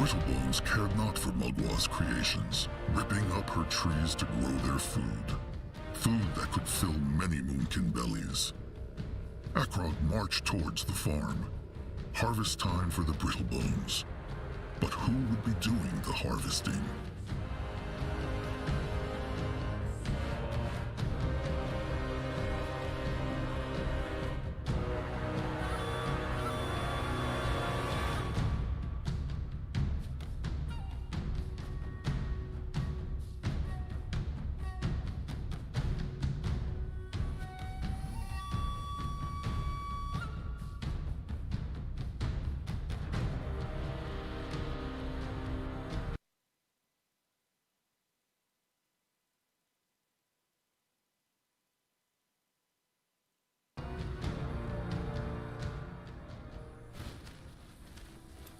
Brittlebones cared not for Mugwa's creations, ripping up her trees to grow their food. Food that could fill many Moonkin bellies. Akrog marched towards the farm. Harvest time for the Brittlebones. But who would be doing the harvesting?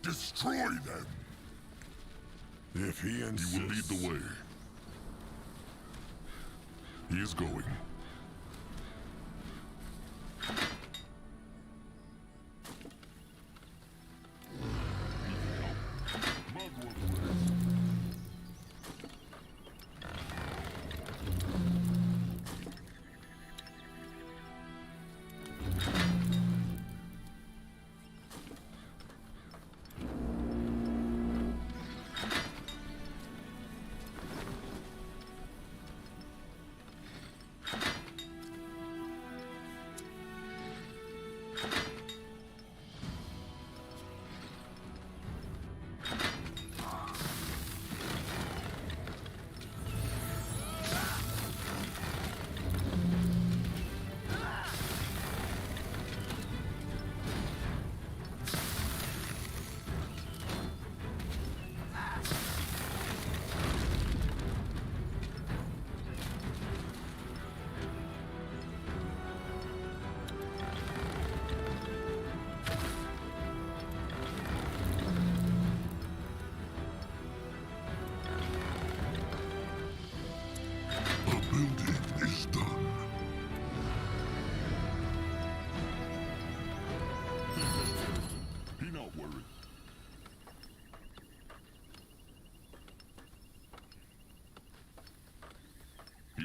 Destroy them! If he insists... He will lead the way. He is going.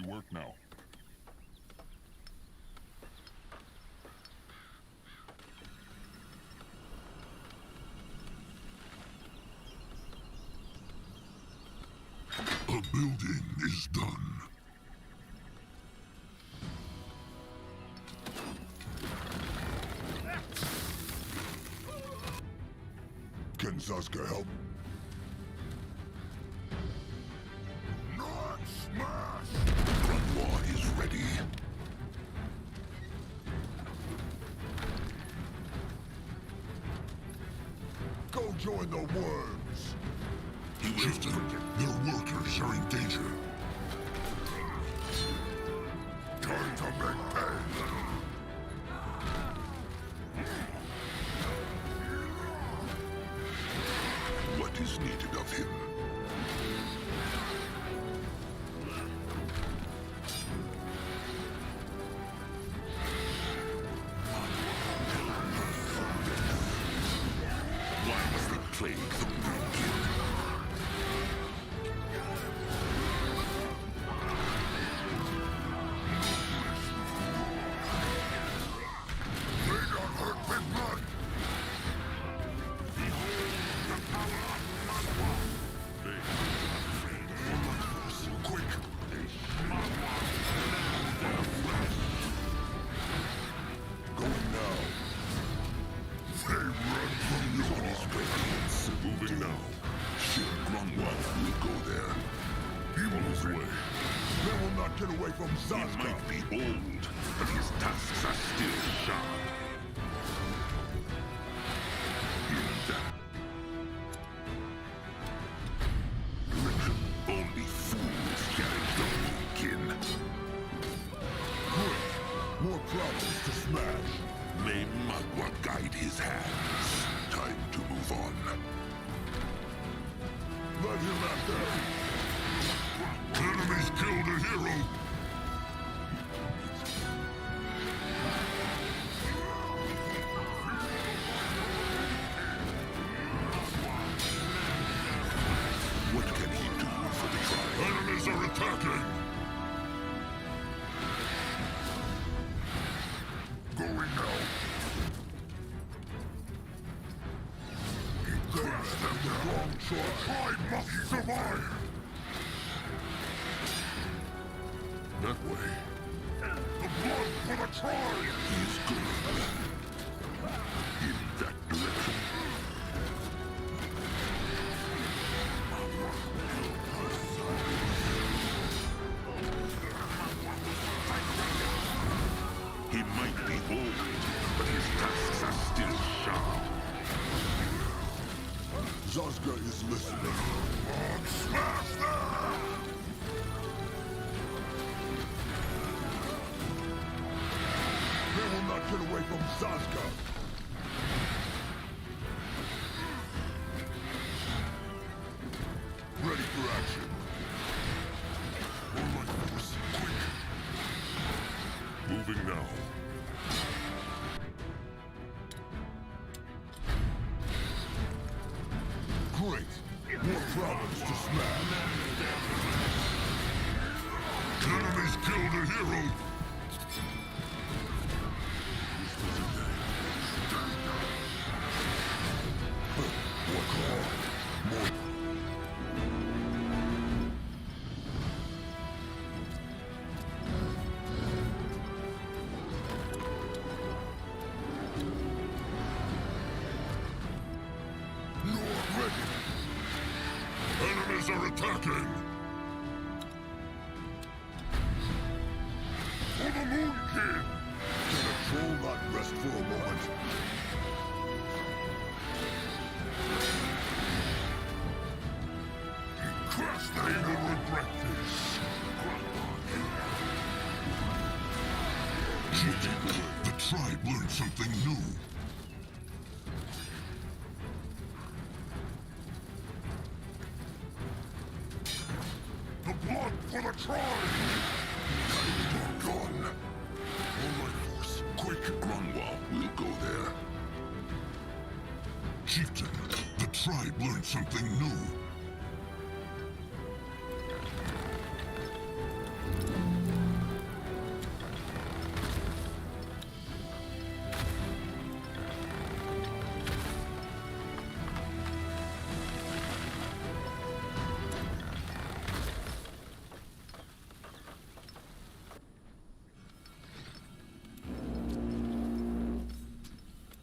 Work now. A building is done. Can Saska help? Not smash! War is ready. Go join the worms. Chieftain, their workers are in danger. Time to make pay. What is needed of him? Plague the Moonkin. They got hurt with blood. Quick. Going now. They run from your radiance. Moving now. Ship Grunwald will go there. He will his way. They will not get away from Saska. He might be old, but his tasks are still sharp. In that direction, only fools carry the Moonkin. Good. More problems to smash. May Magua guide his hands. Time to move on. Let him at them. Enemies killed a hero. I must survive! That way. The blood for the tribe! He's good. In that direction. He might be old, but his tusks are still sharp. Zazga is listening. Smash them! They will not get away from Zazga! Ready for action. All my force, quick! Moving now. Great! More problems to smash! Enemies killed a hero! Work hard! More... Enemies are attacking! For the Moon King! Can a troll not rest for a moment? They will regret this. Cheating. The tribe learned something new. The blood for the tribe! Gone. All my force, quick! Grunwald will go there. Chieftain, the tribe learned something new.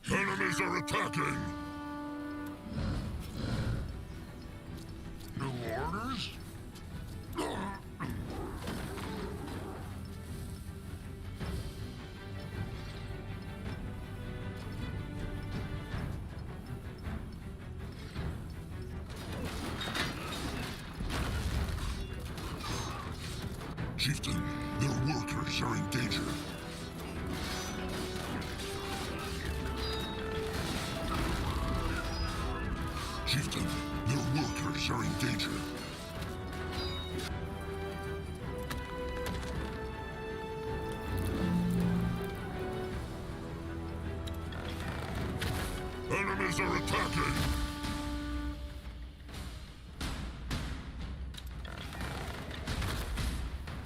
Enemies are attacking! New orders? Chieftain, their workers are in danger. Chieftain, their workers are in danger. Enemies are attacking!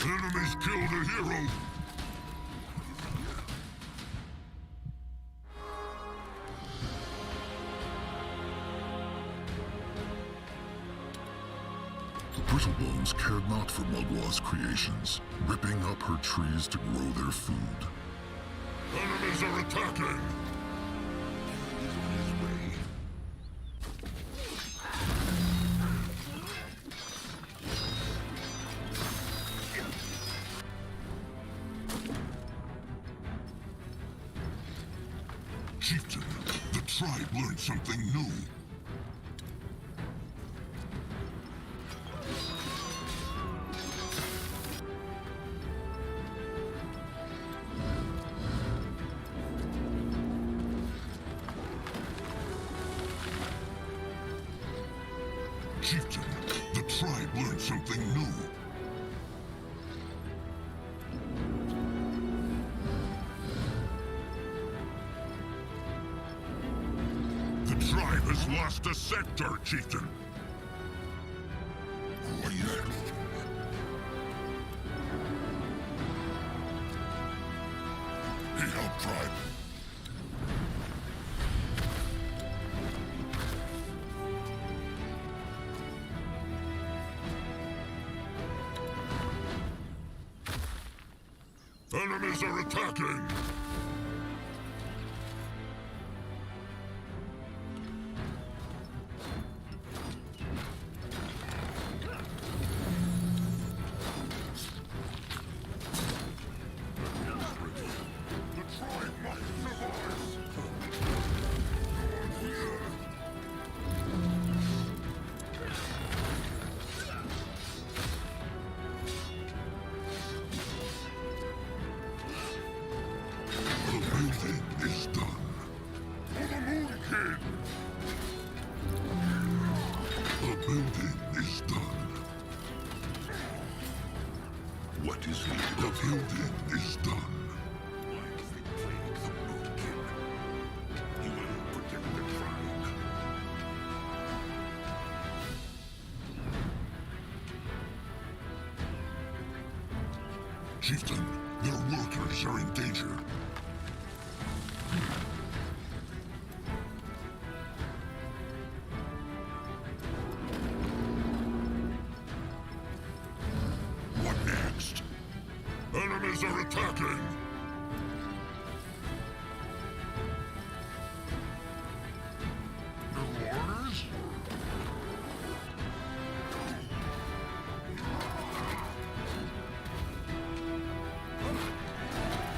Enemies killed a hero! The Brittlebones cared not for Mugwa's creations, ripping up her trees to grow their food. Enemies are attacking! He's on his way. Chieftain, the tribe learned something new. Chieftain, the tribe learned something new. The tribe has lost a sector, Chieftain. What next? Need help, tribe. Enemies are attacking! What is needed? The building is done. Why does it plague the Moon King? He will protect the shrine. Chieftain, their workers are in danger. What next? Enemies are attacking! New orders?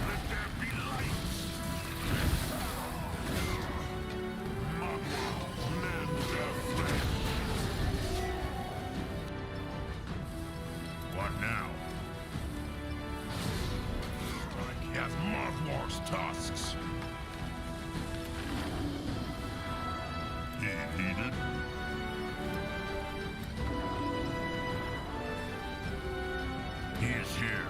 Let there be light! Lend their flesh! What now? He has Mothwar's tusks! He heeded? He is here.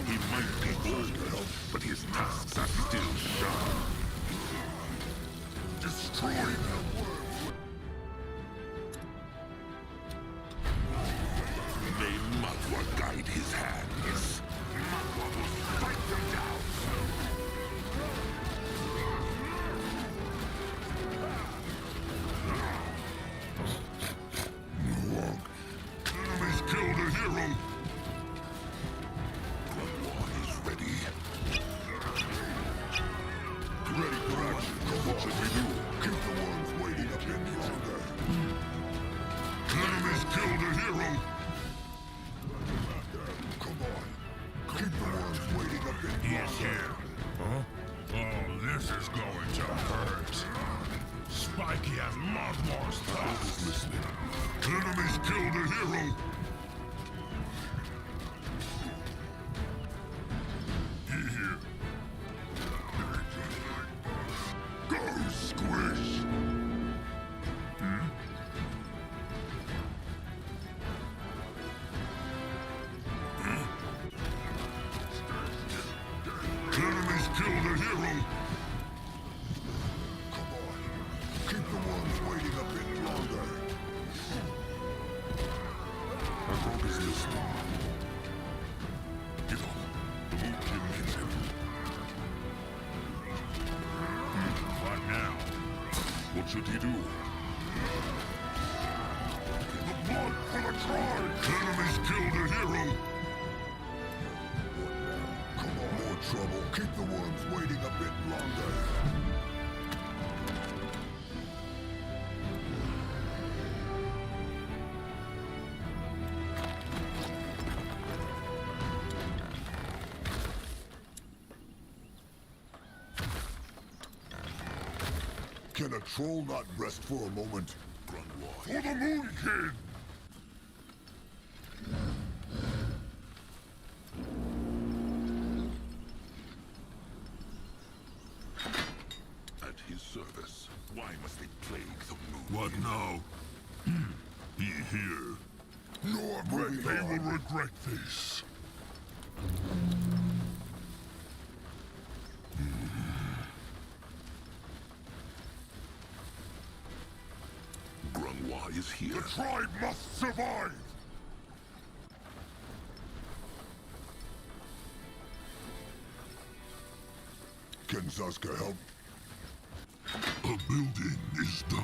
He might be old, but his tusks are still sharp. Destroy them! May Mothwar guide his hands. Mothwar will strike them down. Enemies killed a hero! Mothwar is ready. Ready for action. What should we do? Keep the ones waiting a bit longer. Enemies killed a hero! Come on. Keep the ones waiting a bit He longer. is here. Huh? Oh, this is going to hurt. Spiky has Mothwar's tusks. Listening. Enemies killed a hero! Here. Go, Squish! Enemies killed a hero! Come on. Keep the ones waiting a bit longer. Our dog is listening. Get on. The Moon King needs him. What now? What should he do? The blood for the tribe! Enemies killed a hero! What now? Come on, more trouble. Keep the ones waiting a bit longer. Can a troll not rest for a moment? For the Moon King! At his service. Why must they plague the Moon? What now? Be here. You're ready. They will regret this. Grunwa is here. The tribe must survive! Can Zaska help? A building is done.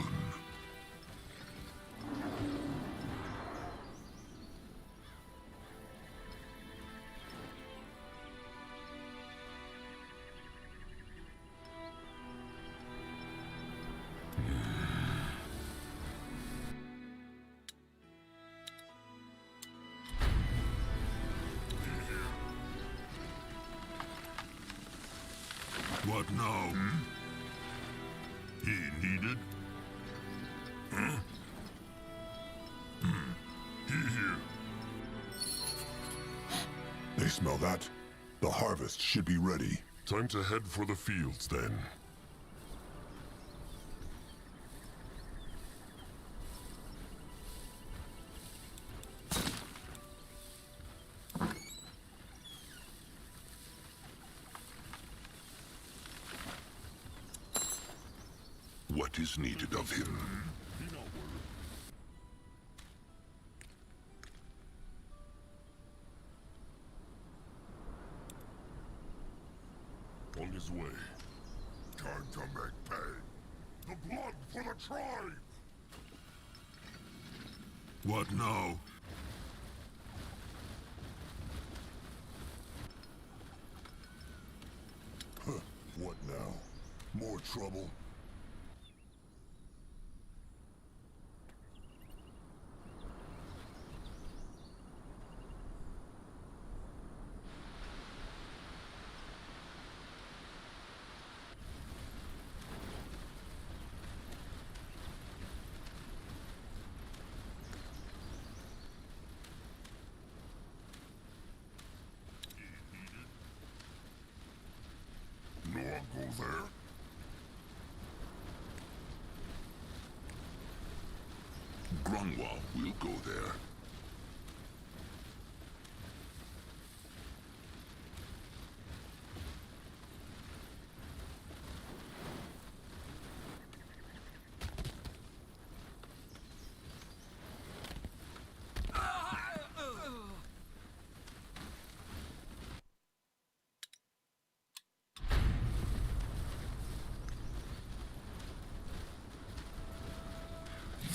What now? He needed? Huh? Here. They smell that? The harvest should be ready. Time to head for the fields, then. What is needed of him? On his way. Time to make pay. The blood for the tribe! What now? What now? More trouble? No one go there? Grunwald will go there.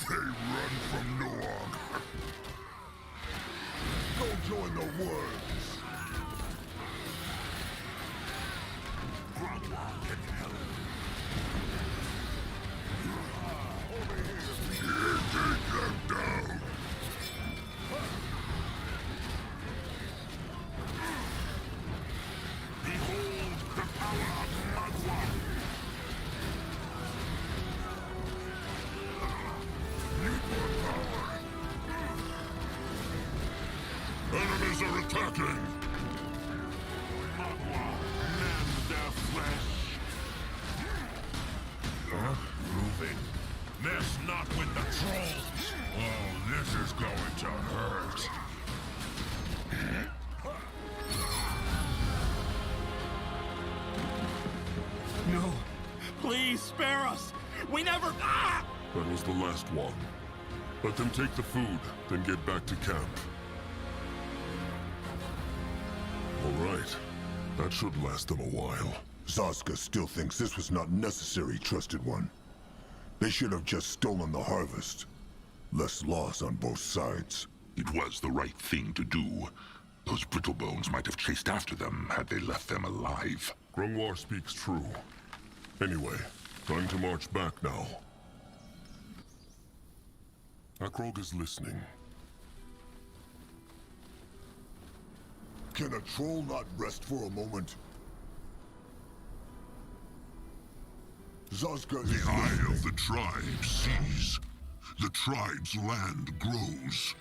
They run from Noog. Go join the worms. Grunwald can help. Over here. Take them down. Behold the power of Magua. Enemies are attacking! Magua, mend their flesh! Moving. Mess not with the trolls! Oh, this is going to hurt! No! Please, spare us! We never... Ah! That was the last one. Let them take the food, then get back to camp. All right. That should last them a while. Zaska still thinks this was not necessary, Trusted One. They should have just stolen the harvest. Less loss on both sides. It was the right thing to do. Those Brittlebones might have chased after them had they left them alive. Grungwar speaks true. Anyway, time to march back now. Akrog is listening. Can a troll not rest for a moment? Zaska is the eye of the tribe sees. The tribe's land grows.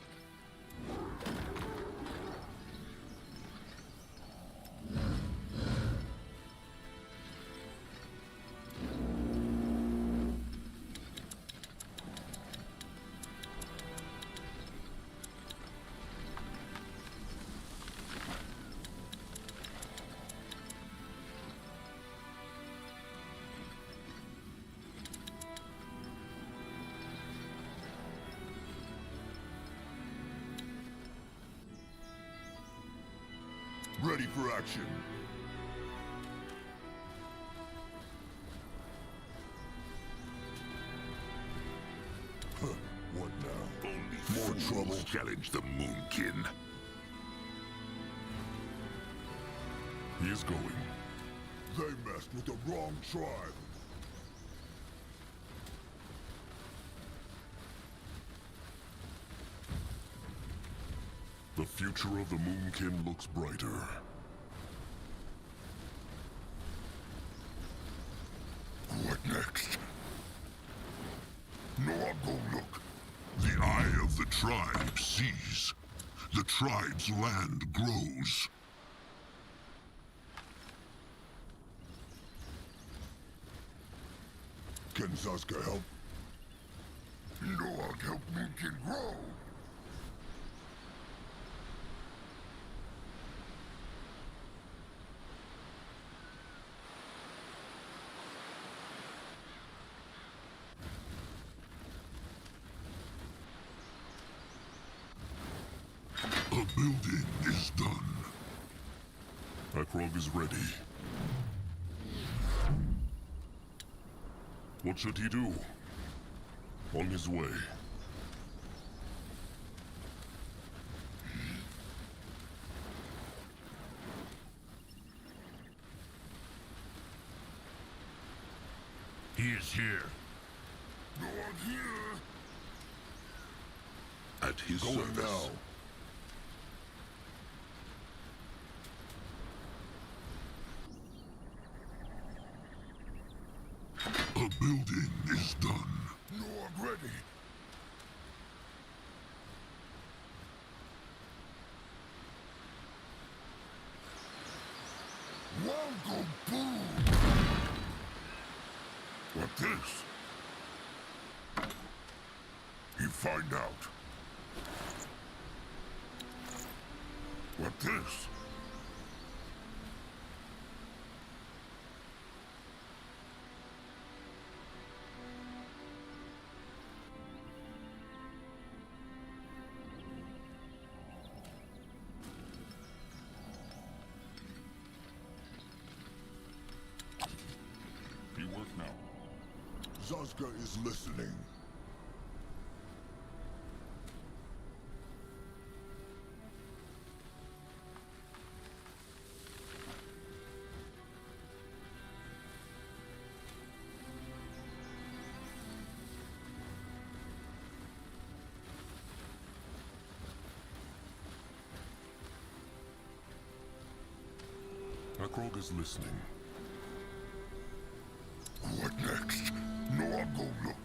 Ready for action. more trouble. Challenge the Moonkin. He is going. They messed with the wrong tribe. The future of the Moonkin looks brighter. What next? No, I'll go look. The eye of the tribe sees. The tribe's land grows. Can Zaska help? No, I'll help Moonkin grow. A building is done. Akrog is ready. What should he do? On his way. He is here. No one here. At his Going service. now. A building is done. No, I'm ready. Welcome, boom! What this? You find out. What this? You work now. Zaska is listening. Akrog is listening. What next? No, I'll go look.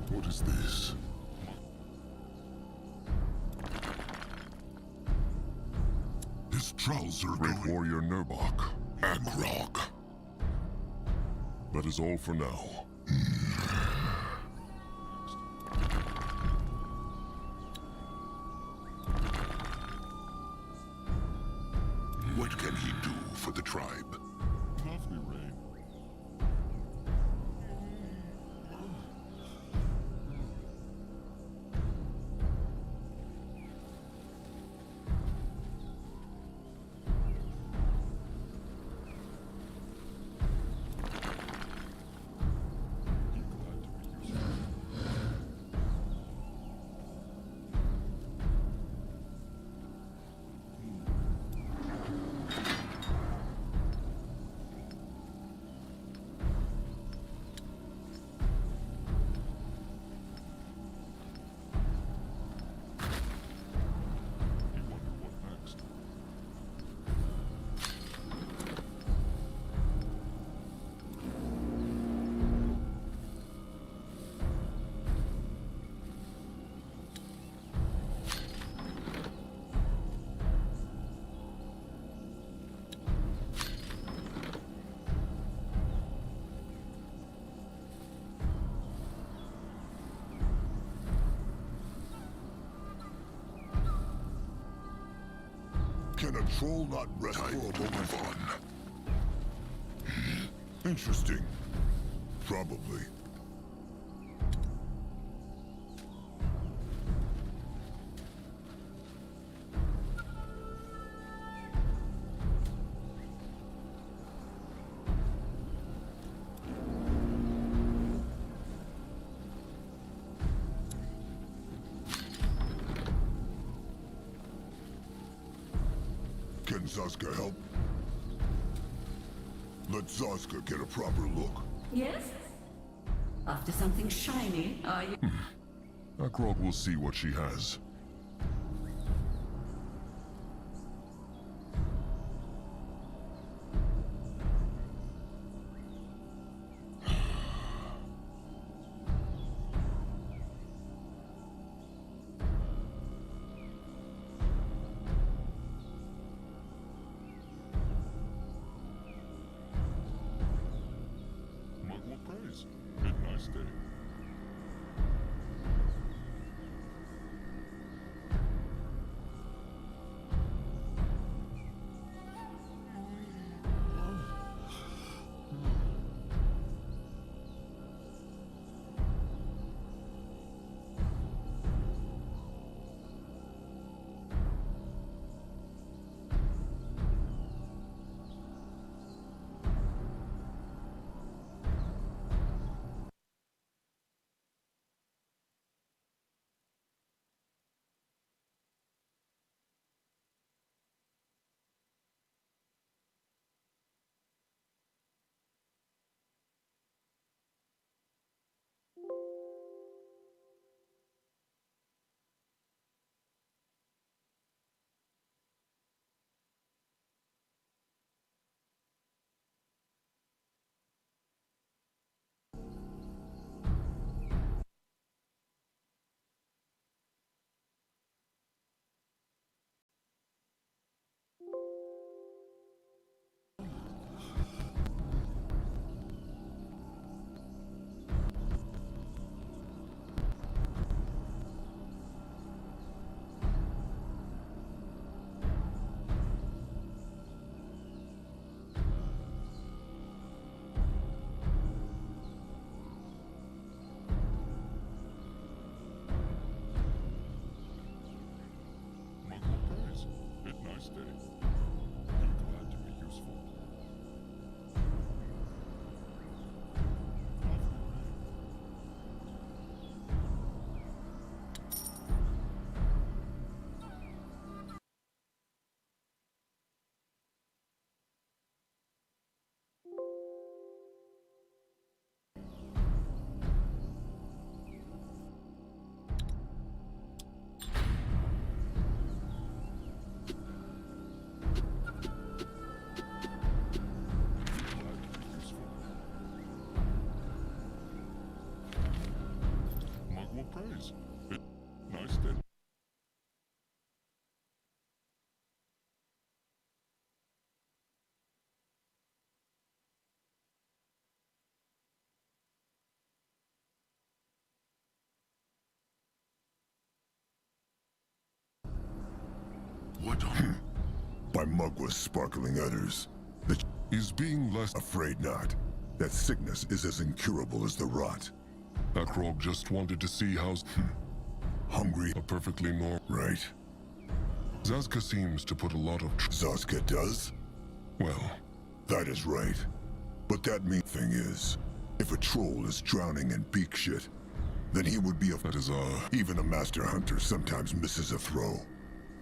What is this? His Trolls are Great going... warrior Nurbok. Akrog. That is all for now. What can he do for the tribe? Lovely rain. Can a troll not rest for a moment? Interesting. Probably. Can Zaska help? Let Zaska get a proper look. Yes? After something shiny, are you? Akrog will see what she has. Mug will praise. Good nice day. Mug will praise. Good nice day. Be glad to be useful. Mug will praise. Good nice day. What don't... By Mugwa's sparkling udders. That He's being less... afraid not. That sickness is as incurable as the rot. Akrog just wanted to see how's... Hungry, A perfectly normal... right? Zazka seems to put a lot of... Zaska does? Well, That is right. But that main thing is, if a troll is drowning in beak shit, then he would be a... that is, Even a master hunter sometimes misses a throw.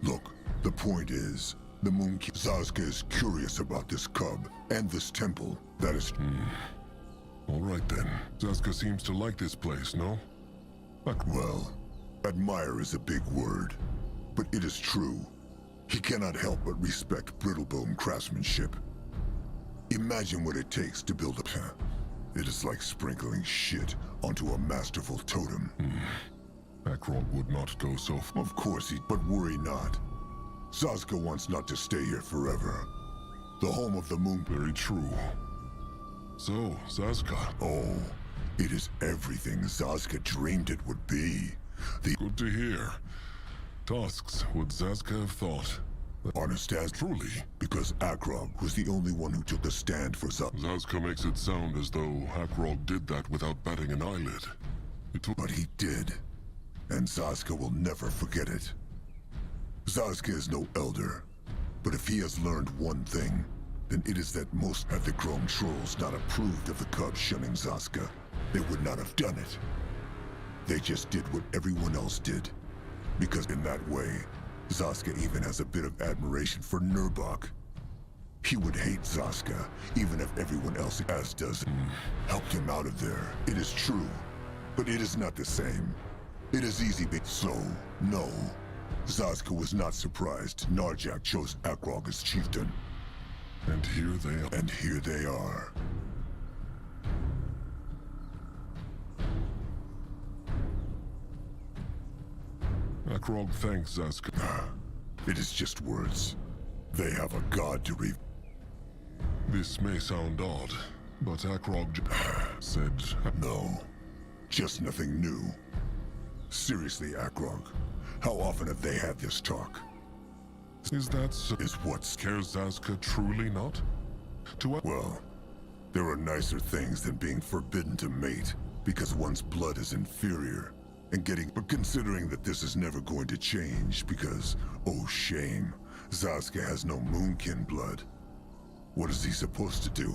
Look, the point is, the moon... Zaska is curious about this cub, and this temple. That is... all right then. Zazka seems to like this place, no? Well, admire is a big word, but it is true. He cannot help but respect Brittlebone craftsmanship. Imagine what it takes to build a... It is like sprinkling shit onto a masterful totem. Akrog would not go so far. Of course but worry not. Zazka wants not to stay here forever. The home of the moon... Very true. So, Zazka. Oh, it is everything Zazka dreamed it would be. The Good to hear. Tasks would Zazka have thought. honest as Truly, because Akrog was the only one who took a stand for Zazka. Zazka makes it sound as though Akrog did that without batting an eyelid. It took... But he did. And Zazka will never forget it. Zazka is no elder. But if he has learned one thing, then it is that most had the grown trolls not approved of the cub shunning Zazka, they would not have done it. They just did what everyone else did. Because in that way, Zazka even has a bit of admiration for Nurbok. He would hate Zazka, even if everyone else as does helped him out of there. It is true, but it is not the same. It is easy, so, no. Zazka was not surprised Narjak chose Akrog as chieftain. And here they are. And here they are. Akrog thanks Zazka. It is just words. They have a god to This may sound odd, but Akrog said... No, just nothing new. Seriously, Akrog, how often have they had this talk? Is that so? Is what's... Cares Zazka truly not? To what? Well, there are nicer things than being forbidden to mate, because one's blood is inferior. And but considering that this is never going to change, because, oh shame, Zazka has no moonkin blood. What is he supposed to do?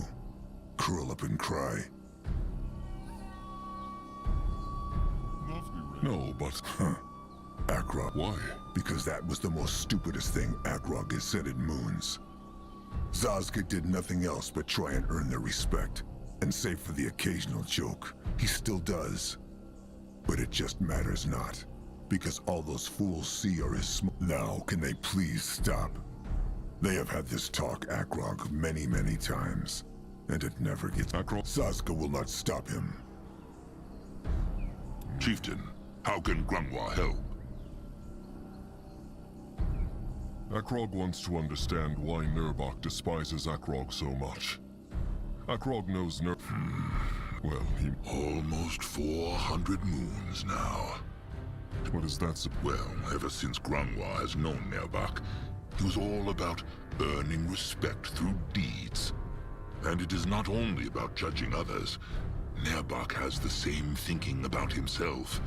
Curl up and cry? No, but... Akrog. Why? Because that was the most stupidest thing Akrog has said in moons. Zazka did nothing else but try and earn their respect. And save for the occasional joke, he still does. But it just matters not. Because all those fools see are his Now, can they please stop? They have had this talk, Akrog, many, many times. And it never gets... Akrog... Zazka will not stop him. Chieftain, how can Grungwa help? Akrog wants to understand why Nurbok despises Akrog so much. Akrog knows Well, he... Almost 400 moons now. What is that? Well, ever since Grungwa has known Nerbak, he was all about earning respect through deeds. And it is not only about judging others. Nerbak has the same thinking about himself.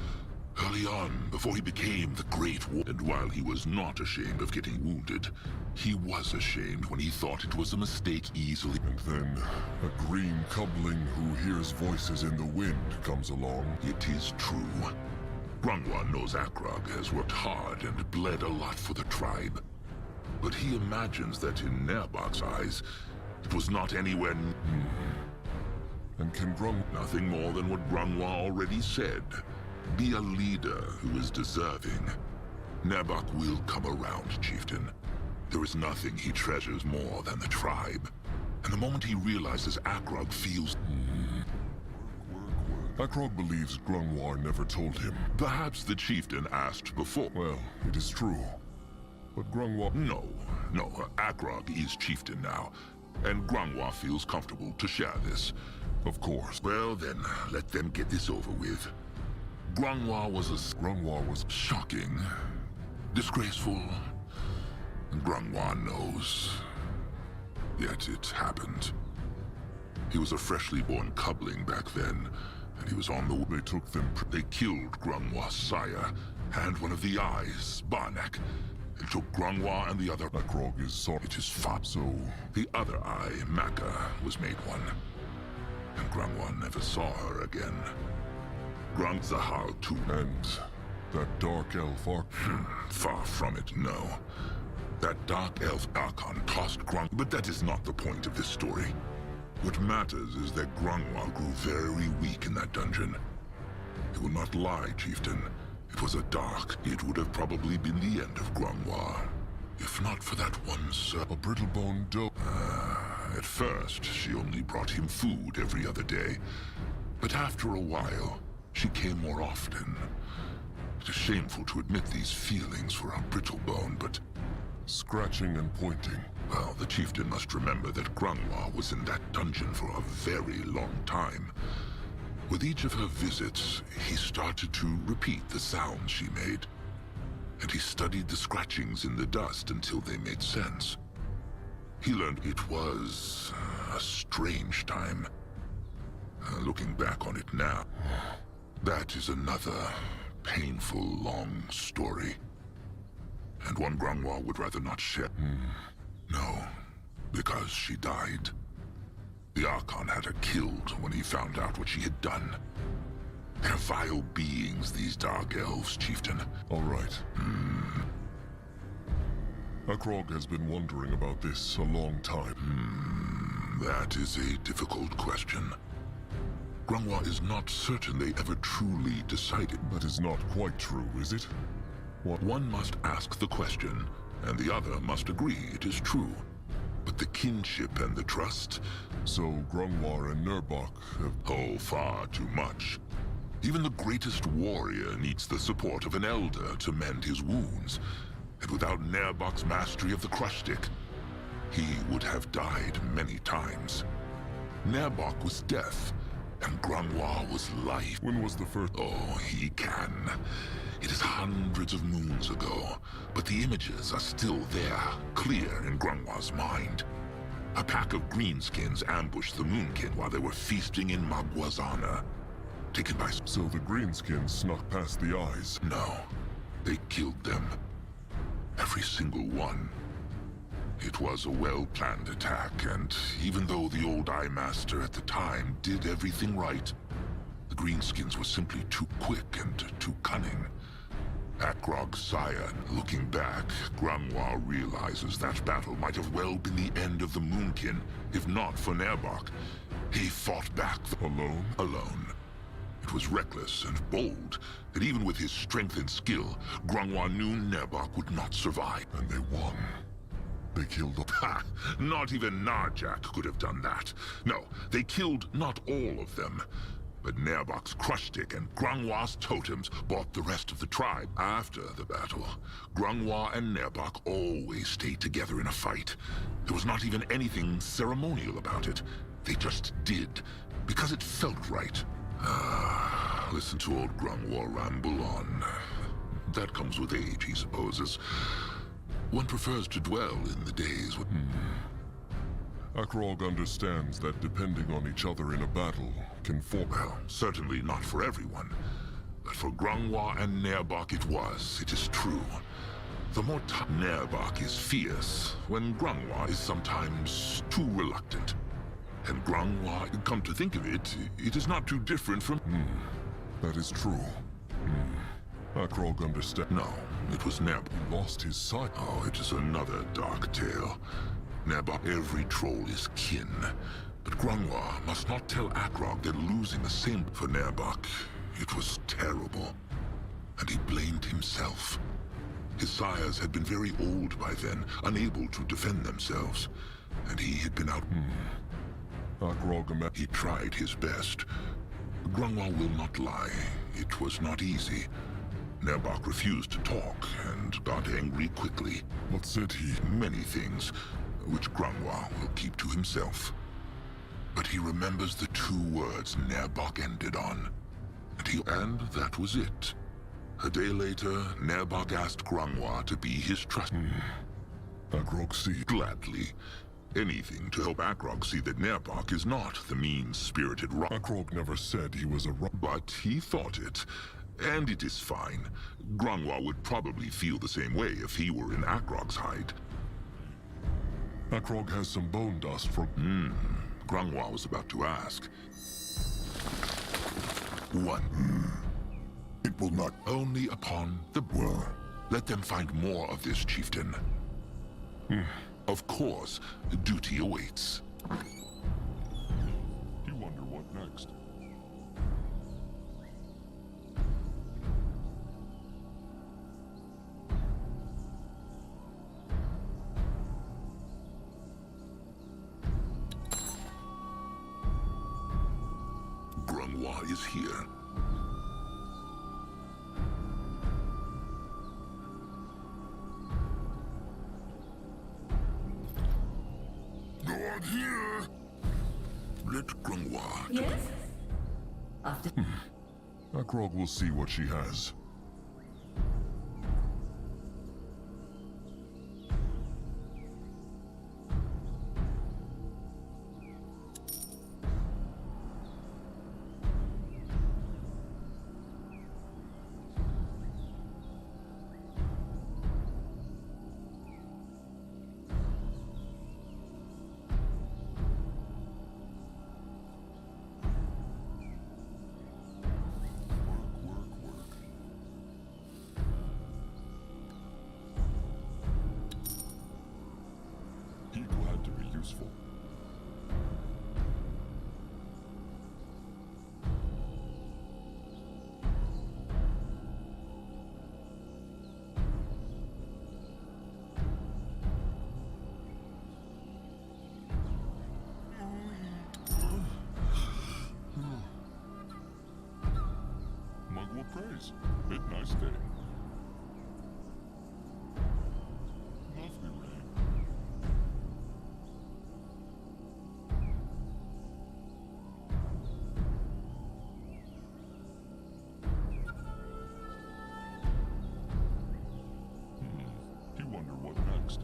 Early on, before he became the Great War, and while he was not ashamed of getting wounded, he was ashamed when he thought it was a mistake easily. And then, a green cubling who hears voices in the wind comes along. It is true. Grungwa knows Akrog has worked hard and bled a lot for the tribe. But he imagines that in Nerbak's eyes, it was not anywhere And can nothing more than what Grungwa already said. Be a leader who is deserving. Nerbak will come around, Chieftain. There is nothing he treasures more than the tribe. And the moment he realizes Akrog feels... Akrog believes Grungwa never told him. Perhaps the Chieftain asked before. Well, it is true. But Grungwa... No. Akrog is Chieftain now. And Grungwa feels comfortable to share this. Of course. Well then, let them get this over with. Grungwa was Grungwa was... shocking, disgraceful, Grungwa knows. Yet it happened. He was a freshly born cubling back then, and he was on the... They took them... They killed Grungwa's sire, and one of the eyes, Barnak. It took Grungwa and the other... Akrog is sorry. It is far. So... The other eye, Maka, was made one. And Grungwa never saw her again. Grung Zahal too. And... that dark elf Ark... Far from it, no. That dark elf Archon tossed Grung... But that is not the point of this story. What matters is that Grungwa grew very weak in that dungeon. I will not lie, Chieftain. It was a dark. It would have probably been the end of Grungwa. If not for that one a brittle-boned doe. At first, she only brought him food every other day. But after a while, she came more often. It is shameful to admit these feelings for a brittlebone, but... Scratching and pointing. Well, the chieftain must remember that Grungwa was in that dungeon for a very long time. With each of her visits, he started to repeat the sounds she made. And he studied the scratchings in the dust until they made sense. He learned it was a strange time. Looking back on it now, that is another painful, long story. And one Grungwa would rather not share. No, because she died. The Archon had her killed when he found out what she had done. They're vile beings, these dark elves, Chieftain. All right. Akrog has been wondering about this a long time. That is a difficult question. Grungwa is not certain they ever truly decided. That is not quite true, is it? What? One must ask the question, and the other must agree it is true. But the kinship and the trust... So Grungwa and Nerbach have... Oh, far too much. Even the greatest warrior needs the support of an elder to mend his wounds. And without Nerbach's mastery of the crush stick, he would have died many times. Nerbach was death, and Grungwa was life. When was the first... Oh, he can. It is hundreds of moons ago, but the images are still there, clear in Grungwa's mind. A pack of greenskins ambushed the Moonkin while they were feasting in Magwa's honor. Taken by... So the greenskins snuck past the eyes? No. They killed them. Every single one. It was a well-planned attack, and even though the old Eye Master at the time did everything right, the greenskins were simply too quick and too cunning. Akrog's sire, looking back, Grungwa realizes that battle might have well been the end of the Moonkin, if not for Nerbach. He fought back alone? Alone. It was reckless and bold, and even with his strength and skill, Grungwa knew Nerbach would not survive. And they won. They killed... Ha! Not even Narjak could have done that. No, they killed not all of them. But Nerbach's crush stick and Grungwa's totems brought the rest of the tribe. After the battle, Grungwa and Nerbach always stayed together in a fight. There was not even anything ceremonial about it. They just did, because it felt right. Listen to old Grungwa ramble on. That comes with age, he supposes. One prefers to dwell in the days when... Akrog understands that depending on each other in a battle can form... Well, certainly not for everyone. But for Grungwa and Nerbach it is true. The more Nerbach is fierce, when Grungwa is sometimes too reluctant. And Grungwa, come to think of it, it is not too different from... That is true. Akrog understands... No, it was Nerbach. He lost his sight. Oh, it is another dark tale. Nerbach, every troll is kin. But Grungwa must not tell Akrog that losing the same for Nerbach, it was terrible. And he blamed himself. His sires had been very old by then, unable to defend themselves. And he had been out... Akrog... He tried his best. Grungwa will not lie. It was not easy. Nerbach refused to talk and got angry quickly. What said he? Many things, which Grungwa will keep to himself. But he remembers the two words Nerbach ended on. And that was it. A day later, Nerbach asked Grungwa to be his trust. Akrog see. Gladly. Anything to help Akrog see that Nerbok is not the mean-spirited rock. Akrog never said he was a But he thought it. And it is fine. Grungwa would probably feel the same way if he were in Akrog's hide. Akrog has some bone dust from... Grungwa was about to ask. What? It will not. Only upon the... Well, Let them find more of this, chieftain. Of course, duty awaits. You wonder what next. Grungwa is here. go on here. Let Grungwa... Yes? After... Akrog will see what she has. He glad to be useful. Mug will praise. Bit nice day. Lovely rain. You wonder what next.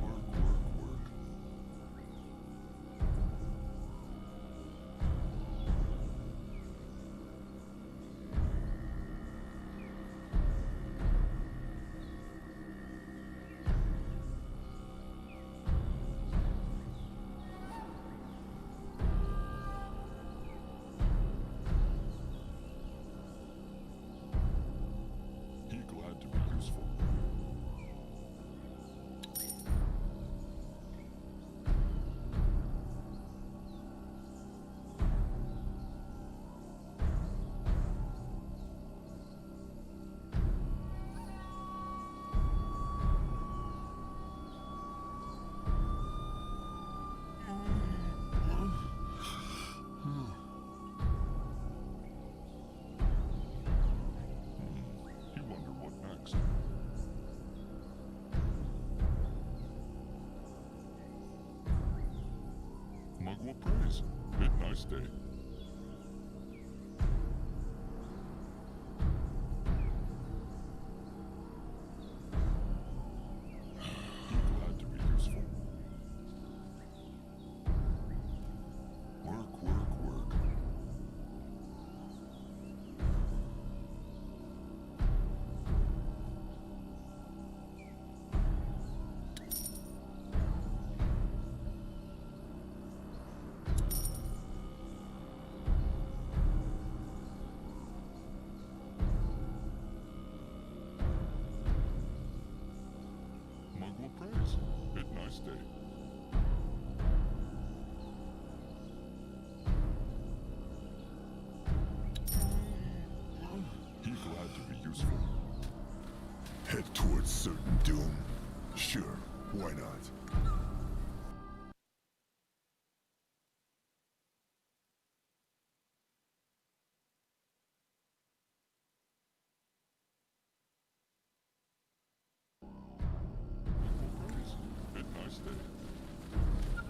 Work. He glad to be useful. You wonder what next. Mug will praise. Bit nice day. He glad to be useful. Work. its certain doom. Sure, why not?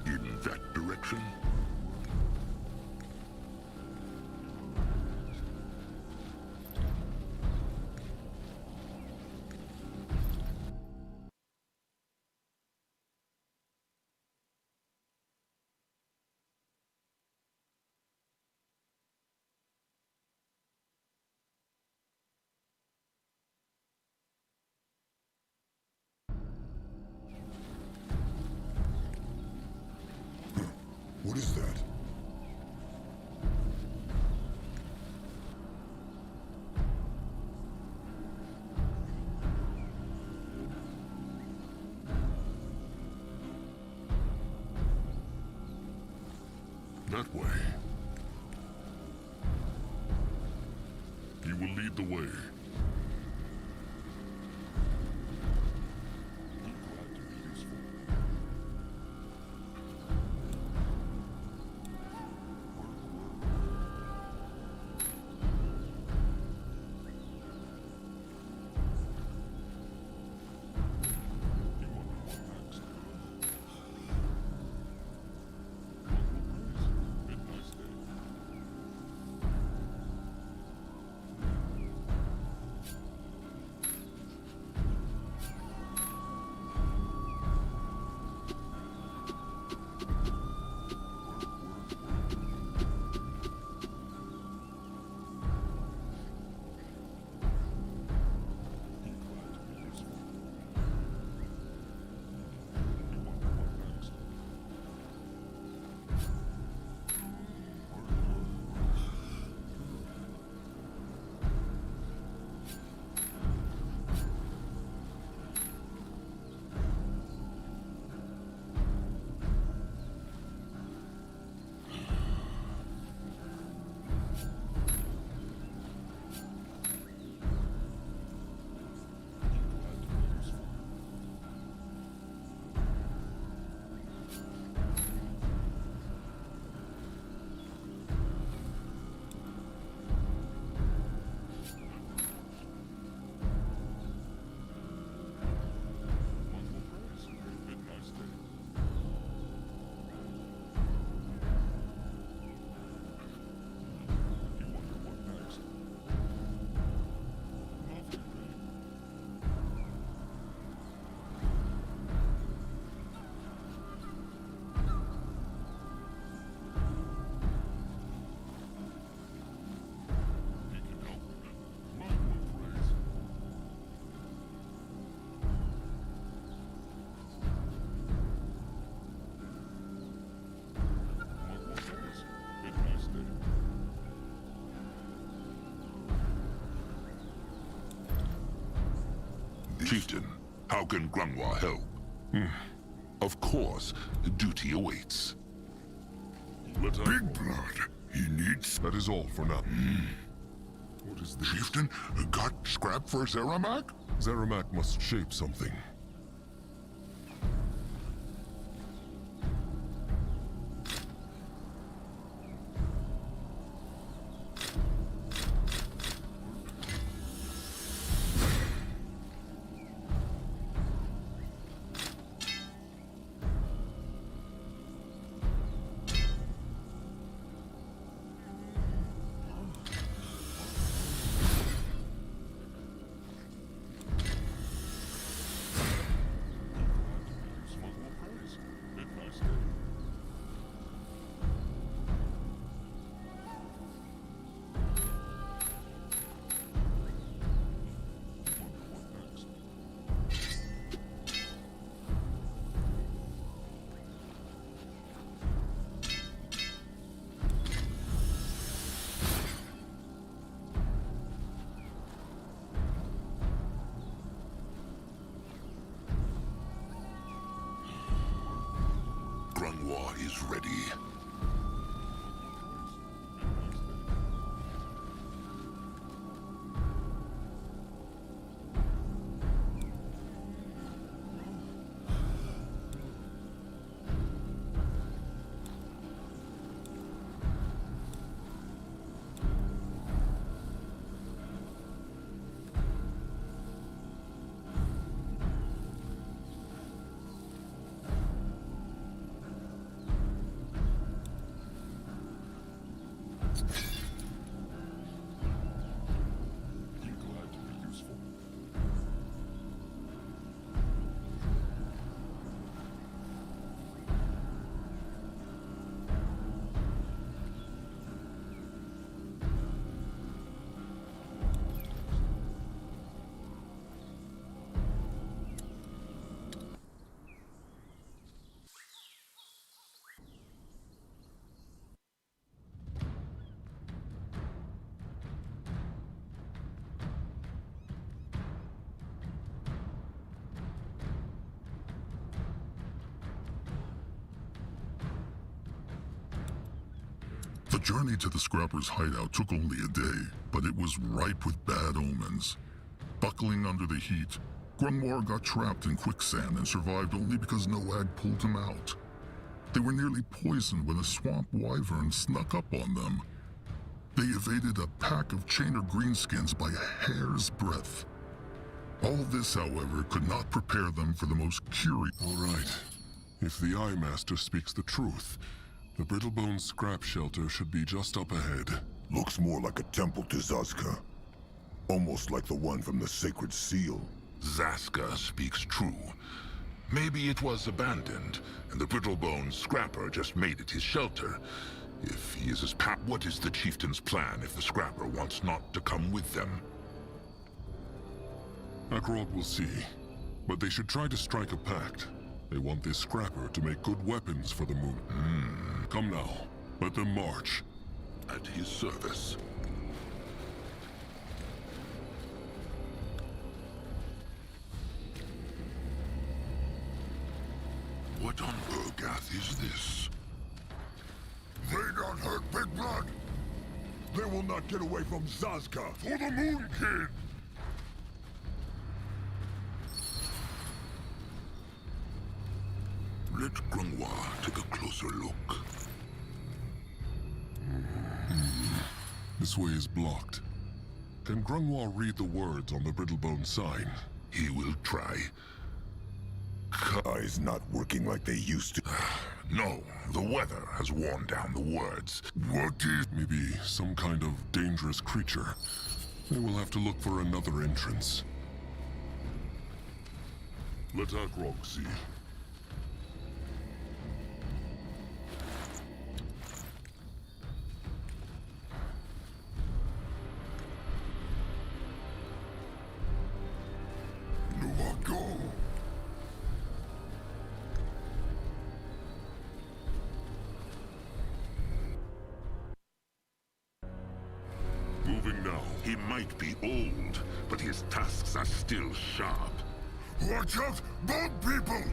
In that direction? What is that? That way. He will lead the way. Chieftain, how can Grunwa help? Of course, duty awaits. Big blood. He needs... That is all for now. What is this? Chieftain, got scrap for Zeramak? Zeramak must shape something. Grunwa is ready. Be glad to be useful. The journey to the Scrapper's hideout took only a day, but it was ripe with bad omens. Buckling under the heat, Grungwar got trapped in quicksand and survived only because Noag pulled him out. They were nearly poisoned when a swamp wyvern snuck up on them. They evaded a pack of chainer greenskins by a hair's breadth. All this, however, could not prepare them for the most curious. All right. If the Eye Master speaks the truth, the Brittlebone scrap shelter should be just up ahead. Looks more like a temple to Zazka. Almost like the one from the Sacred Seal. Zaska speaks true. Maybe it was abandoned, and the Brittlebone Scrapper just made it his shelter. If he is as what is the chieftain's plan if the Scrapper wants not to come with them? Akrog will see, but they should try to strike a pact. They want this Scrapper to make good weapons for the moon. Come now, let them march. At his service. What on Urgath is this? They don't hurt Big Blood! They will not get away from Zazka! For the Moon King! Let Grungwar take a closer look. This way is blocked. Can Grungwar read the words on the Brittlebone sign? He will try. Eyes not working like they used to. No, the weather has worn down the words. What is... Maybe some kind of dangerous creature. They will have to look for another entrance. Let Akrog see. Go! Moving now. He might be old, but his tusks are still sharp. Watch out! Boat people!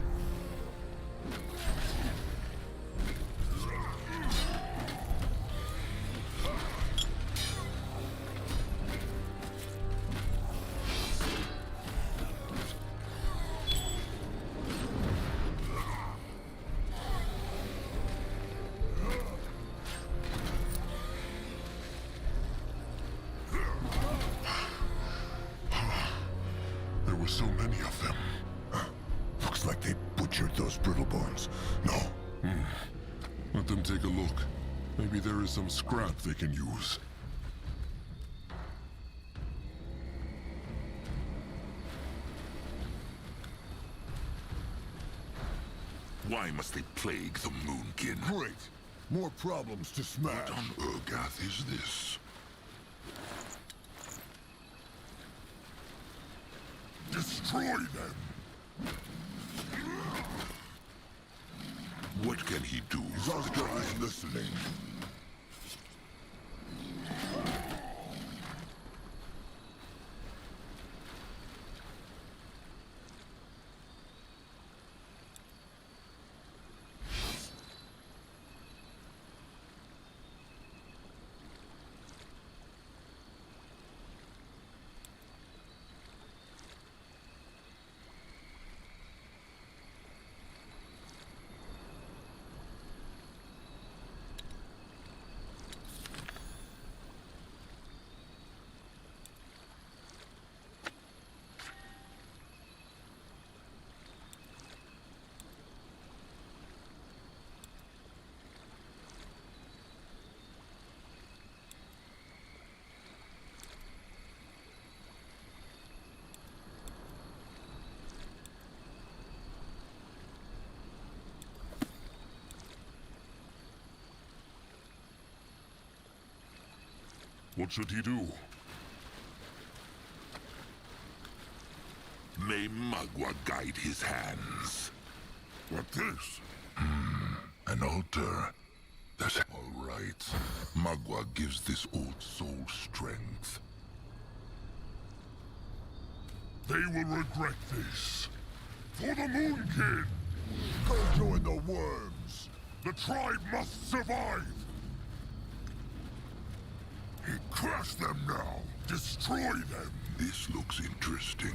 There were so many of them. Looks like they butchered those Brittlebones. No. Let them take a look. Maybe there is some scrap they can use. Why must they plague the Moonkin? Great! More problems to smash. What on Urgath is this? Destroy them! What can he do? Zazka is listening. What should he do? May Magua guide his hands. What this? An altar. That's all right. Magua gives this old soul strength. They will regret this. For the Moon King! Go join the worms! The tribe must survive! Crush them now! Destroy them! This looks interesting.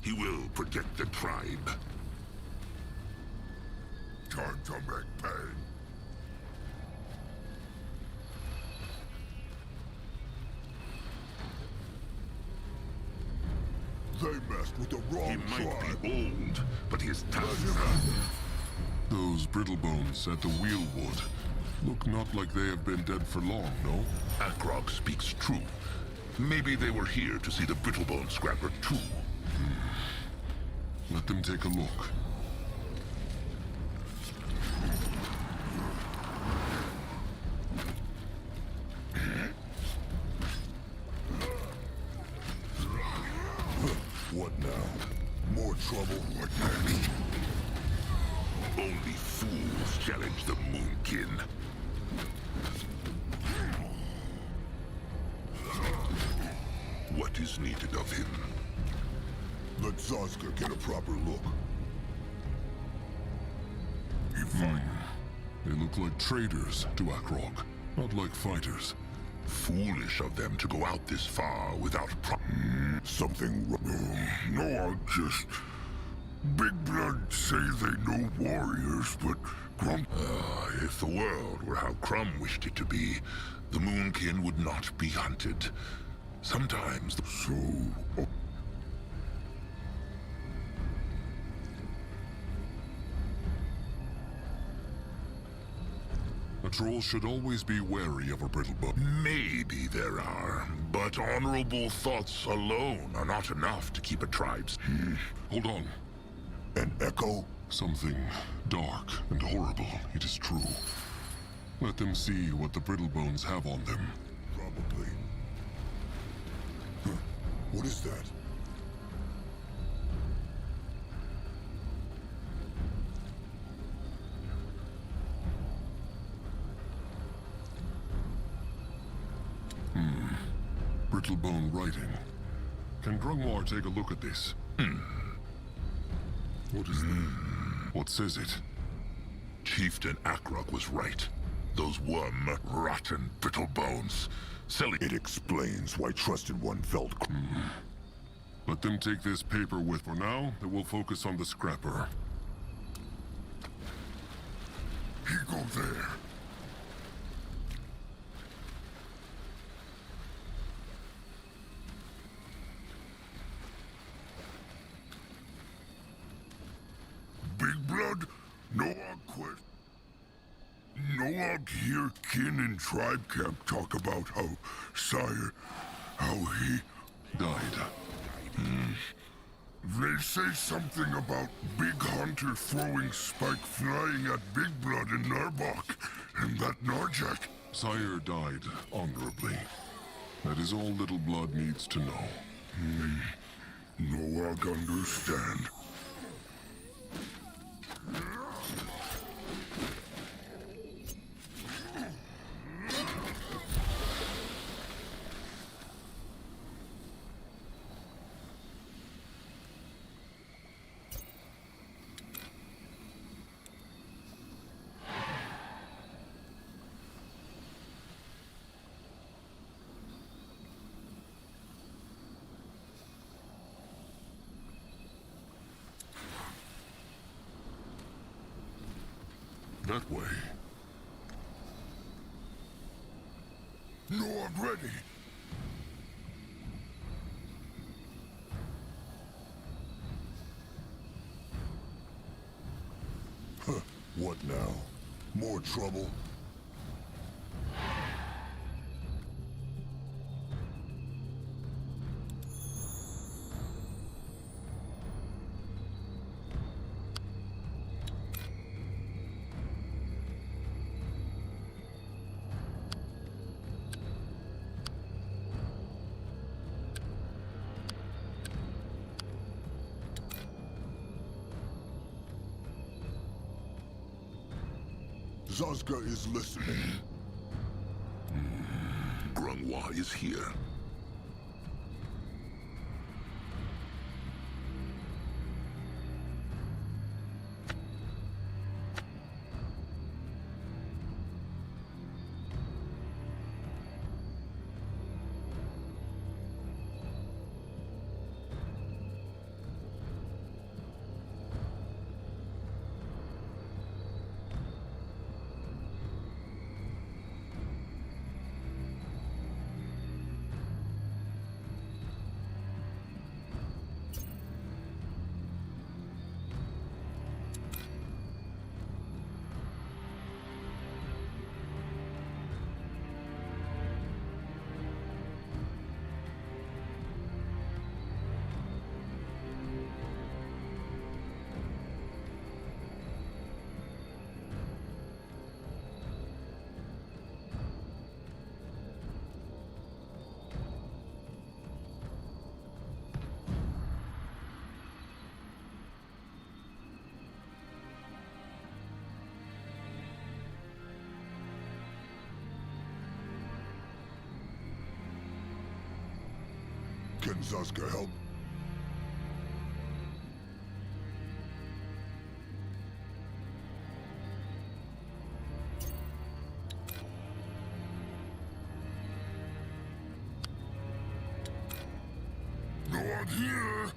He will protect the tribe. Time to make pain! They messed with the He wrong might tribe! be old, but his Let tongue... him have it. Those brittle bones at the wheelwood look not like they have been dead for long, no? Akrog speaks true. Maybe they were here to see the Brittlebone Scrapper too. Let them take a look. What now? More trouble? What next? Only fools challenge the Moonkin. What is needed of him? Let Zazka get a proper look. You find They look like traders to Akrog, not like fighters. Foolish of them to go out this far without something wrong. No, I'll just... Big Blood say they know warriors, but Grump... if the world were how Crumb wished it to be, the Moonkin would not be hunted. Sometimes the... So... A troll should always be wary of a brittle bone. Maybe there are, but honorable thoughts alone are not enough to keep a tribe's... Hold on. An echo? Something dark and horrible, it is true. Let them see what the brittle bones have on them. Probably. Huh. What is that? Brittlebone writing. Can Grungwar take a look at this? What is that? What says it? Chieftain Akrog was right. Those worm, rotten brittle bones. Selling... It explains why Trusted One felt... Let them take this paper with. For now, they will focus on the scrapper. He go there. Big Blood? No one quit. No one hear kin in tribe camp talk about how Sire, how he... Died. They say something about Big Hunter throwing Spike flying at Big Blood in Narbok, and that Narjak. Sire died honorably. That is all Little Blood needs to know. No one understand. That way. No one ready. Huh. What now? More trouble? Zazka is listening. Grunwa is here. Can Zazka help? No one here!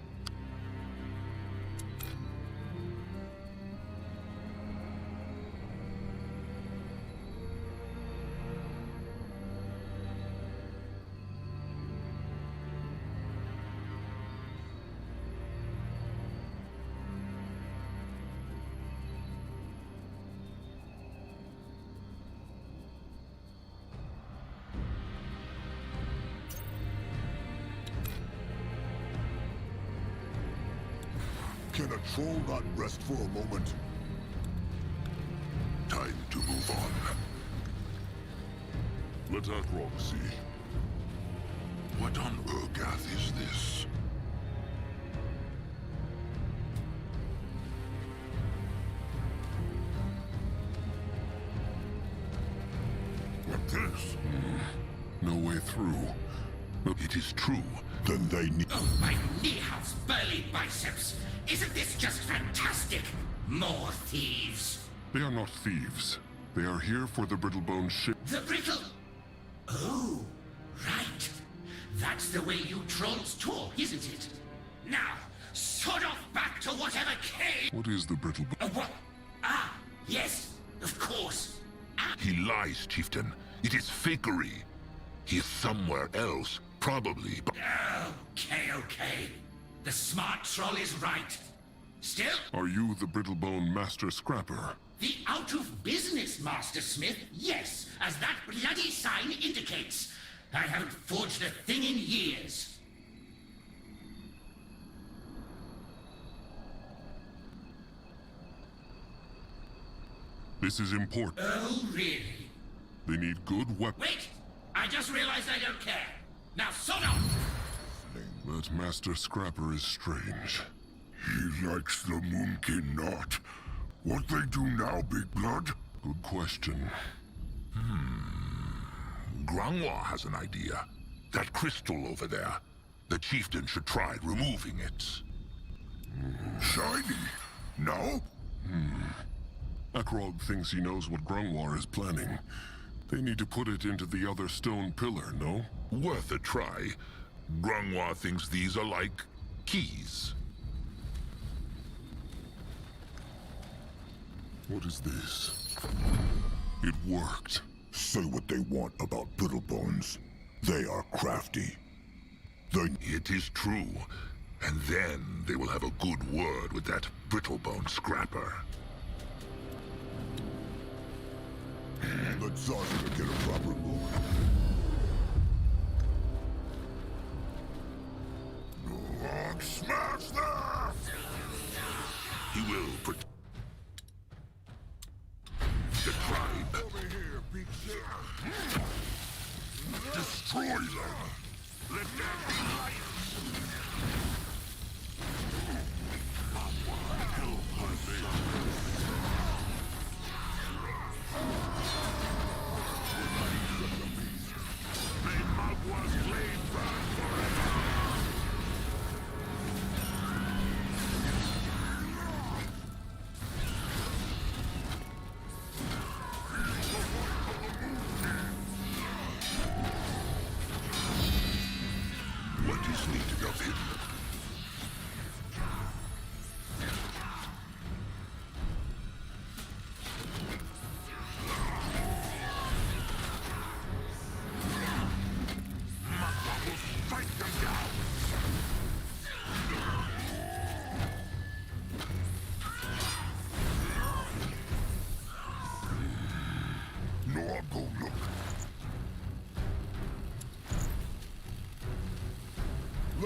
Can a troll not rest for a moment? Time to move on. Let Akrog see. What on Urgath is this? What this? No way through. It is true. Then they need... Oh, my knee-house burly biceps! Isn't this just fantastic? More thieves! They are not thieves. They are here for the Brittlebone ship. The brittle... Oh, right. That's the way you trolls talk, isn't it? Now, sod off back to whatever came... What is the Brittlebone? What? Ah, yes, of course. He lies, Chieftain. It is fakery. He is somewhere else, probably, but... Okay. The smart troll is right. Still, Are you the Brittlebone Master Scrapper? the out-of-business Master Smith, yes, as that bloody sign indicates. I haven't forged a thing in years. This is important. Oh, really? They need good weapons. Wait! I just realized I don't care. Now, sod off! That Master Scrapper is strange. He likes the Moonkin not. What they do now, Big Blood? Good question. Grunwa has an idea. That crystal over there. The Chieftain should try removing it. Shiny? Now? Akrog thinks he knows what Grungwar is planning. They need to put it into the other stone pillar, no? Worth a try. Grunwa thinks these are like keys. What is this? It worked. Say what they want about Brittlebones. They are crafty. They... It is true. And then they will have a good word with that Brittlebone Scrapper. Let Zazka get a proper look. Lord, smash that! He will protect the tribe. Over here, big shit! Destroy them! Let there be light! Help us!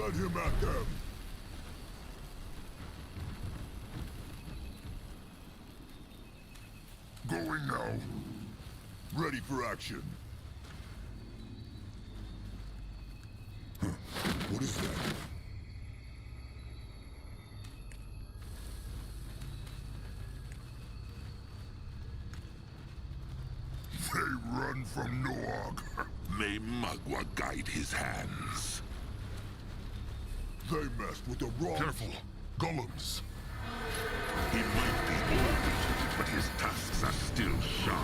Flood him at them! Going now. Ready for action. Huh. What is that? They run from Noog. May Magua guide his hands. They messed with the wrong... Careful! Golems! He might be old, but his tusks are still sharp.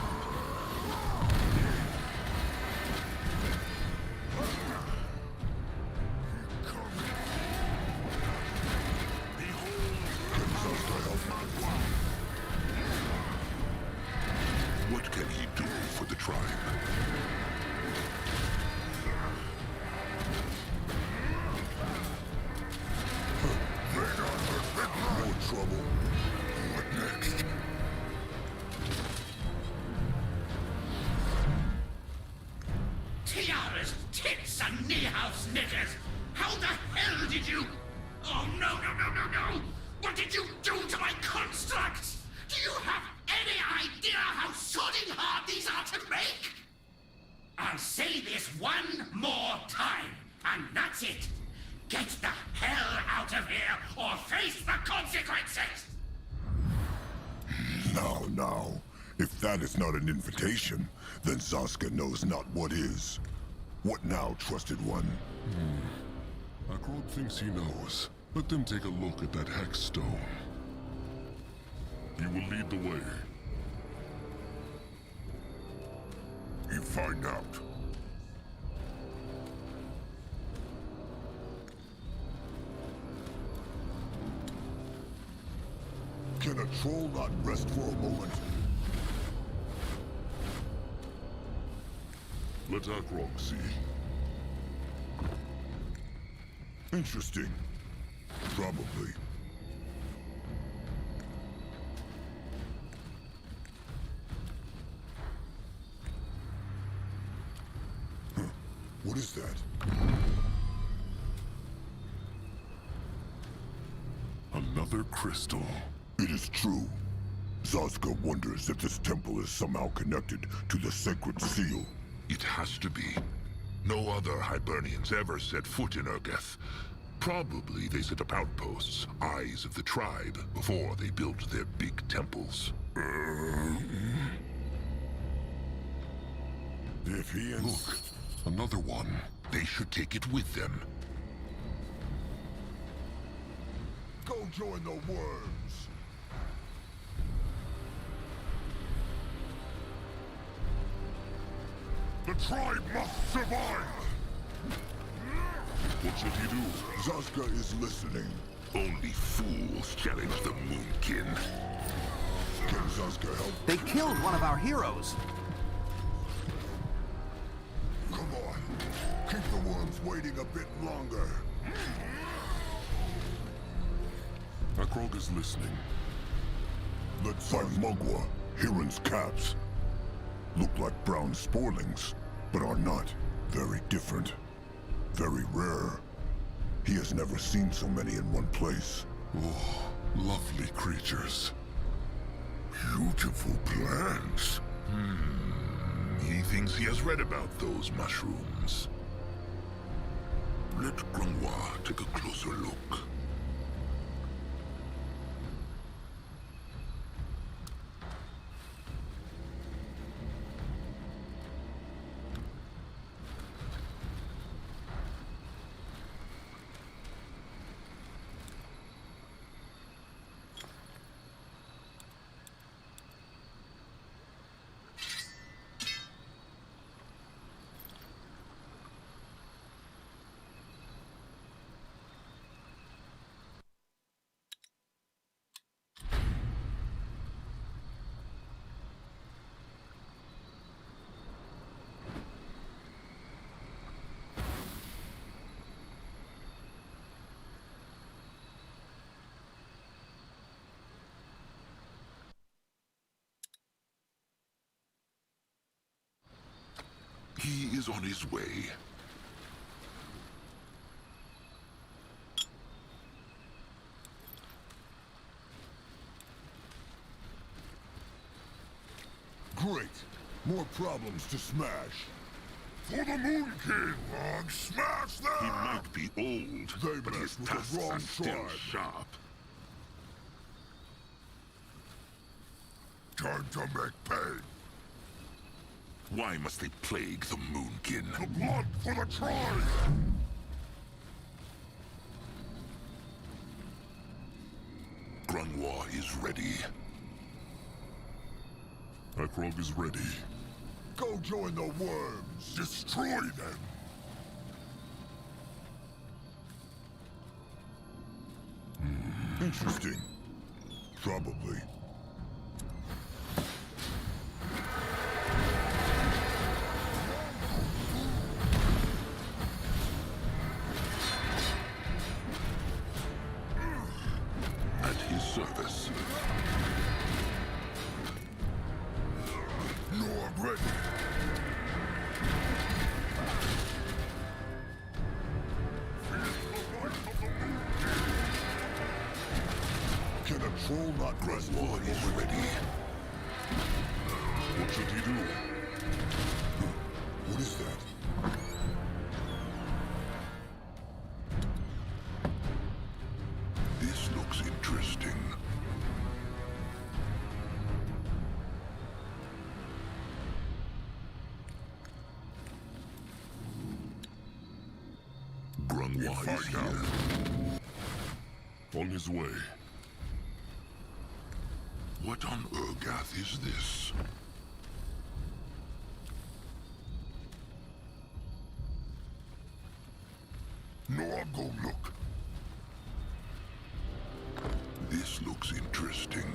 What can he do for the tribe? More trouble. What next? Tiaras, tits, and knee-house knickers! How the hell did you... Oh, no, no, no, no, no! What did you do to my constructs? Do you have any idea how sodding hard these are to make? I'll say this one more time, and that's it. Get the hell out of here, or face the consequences! Now. If that is not an invitation, then Zaska knows not what is. What now, trusted one? Akrog thinks he knows. Let them take a look at that hex stone. He will lead the way. You find out. Can a troll not rest for a moment? Let Akrog see. Interesting. Probably. Huh. What is that? Another crystal. It is true. Zaska wonders if this temple is somehow connected to the sacred seal. It has to be. No other Hibernians ever set foot in Urgeth. Probably they set up outposts, eyes of the tribe, before they built their big temples. If he and... Look, another one. They should take it with them. Go join the worms! The tribe must survive! What should he do? Zaska is listening. Only fools challenge the Moonkin. Can Zaska help? They killed one of our heroes. Come on. Keep the worms waiting a bit longer. Akrog is listening. Let's find Mugwa, Hiran's caps. Look like brown sporlings, but are not. Very different. Very rare. He has never seen so many in one place. Oh, lovely creatures. Beautiful plants. He thinks he has read about those mushrooms. Let Grunwa take a closer look. He is on his way. Great. More problems to smash. For the Moon King, Log, smash them! He might be old, They but his messed with the tusks wrong are still tribe. sharp. Time to make pay. Why must they plague the Moonkin? The blood for the tribe! Grunwar is ready. Akrog is ready. Go join the worms. Destroy them! Interesting. Probably. At his service. You're ready. Can a troll not rest for Grunwar a is moment? ready. What should he do? What is that? This looks interesting. Grunwar is here. On his way. What on Urgath is this? No, I'll go look. This looks interesting.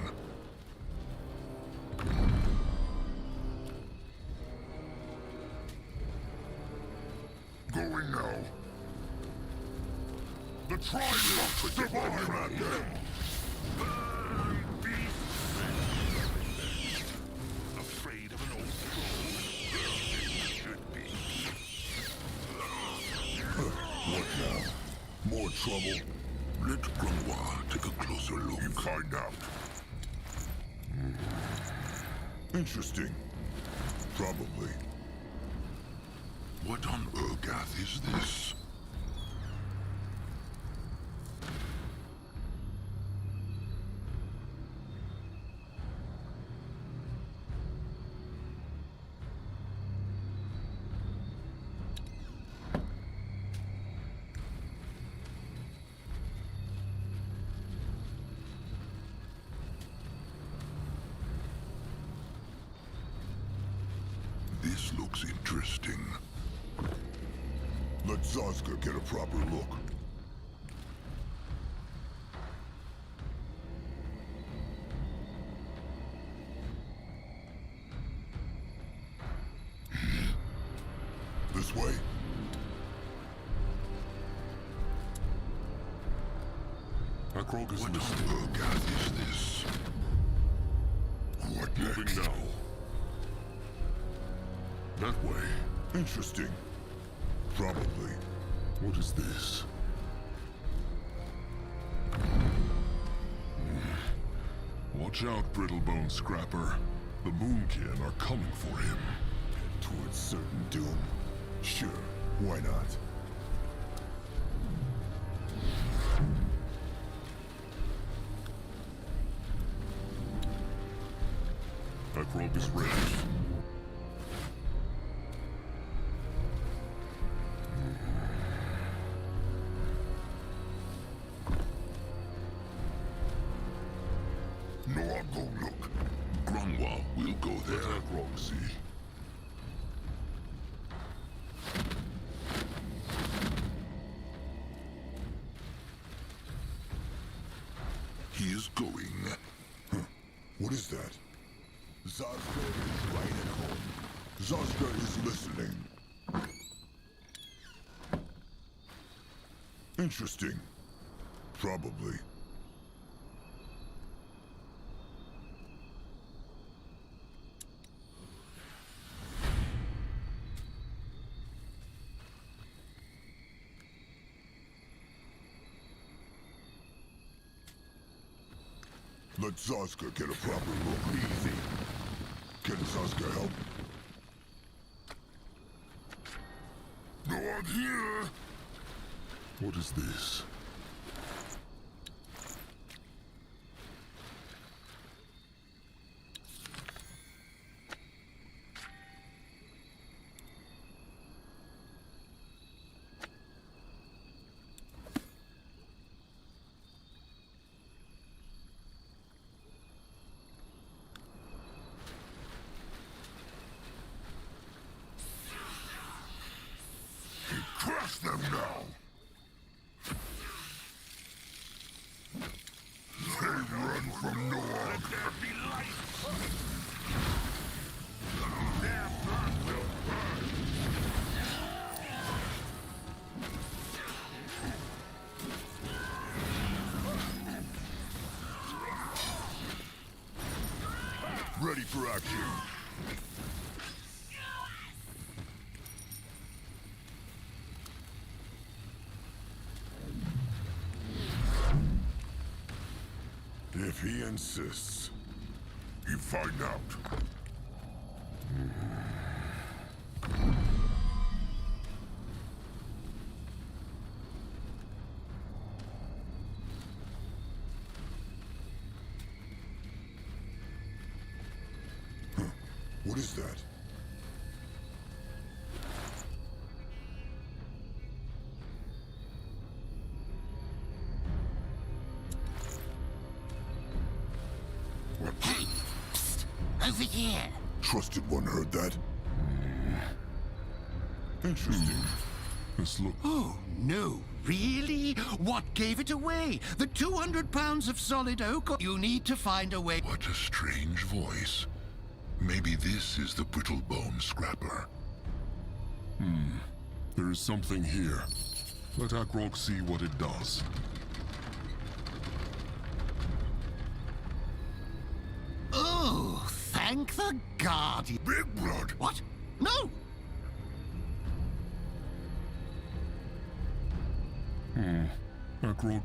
Going now. The tribe must survive. Afraid of an old troll? Should be. What now? More trouble? Let Grunwar take a closer look. You find out. Interesting. Probably. What on Urgath is this? This looks interesting. Let Zazka get a proper look. This way? Akrog is What on listening. Urgath is this? What Moving next? now. That way. Interesting. Probably. What is this? Watch out, Brittlebone Scrapper. The Moonkin are coming for him. Towards certain doom. Sure, why not? Akrog is ready. No, I'll go look. Grunwar will go Let there. Akrog see. He is going. What is that? Zazka is right at home. Zazka is listening. Interesting. Probably. Let Zazka get a proper look. Easy. Can Sasuke help? No one here! What is this? Crush them now! They run from Noah! Let there be light! Their blood will burn! Ready for action. If he insists, You find out. what is that? Hey! Psst! Over here! Trusted one heard that? Interesting. This look... Oh, no. Really? What gave it away? The 200 pounds of solid oak? You need to find a way... What a strange voice. Maybe this is the brittle bone scrapper. There is something here. Let Akrog see what it does. Oh, thank the Guardian. Big blood! What? No! Akrog...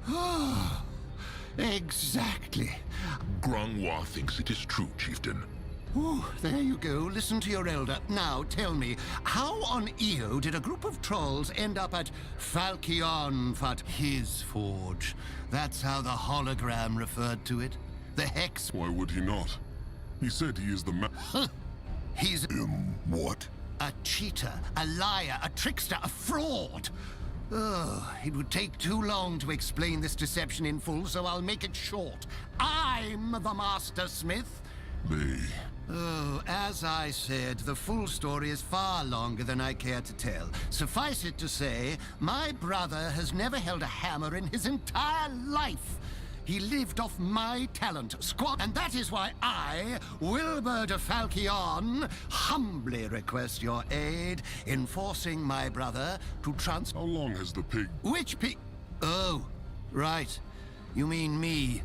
Exactly. Grangwa thinks it is true, chieftain. Ooh, there you go. Listen to your elder. Now, tell me, how on Io did a group of trolls end up at Falchion, his forge? That's how the hologram referred to it. The hex. Why would he not? He said he is the man... He's What? a cheater, a liar, a trickster, a fraud. Oh, it would take too long to explain this deception in full, so I'll make it short. I'm the Master Smith. They... Oh, as I said, the full story is far longer than I care to tell. Suffice it to say, my brother has never held a hammer in his entire life. He lived off my talent, and that is why I, Wilbur de Falchion, humbly request your aid in forcing my brother to How long has the pig... Which pig? Oh, right. You mean me.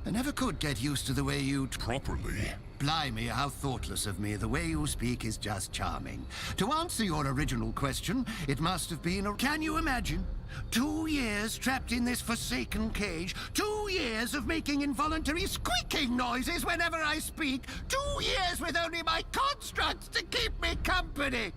I never could get used to the way you... properly? Blimey, how thoughtless of me. The way you speak is just charming. To answer your original question, it must have been Can you imagine? 2 years trapped in this forsaken cage. 2 years of making involuntary squeaking noises whenever I speak. 2 years with only my constructs to keep me company.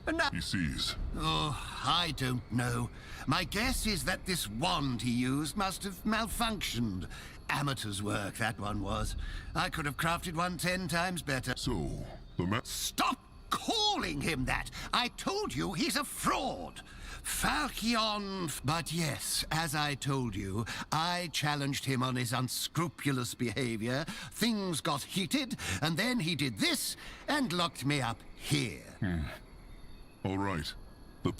And now... He sees. Oh, I don't know. My guess is that this wand he used must have malfunctioned. Amateur's work, that one was. I could have crafted one 10 times better. So, the man... Stop calling him that! I told you he's a fraud! Falchion... But yes, as I told you, I challenged him on his unscrupulous behavior. Things got heated, and then he did this and locked me up here. All right. The...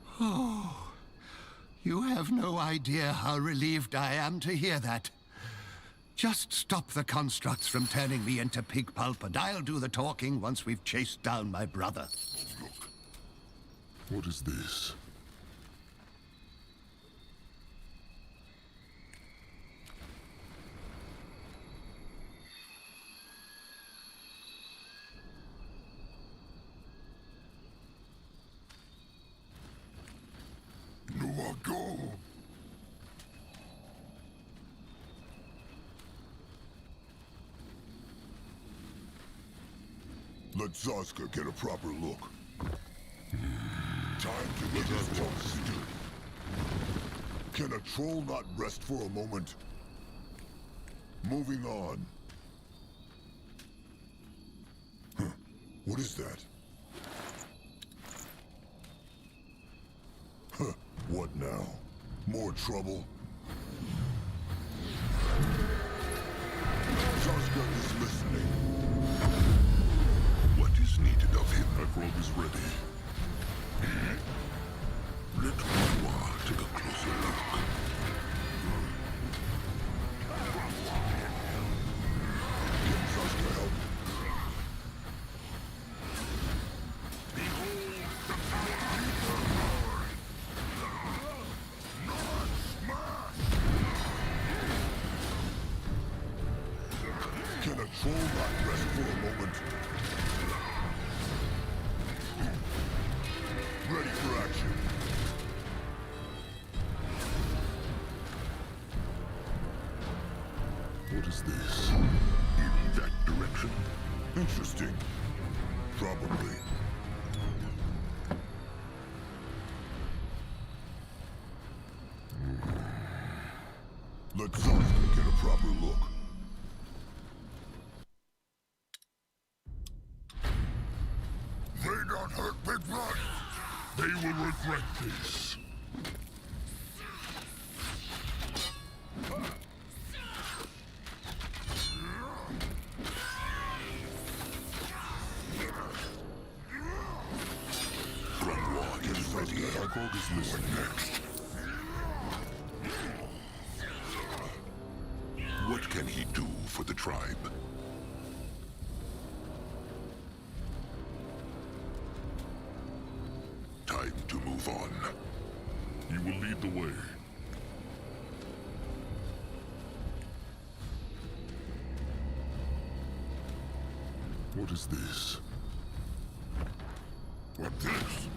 You have no idea how relieved I am to hear that. Just stop the constructs from turning me into pig pulp, and I'll do the talking once we've chased down my brother. Look. What is this? Noah, go! Let Zaska get a proper look. Time to get his job stood. Can a troll not rest for a moment? Moving on. Huh. What is that? Huh. What now? More trouble? Zaska is listening. What is needed of him? Akrog is ready. Let Grandma take a closer look. Can Zaska help? Can a troll not rest for a moment? Ready for action. What is this? In that direction. Interesting. Probably. Let Zaska get a proper look. They not hurt Big Blood. They will regret this. Grandma is ready. Akrog is listening. Next. What can he do for the tribe? Time to move on. He will lead the way. What is this? What this?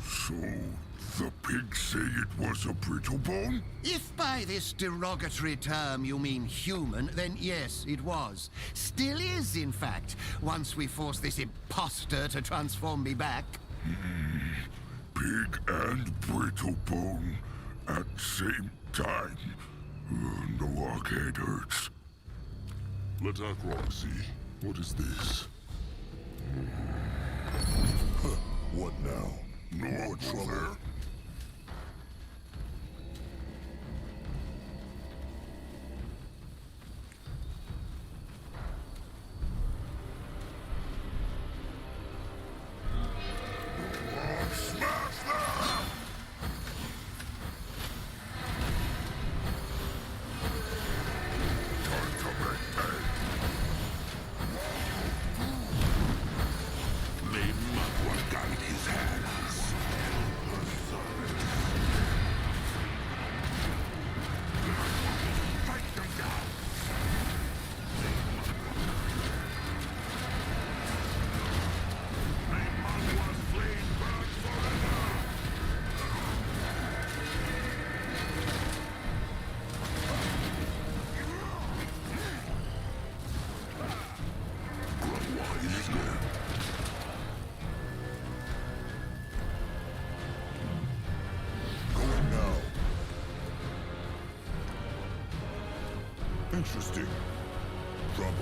So, the pigs say it was a brittle bone? If by this derogatory term you mean human, then yes, it was. Still is, in fact, once we force this imposter to transform me back. Pig and brittle bone at same time. No, our head hurts. Let Akrog see. What is this? What now? No more trouble. Interesting. Probably.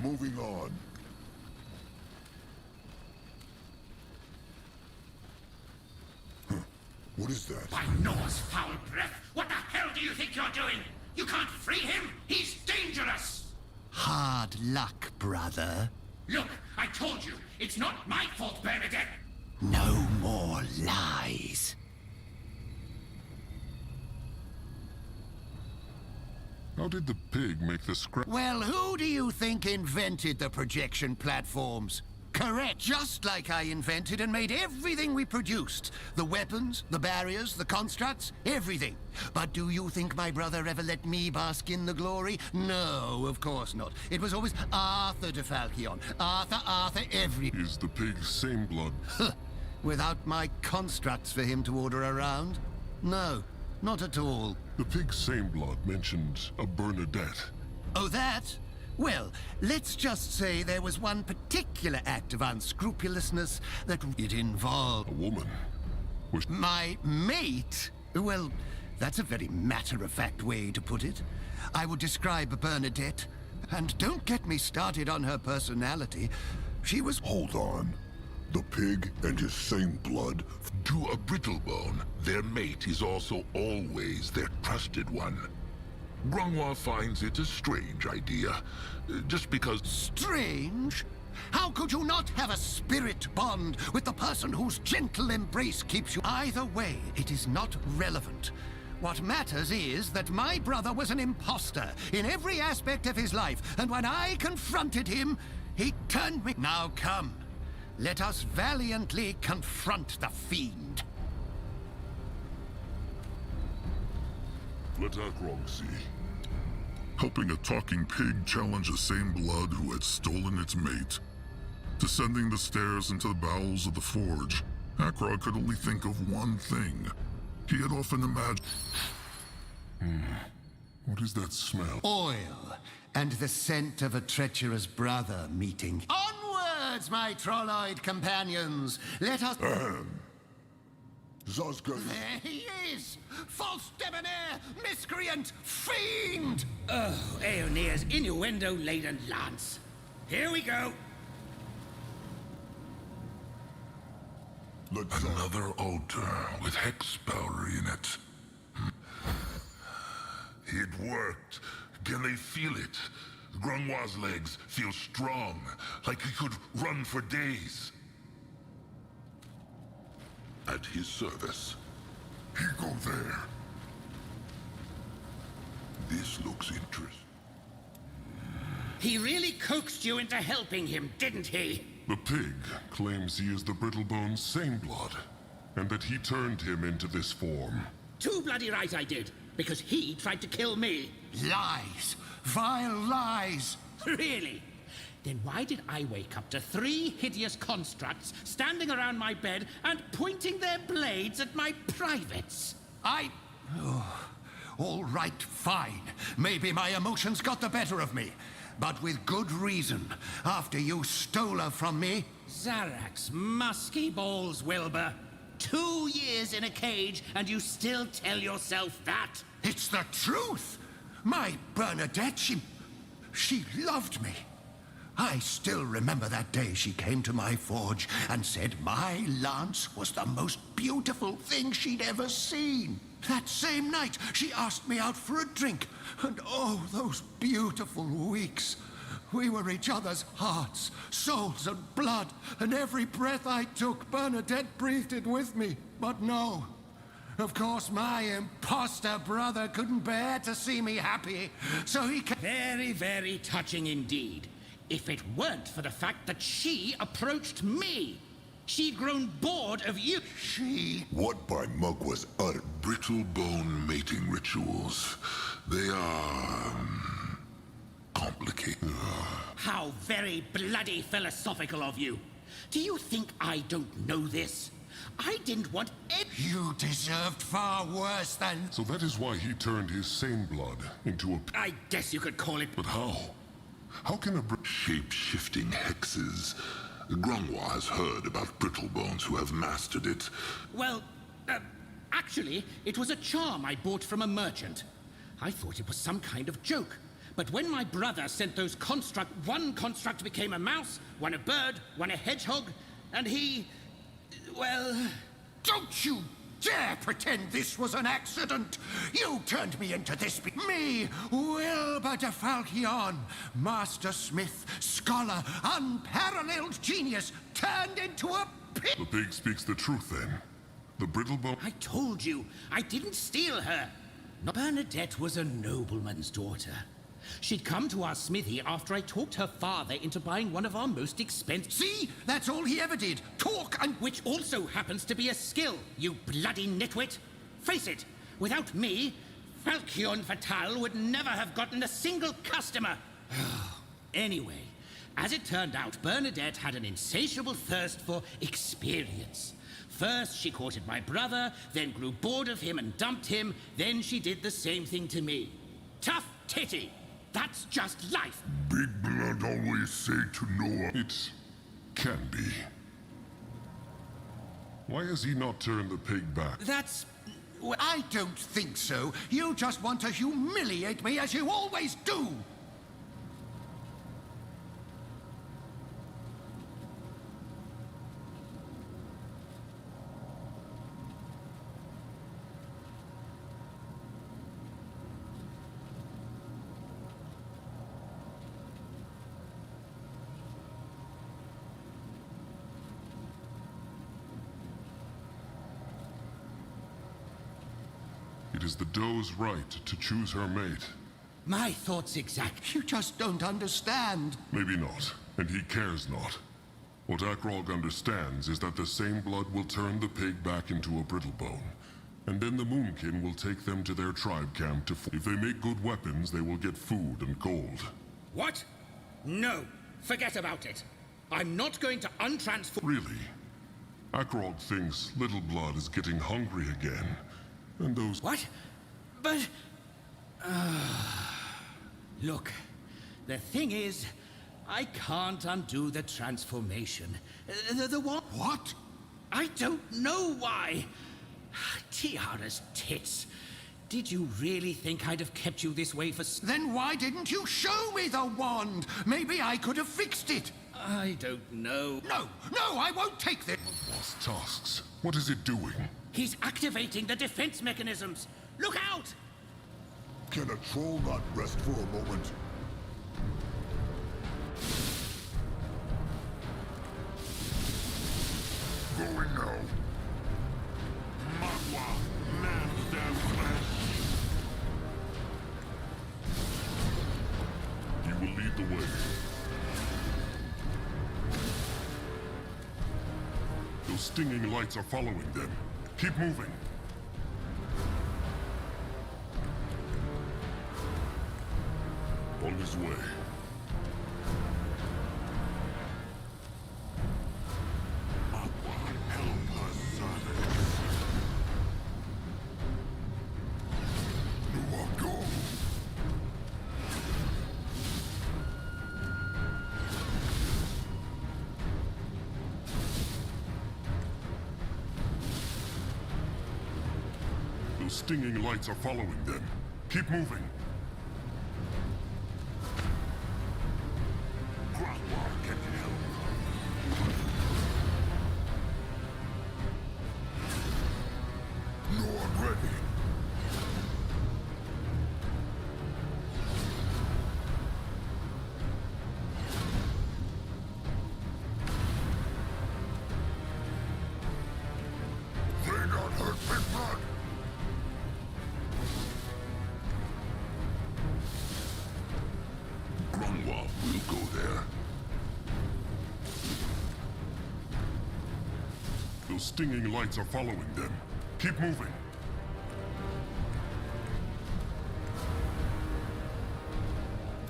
Moving on. Huh. What is that? By Noah's foul breath! What the hell do you think you're doing? You can't free him! He's dangerous! Hard luck, brother. Look, I told you, it's not my fault, Bernadette! No more lies. How did the pig make the scrap? Well, who do you think invented the projection platforms? Correct. Just like I invented and made everything we produced. The weapons, the barriers, the constructs, everything. But do you think my brother ever let me bask in the glory? No, of course not. It was always Arthur de Falchion. Arthur, every... Is the pig same blood? without my constructs for him to order around? No, not at all. The pig Sameblood mentioned a Bernadette. Oh, that? Well, let's just say there was one particular act of unscrupulousness that it involved. A woman? Was My mate? Well, that's a very matter-of-fact way to put it. I would describe Bernadette, and don't get me started on her personality. She was... Hold on. The pig and his same blood. To a Brittlebone, their mate is also always their trusted one. Grungwa finds it a strange idea, just because... Strange? How could you not have a spirit bond with the person whose gentle embrace keeps you... Either way, it is not relevant. What matters is that my brother was an imposter in every aspect of his life, and when I confronted him, he turned me... Now come, let us valiantly confront the fiend. let Akrog see. Helping a talking pig challenge a same blood who had stolen its mate. Descending the stairs into the bowels of the forge, Akrog could only think of one thing. He had often imagined... What is that smell? Oil, and the scent of a treacherous brother meeting. Onwards, my trolloid companions! Let us... Zazga. There he is! False debonair, miscreant, fiend! Oh, Aeonea's innuendo-laden lance. Here we go. Another altar with hex powder in it. It worked. Can they feel it? Grungwa's legs feel strong, like he could run for days. At his service. He go there. This looks interesting. He really coaxed you into helping him, didn't he? The pig claims he is the Brittlebone's same blood, and that he turned him into this form. Too bloody right I did, because he tried to kill me. Lies! Vile lies! Really? Then why did I wake up to 3 hideous constructs standing around my bed and pointing their blades at my privates? All right, fine. Maybe my emotions got the better of me. But with good reason. After you stole her from me... Zarax musky balls, Wilbur. 2 years in a cage, and you still tell yourself that? It's the truth! My Bernadette, she loved me. I still remember that day she came to my forge and said my lance was the most beautiful thing she'd ever seen. That same night, she asked me out for a drink. And oh, those beautiful weeks. We were each other's hearts, souls, and blood. And every breath I took, Bernadette breathed it with me. But no. Of course, my imposter brother couldn't bear to see me happy. So he came... Very, very touching indeed. If it weren't for the fact that she approached me. She'd grown bored of you. She... What by Mugwa's utter... Brittlebone mating rituals. They are... complicated. How very bloody philosophical of you. Do you think I don't know this? I didn't want You deserved far worse than... So that is why he turned his same blood into a... I guess you could call it... But how? How can a Shape-shifting hexes. Grungwa has heard about Brittlebones who have mastered it. Well, actually, it was a charm I bought from a merchant. I thought it was some kind of joke. But when my brother sent those one construct became a mouse, one a bird, one a hedgehog, and he... well... Don't you dare pretend this was an accident! You turned me into this... Me, Wilbur de Falchion, master smith, scholar, unparalleled genius, turned into a pig! The pig speaks the truth, then. The Brittlebone... I told you, I didn't steal her. Bernadette was a nobleman's daughter. She'd come to our smithy after I talked her father into buying one of our most expensive... See? That's all he ever did. Talk and... Which also happens to be a skill, you bloody nitwit. Face it, without me, Falchion Fatal would never have gotten a single customer. Anyway, as it turned out, Bernadette had an insatiable thirst for experience. First, she courted my brother, then grew bored of him and dumped him. Then she did the same thing to me. Tough titty. That's just life. Big Blood always say to Noah. It can be. Why has he not turned the pig back? That's... I don't think so. You just want to humiliate me as you always do. It is the doe's right to choose her mate. My thoughts exact. You just don't understand. Maybe not, and he cares not. What Akrog understands is that the same blood will turn the pig back into a brittlebone. And then the Moonkin will take them to their tribe camp to... If they make good weapons, they will get food and gold. What? No. Forget about it. I'm not going to untransform... Really? Akrog thinks Little Blood is getting hungry again. And those... What? But... Look, the thing is, I can't undo the transformation. The what? What? I don't know why. Tiara's tits. Did you really think I'd have kept you this way for... Then why didn't you show me the wand? Maybe I could have fixed it. I don't know. No, I won't take this. Lost tusks. What is it doing? He's activating the defense mechanisms. Look out! Can a troll not rest for a moment? Going now. Magua, man their flesh. He will lead the way. Those stinging lights are following them. Keep moving. On his way. Magua, help her servants. Noah, go. Those stinging lights are following them. Keep moving. Grandma can help. Noah, ready. They not hurt Big Blood. Grunwald will go there. Those stinging lights are following them. Keep moving.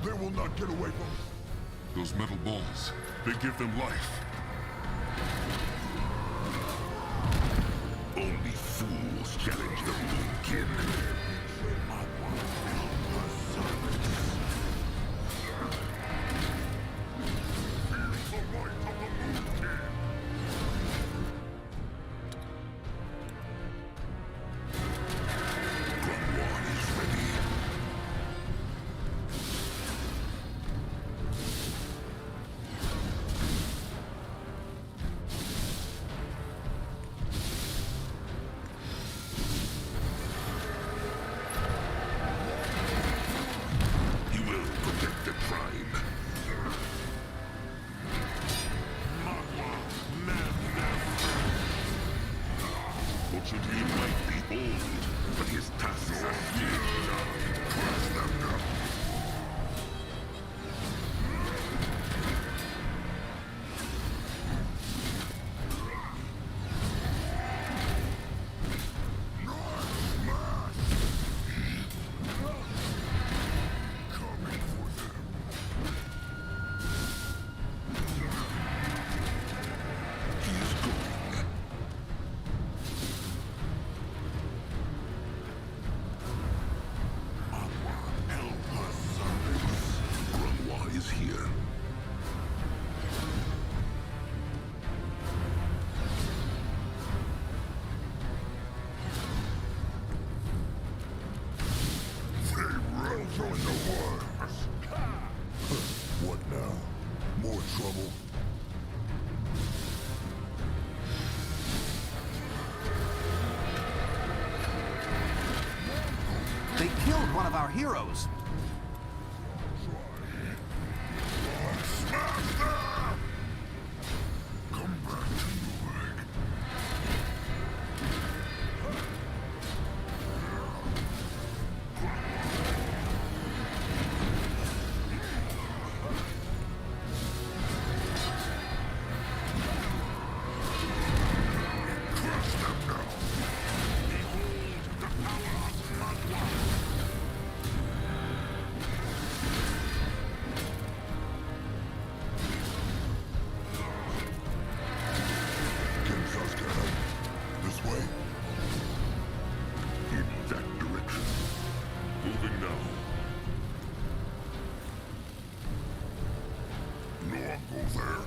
They will not get away from... Those metal balls, they give them life. Only fools challenge the Moonkin. Magua, help her servants. The right of the Moonkin. Grunwald is ready. He will protect the tribe. Magua, man their Fortunately, he might be old, but his tasks are still done. Crush them down. Coming for them. He is going. our heroes. Come back to Newark. Crush them now. Behold the power of Magua. Can Sasuke help? This way? In that direction. Moving now. No one go there.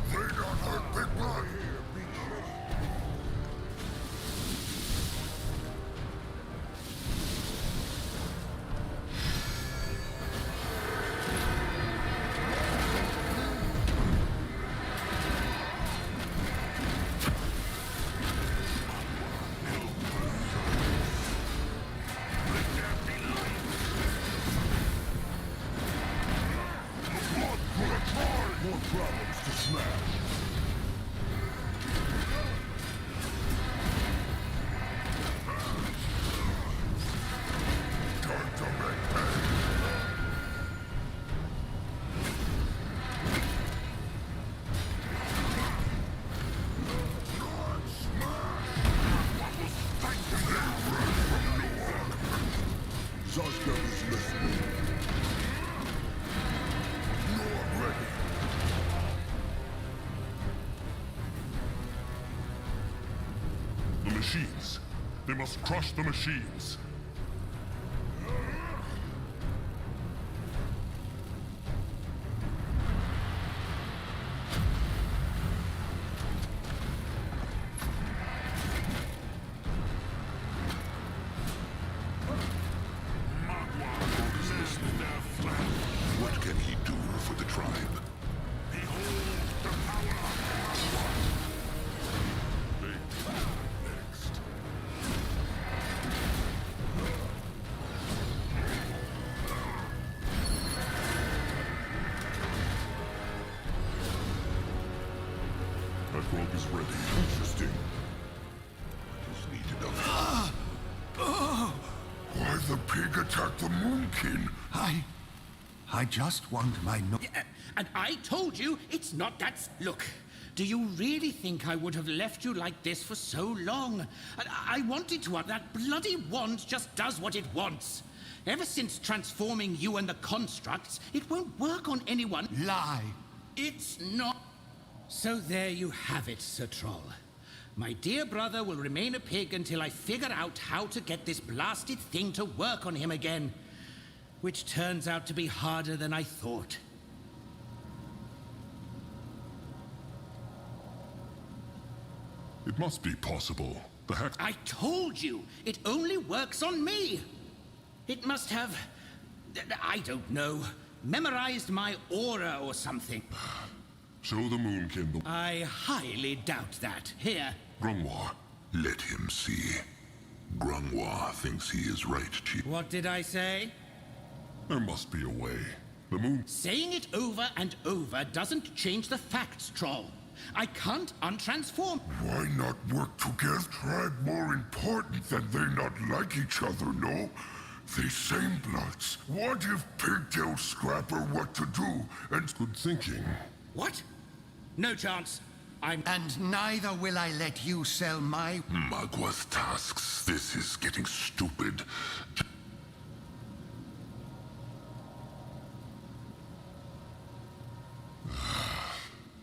They don't hurt Big Blood. More problems to smash. Time to make hay. God smash! What was thinking they ran from Newark? Sasuke is listening. Newark ready. The machines. They must crush the machines. God is listening. What can he do for the tribe? Behold the power of Magua. Next. Ekrog is ready. Interesting. Is needed of Why the pig attacked the Moonkin? I just want my no... And I told you it's not that. Look, do you really think I would have left you like this for so long? I wanted to. That bloody wand just does what it wants. Ever since transforming you and the constructs, it won't work on anyone. Lie. It's not. So there you have it, Sir Troll. My dear brother will remain a pig until I figure out how to get this blasted thing to work on him again. Which turns out to be harder than I thought. It must be possible. The heck? I told you, it only works on me. It must have, I don't know, memorized my aura or something. Show the Moonkin the... I highly doubt that. Here. Grungwar. Let him see. Grungwa thinks he is right, Chief. What did I say? There must be a way. The moon... Saying it over and over doesn't change the facts, Troll. I can't untransform. Why not work together? Tribe more important than they not like each other, no? They same bloods. What if Pig tells Scrapper what to do and... Good thinking. What? No chance. And neither will I let you sell my... Magua's tasks. This is getting stupid.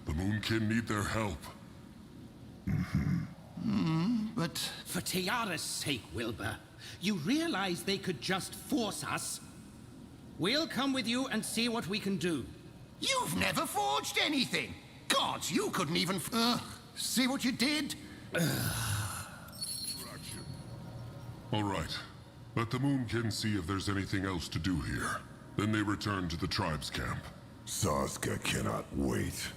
The Moonkin need their help. But... For Tiara's sake, Wilbur, you realize they could just force us? We'll come with you and see what we can do. You've never forged anything! Gods, you couldn't even... see what you did? All right. Let the Moonkin see if there's anything else to do here. Then they return to the tribe's camp. Sasuke cannot wait.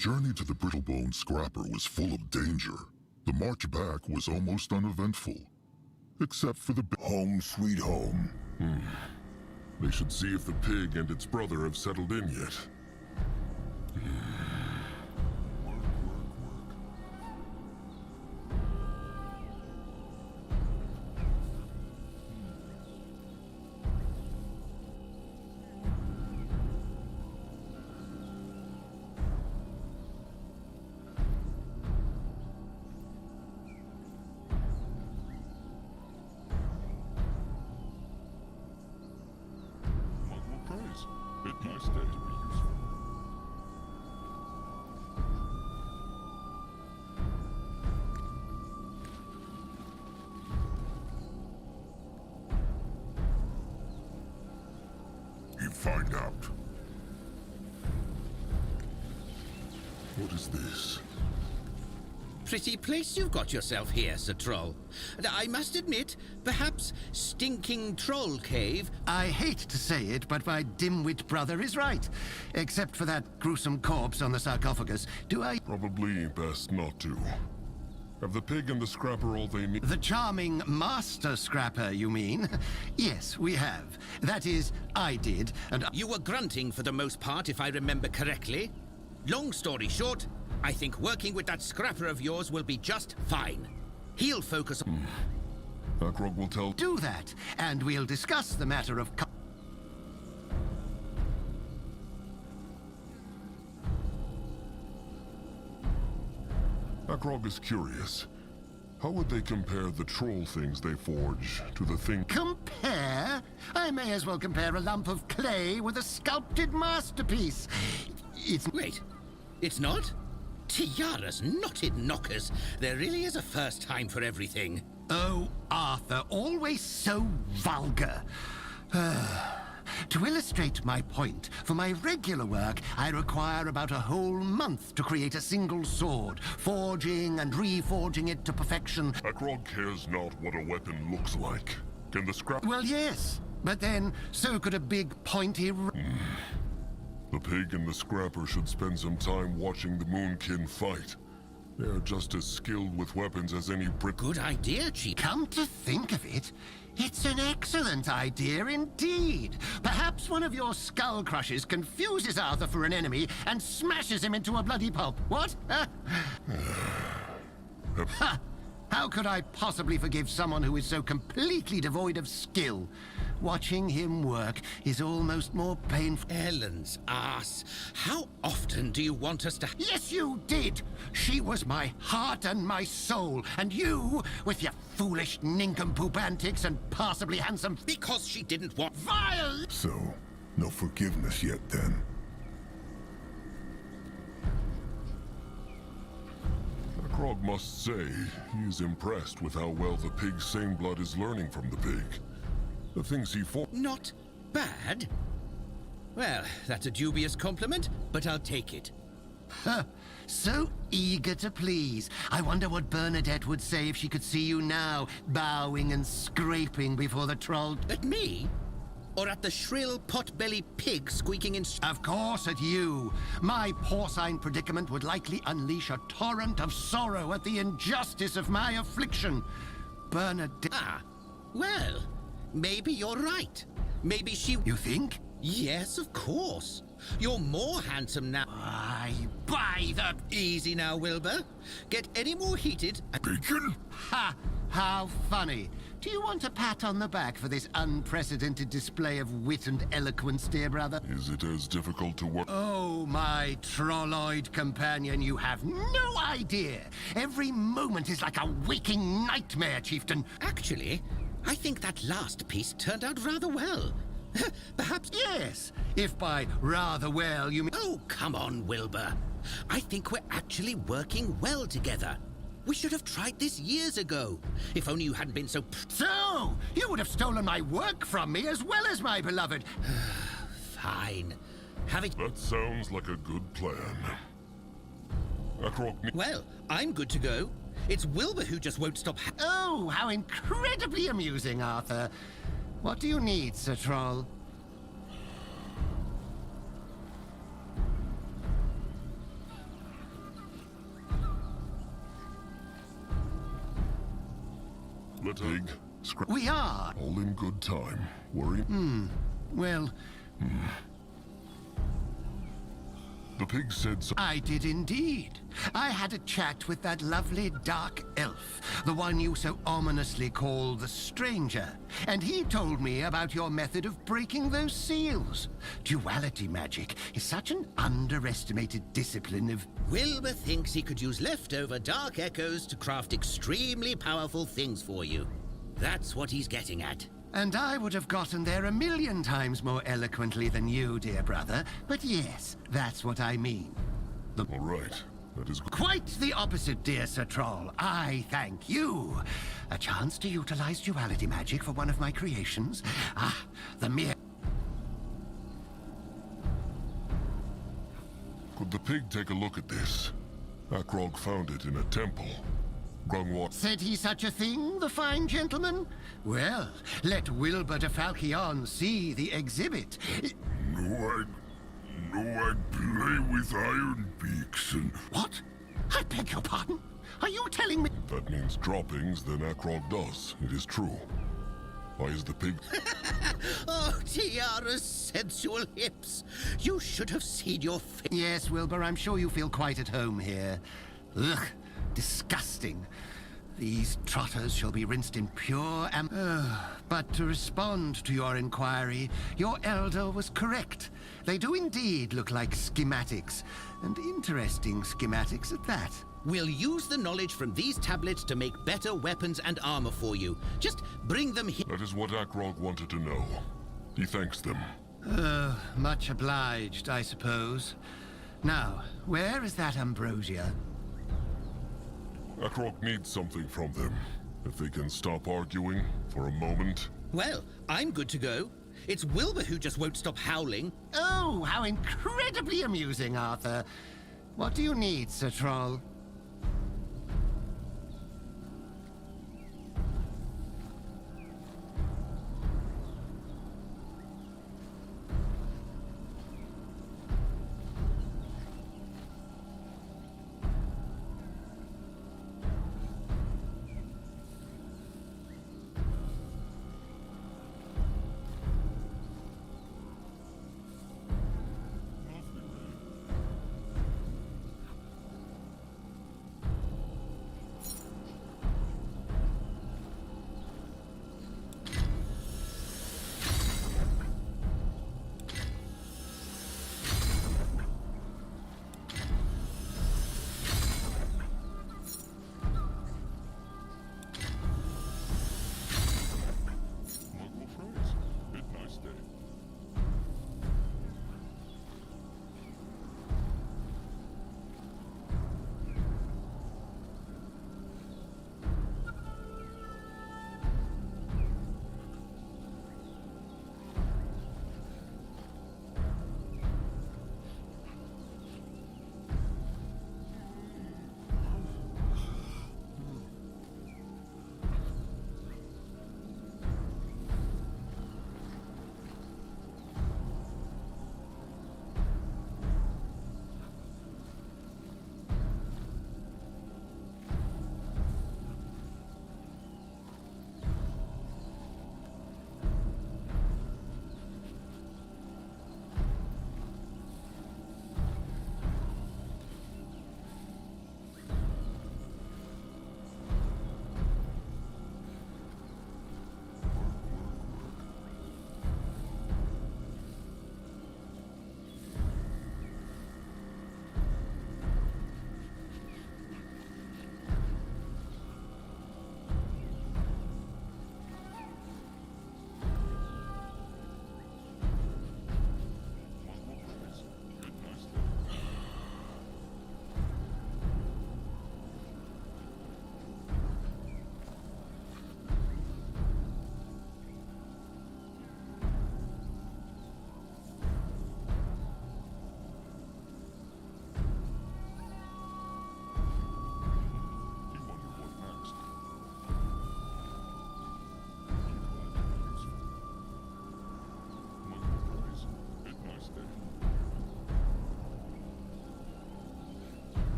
journey to the Brittlebone Scrapper was full of danger. The march back was almost uneventful. Except for the... Home sweet home. They should see if the pig and its brother have settled in yet. It nice day to be useful. You find out. What is this? Pretty place you've got yourself here, Sir Troll. I must admit, perhaps stinking troll cave. I hate to say it, but my dimwit brother is right. Except for that gruesome corpse on the sarcophagus. Do I... Probably best not to. Have the pig and the scrapper all they need? The charming Master Scrapper, you mean? Yes, we have. That is, I did, and... You were grunting for the most part, if I remember correctly. Long story short, I think working with that scrapper of yours will be just fine. He'll focus on... Akrog will tell... Do that, and we'll discuss the matter of... Akrog is curious. How would they compare the troll things they forge to the thing... Compare? I may as well compare a lump of clay with a sculpted masterpiece. It's... Wait, it's not? Tiaras, knotted knockers. There really is a first time for everything. Oh, Arthur, always so vulgar. To illustrate my point, for my regular work, I require about a whole month to create a single sword, forging and reforging it to perfection. Akrog cares not what a weapon looks like. Can the scrap... Well, yes, but then so could a big pointy... The pig and the scrapper should spend some time watching the Moonkin fight. They're just as skilled with weapons as any Brit... Good idea, Chief. Come to think of it, it's an excellent idea indeed. Perhaps one of your skull crushers confuses Arthur for an enemy and smashes him into a bloody pulp. What? Ha! How could I possibly forgive someone who is so completely devoid of skill? Watching him work is almost more painful. Ellen's ass. How often do you want us to... Yes, you did! She was my heart and my soul, and you, with your foolish nincompoop antics and passably handsome... Because she didn't want... Vile! So, no forgiveness yet then. Akrog must say he is impressed with how well the pig's same blood is learning from the pig. The things he fought... Not bad. Well, that's a dubious compliment, but I'll take it. Huh. So eager to please. I wonder what Bernadette would say if she could see you now, bowing and scraping before the troll... At me? Or at the shrill pot-belly pig squeaking in... Of course at you. My porcine predicament would likely unleash a torrent of sorrow at the injustice of my affliction. Bernadette... Ah, well, maybe you're right. Maybe she... You think? Yes, of course. You're more handsome now. By the... Easy now, Wilbur. Get any more heated... Bacon? Ha! How funny. Do you want a pat on the back for this unprecedented display of wit and eloquence, dear brother? Is it as difficult to work? Oh, my trolloid companion, you have no idea. Every moment is like a waking nightmare, chieftain. Actually, I think that last piece turned out rather well. Perhaps... Yes, if by rather well you mean... Oh, come on, Wilbur. I think we're actually working well together. We should have tried this years ago. If only you hadn't been so... So, you would have stolen my work from me as well as my beloved... Fine. Have it... That sounds like a good plan. Akrog... Well, I'm good to go. It's Wilbur who just won't stop... Oh, how incredibly amusing, Arthur. What do you need, Sir Troll? let pig scrap. We are. All in good time. Worry. Well, The pig said so. I did indeed. I had a chat with that lovely dark elf, the one you so ominously call the Stranger, and he told me about your method of breaking those seals. Duality magic is such an underestimated discipline of... Wilbur thinks he could use leftover dark echoes to craft extremely powerful things for you. That's what he's getting at. And I would have gotten there a million times more eloquently than you, dear brother. But yes, that's what I mean. All right. That is good. Quite the opposite, dear Sir Troll. I thank you. A chance to utilize duality magic for one of my creations. Ah, the mere... Could the pig take a look at this? Akrog found it in a temple. Grungwat. Said he such a thing, the fine gentleman? Well, let Wilbur de Falchion see the exhibit. No, I'd play with iron beaks and... What? I beg your pardon? Are you telling me... That means droppings, then Akrog does. It is true. Why is the pig... Oh, Tiara's sensual hips. You should have seen your face. Yes, Wilbur, I'm sure you feel quite at home here. Ugh, disgusting. These trotters shall be rinsed in pure but to respond to your inquiry, your elder was correct. They do indeed look like schematics, and interesting schematics at that. We'll use the knowledge from these tablets to make better weapons and armor for you. Just bring them here. That is what Akrog wanted to know. He thanks them. Much obliged, I suppose. Now, where is that ambrosia? Akrog needs something from them. If they can stop arguing for a moment. Well, I'm good to go. It's Wilbur who just won't stop howling. Oh, how incredibly amusing, Arthur. What do you need, Sir Troll?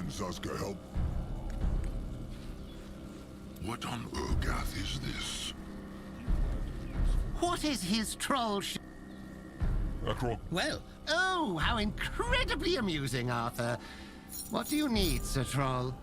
Zaska help? What on Urgath is this? What is his troll Well, Oh, how incredibly amusing, Arthur. What do you need, Sir Troll?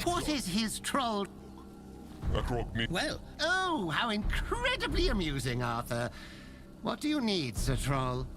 What is his troll? well, Oh, how incredibly amusing, Arthur. What do you need, Sir Troll?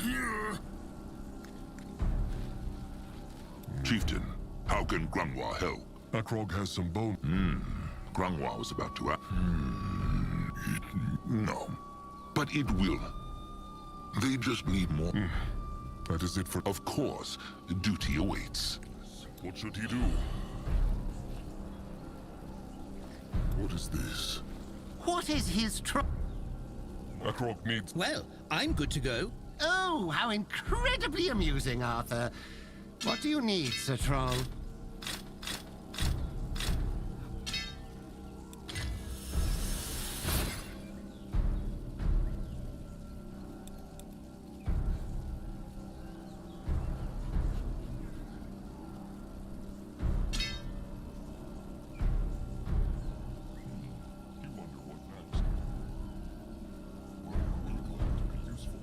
here. Chieftain, how can Grunwa help? Akrog has some bone. Grunwa was about to ask. No. But it will. They just need more. That is it for... Of course, duty awaits. What should he do? What is this? What is his Akrog needs... Well, I'm good to go. Oh, how incredibly amusing, Arthur. What do you need, Sir Troll? You wonder what next. Where are we going to be useful?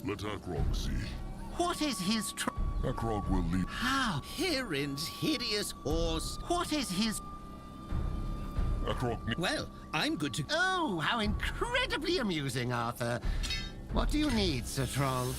Let Akrog see. What is his Akrog will lead. How? Hirin's hideous horse. What is his... Akrog... Well, I'm good to... Oh, how incredibly amusing, Arthur. What do you need, Sir Troll?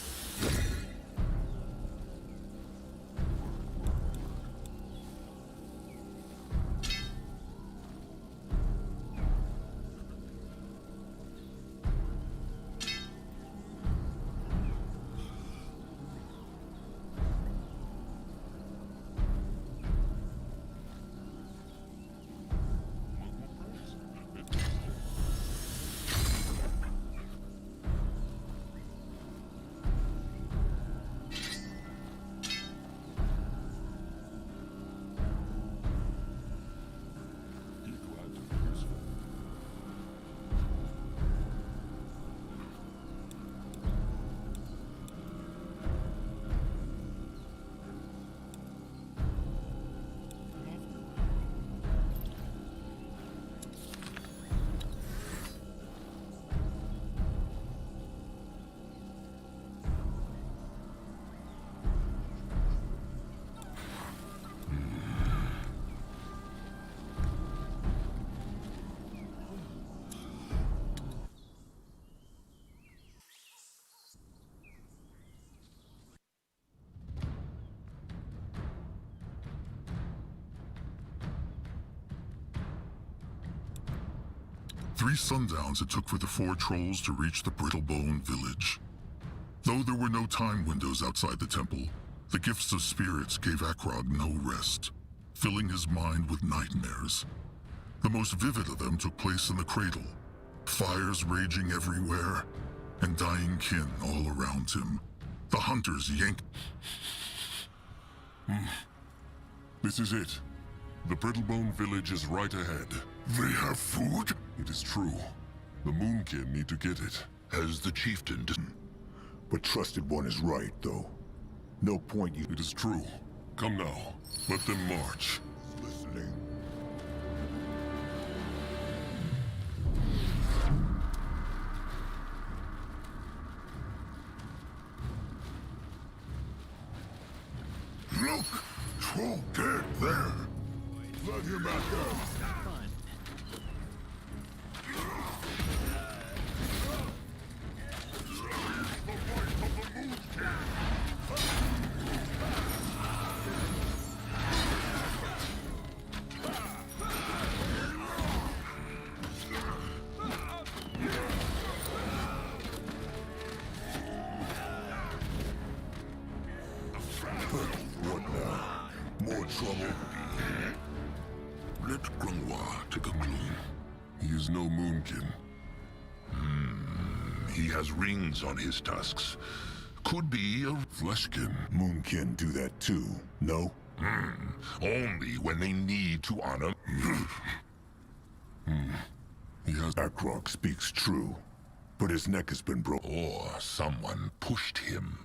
Three sundowns it took for the four trolls to reach the Brittlebone village. Though there were no time windows outside the temple, the gifts of spirits gave Akrog no rest, filling his mind with nightmares. The most vivid of them took place in the cradle, fires raging everywhere, and dying kin all around him. The hunters yanked... This is it. The Brittlebone village is right ahead. They have food? It is true. The Moonkin need to get it. As the chieftain did. But Trusted One is right, though. No point you... It is true. Come now. Let them march. Listening. Look! Troll dead there! Let him out there. What now? More trouble? Let Grunwa take a clue. He is no Moonkin. He has rings on his tusks. Could be a Fleshkin. Moonkin do that too, no? only when they need to honor. He has... Akrog speaks true, but his neck has been broken. Or someone pushed him.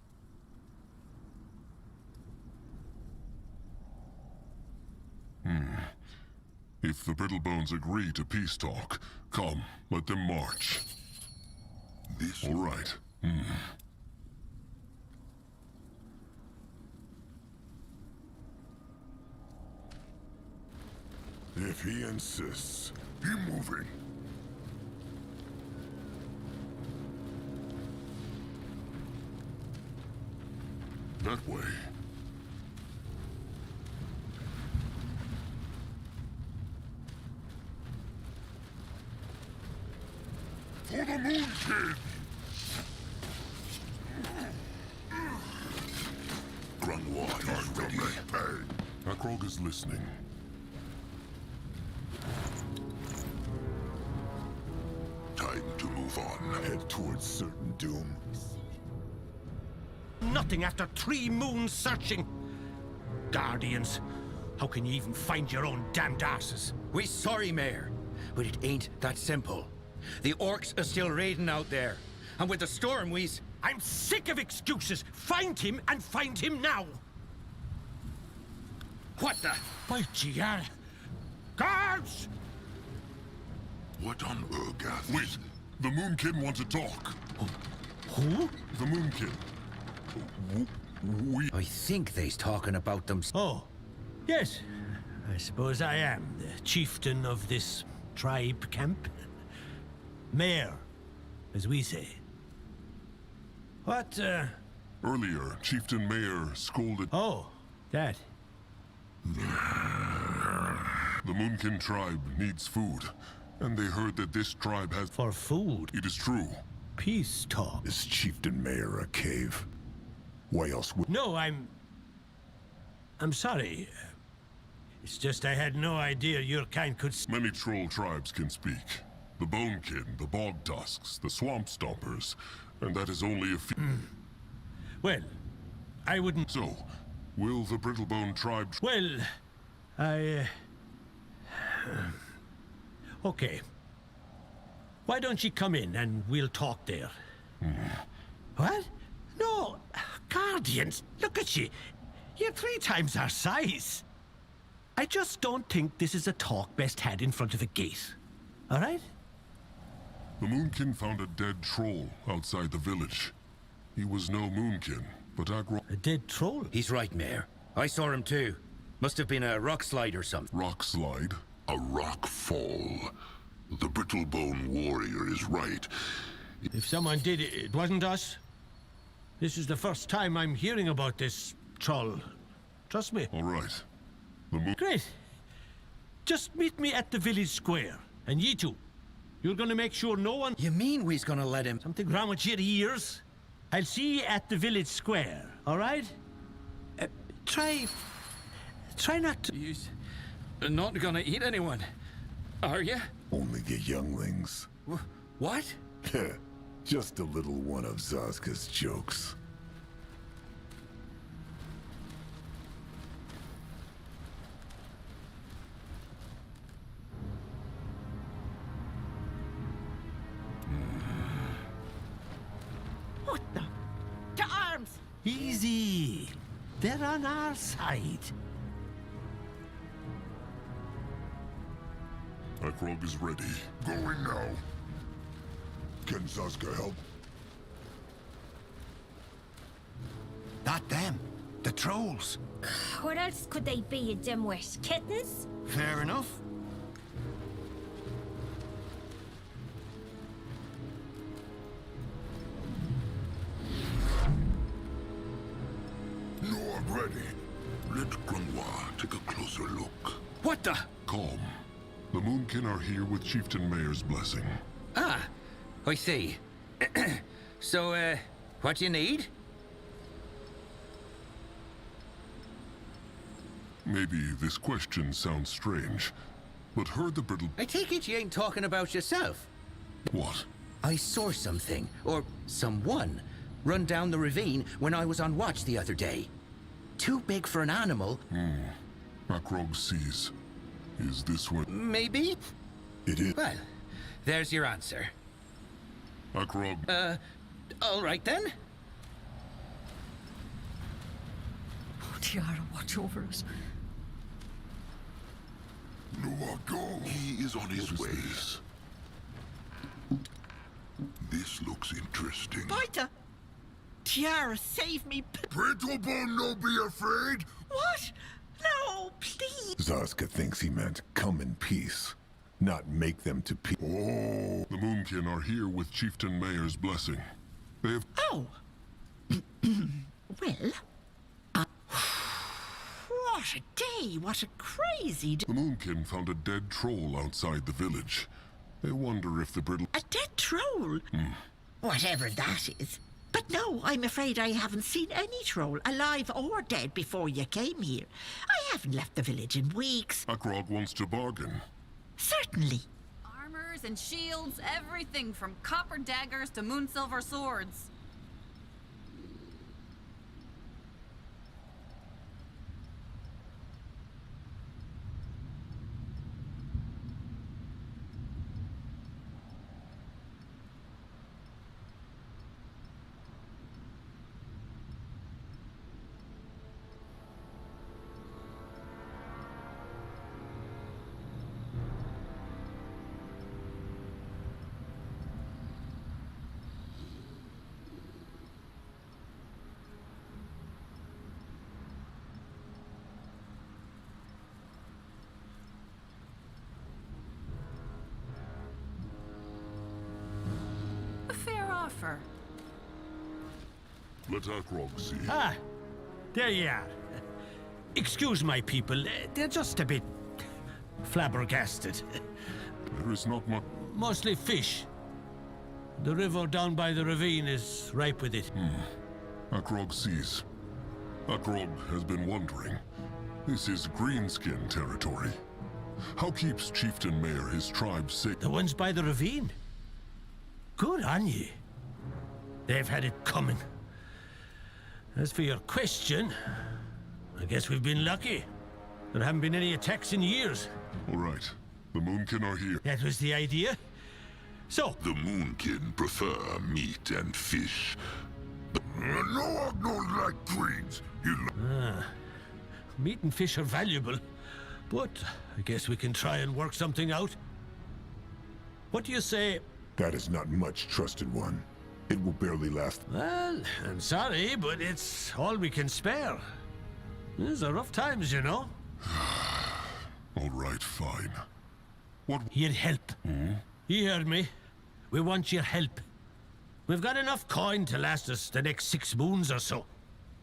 If the Brittlebones agree to peace talk, come, let them march. This All right. If he insists. Be moving. That way. For the Moonkin! Grunwa is ready. Akrog is listening. Time to move on. Head towards certain doom. Nothing after 3 moons searching. Guardians, how can you even find your own damned asses? We're sorry, Mayor, but it ain't that simple. The orcs are still raiding out there. And with the storm, I'm sick of excuses. Find him and find him now. What the? By GR. Guards! What on Urgath? Wait! The Moonkin want to talk. Who? The Moonkin. We... I think they's talking about them. Oh, yes. I suppose I am the chieftain of this tribe camp. Mayor, as we say. What, Earlier, Chieftain Mayor scolded... Oh, that. The Moonkin tribe needs food, and they heard that this tribe has... For food? It is true. Peace talk. Is Chieftain Mayor a cave? Why else would... No, I'm sorry. It's just I had no idea your kind could... Many troll tribes can speak. The Bonekin, the Bog Tusks, the Swamp Stompers, and that is only a few... Well, I wouldn't... So, will the Brittlebone tribe... Well, okay. Why don't you come in and we'll talk there? What? No, Guardians, look at you. You're 3 times our size. I just don't think this is a talk best had in front of a gate. All right? The Moonkin found a dead troll outside the village. He was no Moonkin, but Agro... A dead troll? He's right, Mayor. I saw him too. Must have been a rock slide or something. Rock slide? A rock fall. The Brittlebone warrior is right. If someone did it, it wasn't us. This is the first time I'm hearing about this troll. Trust me. All right. The moon... Great. Just meet me at the village square. And ye two. You're gonna make sure no one... You mean we's gonna let him... Something wrong with your ears? I'll see you at the village square, all right? Try not to... You're not gonna eat anyone, are you? Only the younglings. What? Just a little one of Zaska's jokes. What the? To arms! Easy. They're on our side. Akrog is ready. Going now. Can Zaska help? Not them. The trolls. What else could they be, you dimwit? Kittens? Fair enough. No, I'm ready. Let Granois take a closer look. What the? Calm. The Moonkin are here with Chieftain Mayor's blessing. Ah, I see. So, what do you need? Maybe this question sounds strange, but heard the brittle... I take it you ain't talking about yourself. What? I saw something, or someone, run down the ravine when I was on watch the other day. Too big for an animal. Akrog sees. Is this what... Maybe? It is. Well, there's your answer. Akrog... All right then. Tiara, watch over us. No, go. He is on his way. This? This looks interesting. Bita! Tiara, save me. Brittlebone, no be afraid. What? No, please. Zaska thinks he meant come in peace, not make them to peace. Oh. The Moonkin are here with Chieftain Mayor's blessing. They have... Oh. Well. What a day! What a crazy day! The Moonkin found a dead troll outside the village. They wonder if the brittle... A dead troll? Whatever that is. But no, I'm afraid I haven't seen any troll, alive or dead, before you came here. I haven't left the village in weeks. Akrog wants to bargain. Certainly. Armors and shields, everything from copper daggers to moonsilver swords. A fair offer. Let Akrog see. Ah, there you are. Excuse my people, they're just a bit flabbergasted. There is not much. Mostly fish. The river down by the ravine is ripe with it. Akrog sees. Akrog has been wondering. This is Greenskin territory. How keeps Chieftain Mayor his tribe safe? The ones by the ravine? Good on ye. They've had it coming. As for your question, I guess we've been lucky. There haven't been any attacks in years. All right. The Moonkin are here. That was the idea. So, The Moonkin prefer meat and fish. But No, don't like greens. meat and fish are valuable. But I guess we can try and work something out. What do you say? That is not much, trusted one. It will barely last. Well, I'm sorry, but it's all we can spare. These are rough times, you know. All right, fine. What? Your help. You heard me. We want your help. We've got enough coin to last us the next 6 moons or so.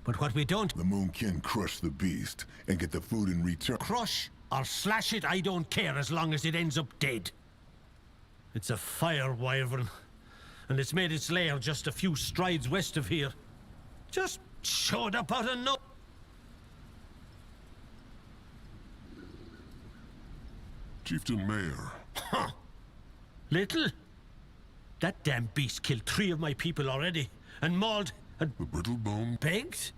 But what we don't... The Moonkin crush the beast and get the food in return. Crush or slash it, I don't care as long as it ends up dead. It's a fire wyvern, and it's made its lair just a few strides west of here. Just showed up out of no... Chieftain Mayor. Huh. Little? That damn beast killed 3 of my people already, and mauled and The Brittlebone. begged?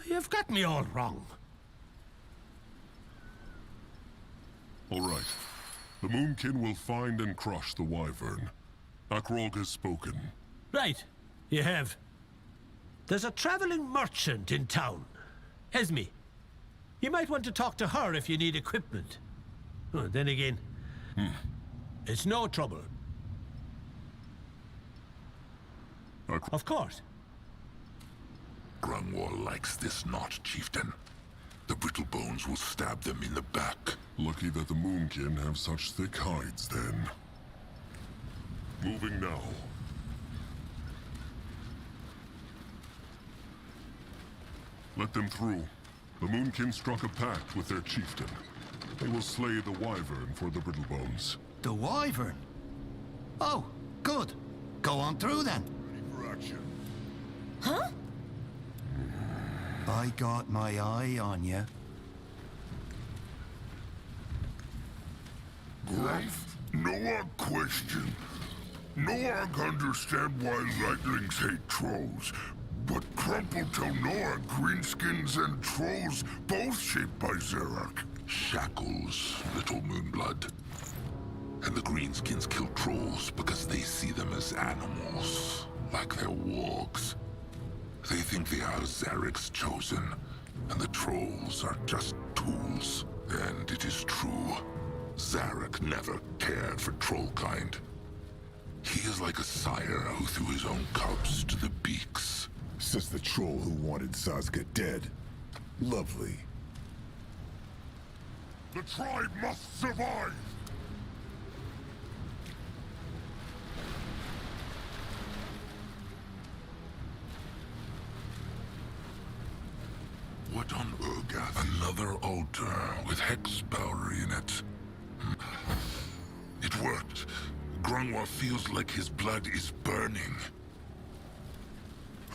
You've got me all wrong. All right. The Moonkin will find and crush the wyvern. Akrog has spoken. Right, you have. There's a traveling merchant in town, Esme. You might want to talk to her if you need equipment. Oh, then again, it's no trouble. Of course. Grungwall likes this knot, Chieftain. The Brittlebones will stab them in the back. Lucky that the Moonkin have such thick hides, then. Moving now. Let them through. The Moonkin struck a pact with their chieftain. They will slay the wyvern for the Brittlebones. The wyvern? Oh, good. Go on through then. Ready for action. Huh? I got my eye on you. Grumph, no question. No understand why lightlings hate trolls. But Crumple tell Noah greenskins and trolls both shaped by Zarak. Shackles, little Moonblood. And the Greenskins kill trolls because they see them as animals, like they're wargs. They think they are Zarek's chosen, and the trolls are just tools. And it is true. Zarek never cared for trollkind. He is like a sire who threw his own cubs to the beaks. Says the troll who wanted Sazka dead. Lovely. The tribe must survive! What on Urgath? Another altar with hex power in it. It worked. Grungwa feels like his blood is burning.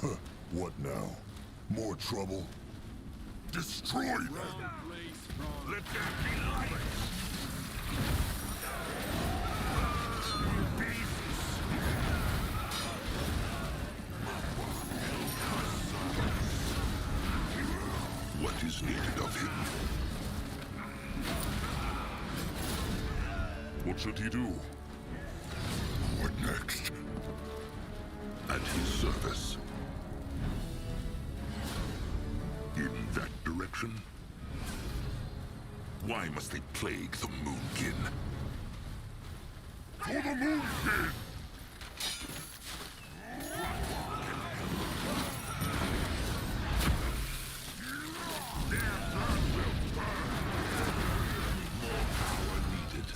Huh. What now? More trouble? Destroy them! Let there be light! What is needed of him? What should he do? What next? At his service. In that direction? Why must they plague the Moonkin? For the Moonkin! More power needed.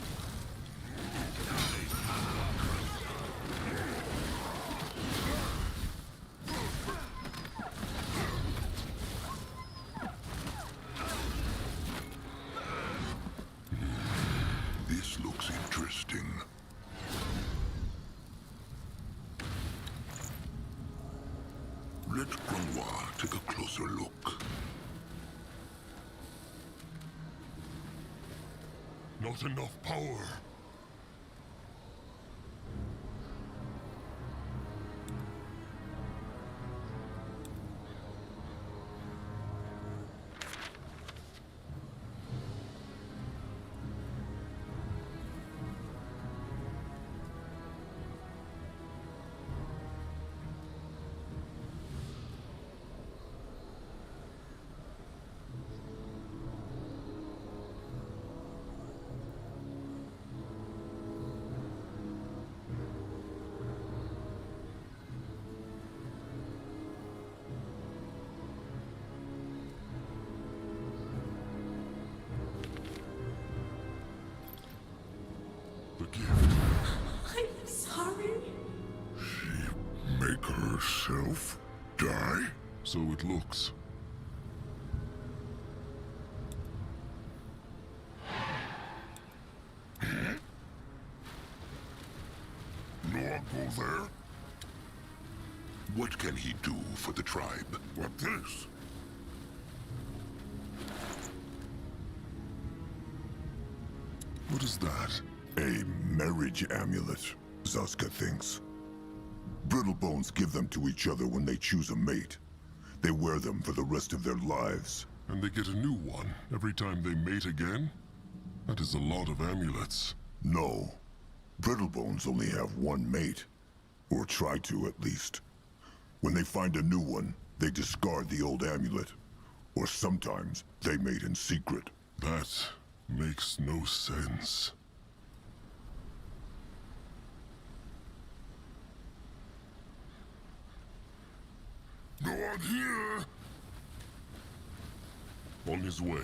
take a closer look. Not enough power. The gift. I'm sorry. She make herself die? So it looks. Not go there? What can he do for the tribe? What this? What is that? A marriage amulet, Zaska thinks. Brittlebones give them to each other when they choose a mate. They wear them for the rest of their lives. And they get a new one every time they mate again? That is a lot of amulets. No. Brittlebones only have one mate. Or try to, at least. When they find a new one, they discard the old amulet. Or sometimes, they mate in secret. That makes no sense. No one here! On his way.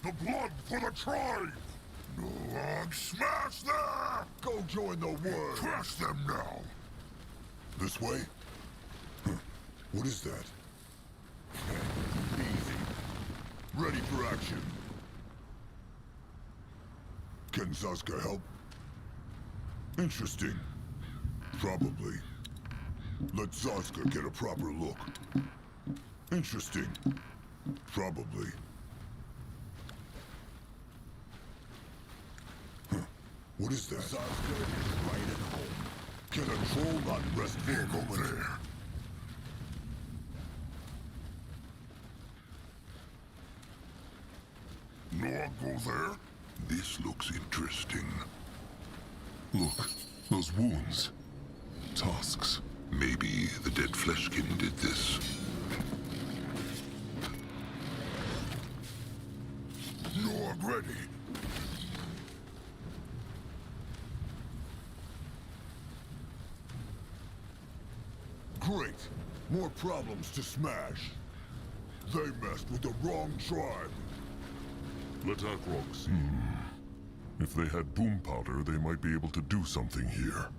The blood for the tribe! No one smash there! Go join the war! Crush them now! This way? Huh. What is that? Easy. Ready for action. Can Zaska help? Interesting. Probably. Let Zaska get a proper look. Interesting. Probably. Huh. What is that? Zaska is right at home. Can a troll not rest for a moment? There. No, go there? This looks interesting. Look, those wounds. Tusks. Maybe the dead fleshkin did this. You're ready. Great. More problems to smash. They messed with the wrong tribe. Let Akrog see. If they had boom powder, they might be able to do something here.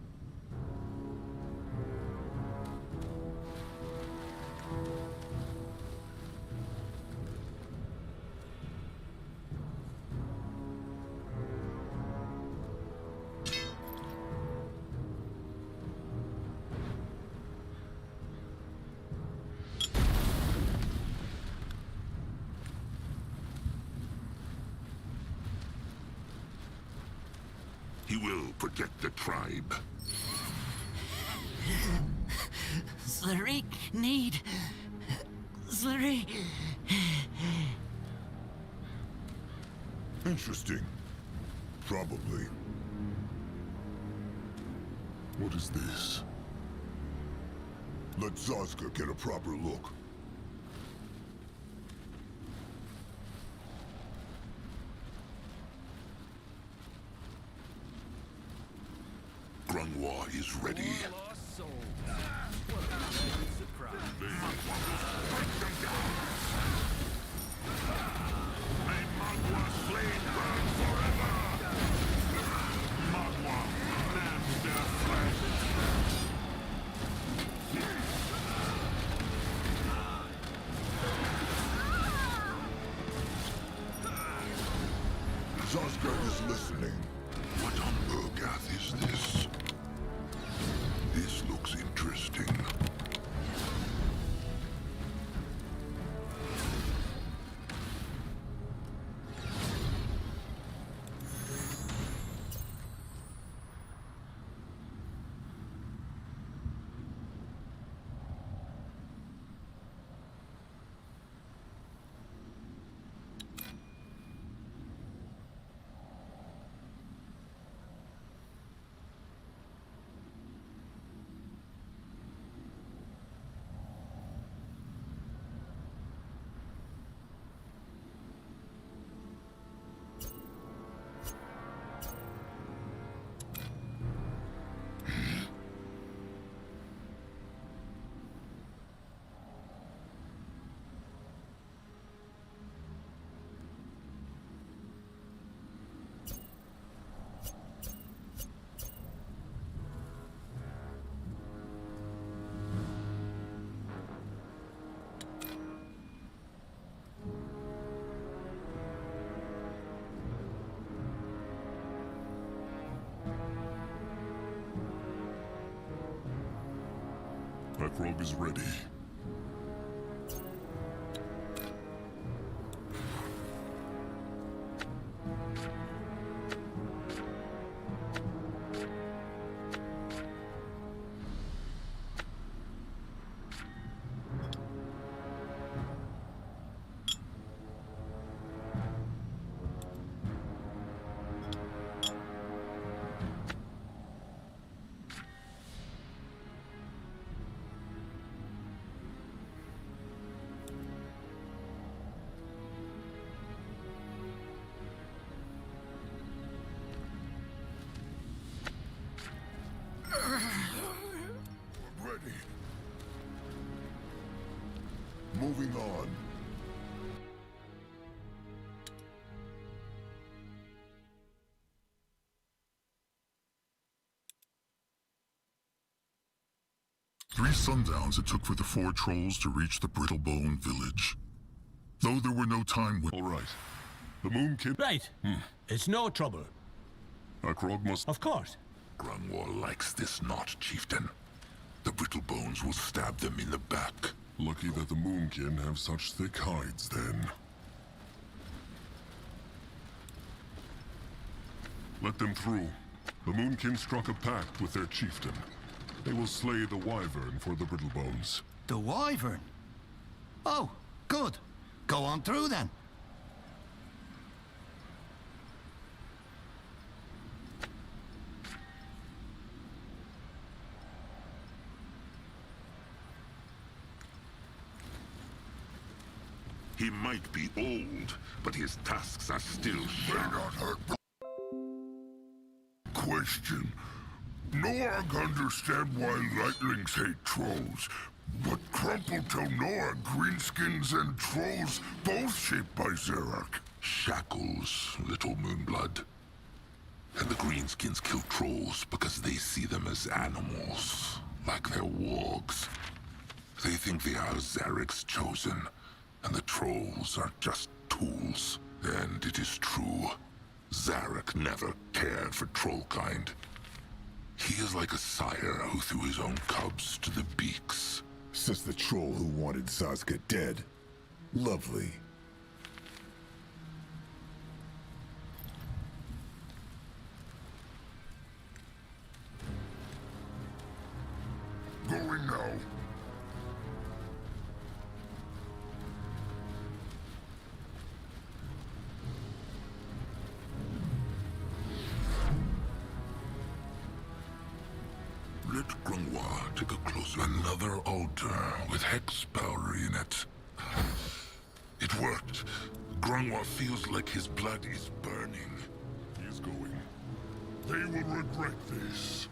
He will protect the tribe. Slurry need... Slurry... Interesting. Probably. What is this? Let Zaska get a proper look. Grunwa is ready. May Magua slain burn forever! Magua, damn their flesh! Zaska is listening. What on Urgath is this? Akrog is ready. Ready. Moving on. Three sundowns it took for the four trolls to reach the Brittlebone village. Though there were no time All right. The Moonkin... Right. It's no trouble. Akrog must... Of course. Grungwall likes this not, chieftain. The Brittlebones will stab them in the back. Lucky that the Moonkin have such thick hides, then. Let them through. The Moonkin struck a pact with their chieftain. They will slay the Wyvern for the Brittlebones. The Wyvern? Oh, good. Go on through then. He might be old, but his tasks are still May not hurt. Question. Noarg understand why lightlings hate trolls, but Crumple tell Noarg greenskins and trolls both shaped by Zerak. shackles, little Moonblood. And the greenskins kill trolls because they see them as animals, like their wargs. They think they are Zarek's chosen, and the trolls are just tools. And it is true. Zarek never cared for trollkind. He is like a sire who threw his own cubs to the beaks. Says the troll who wanted Sazka dead. Lovely. Going now. Let Grungwa take a closer. Another altar with hex power in it. It worked. Grungwa feels like his blood is burning. He is going. They will regret this.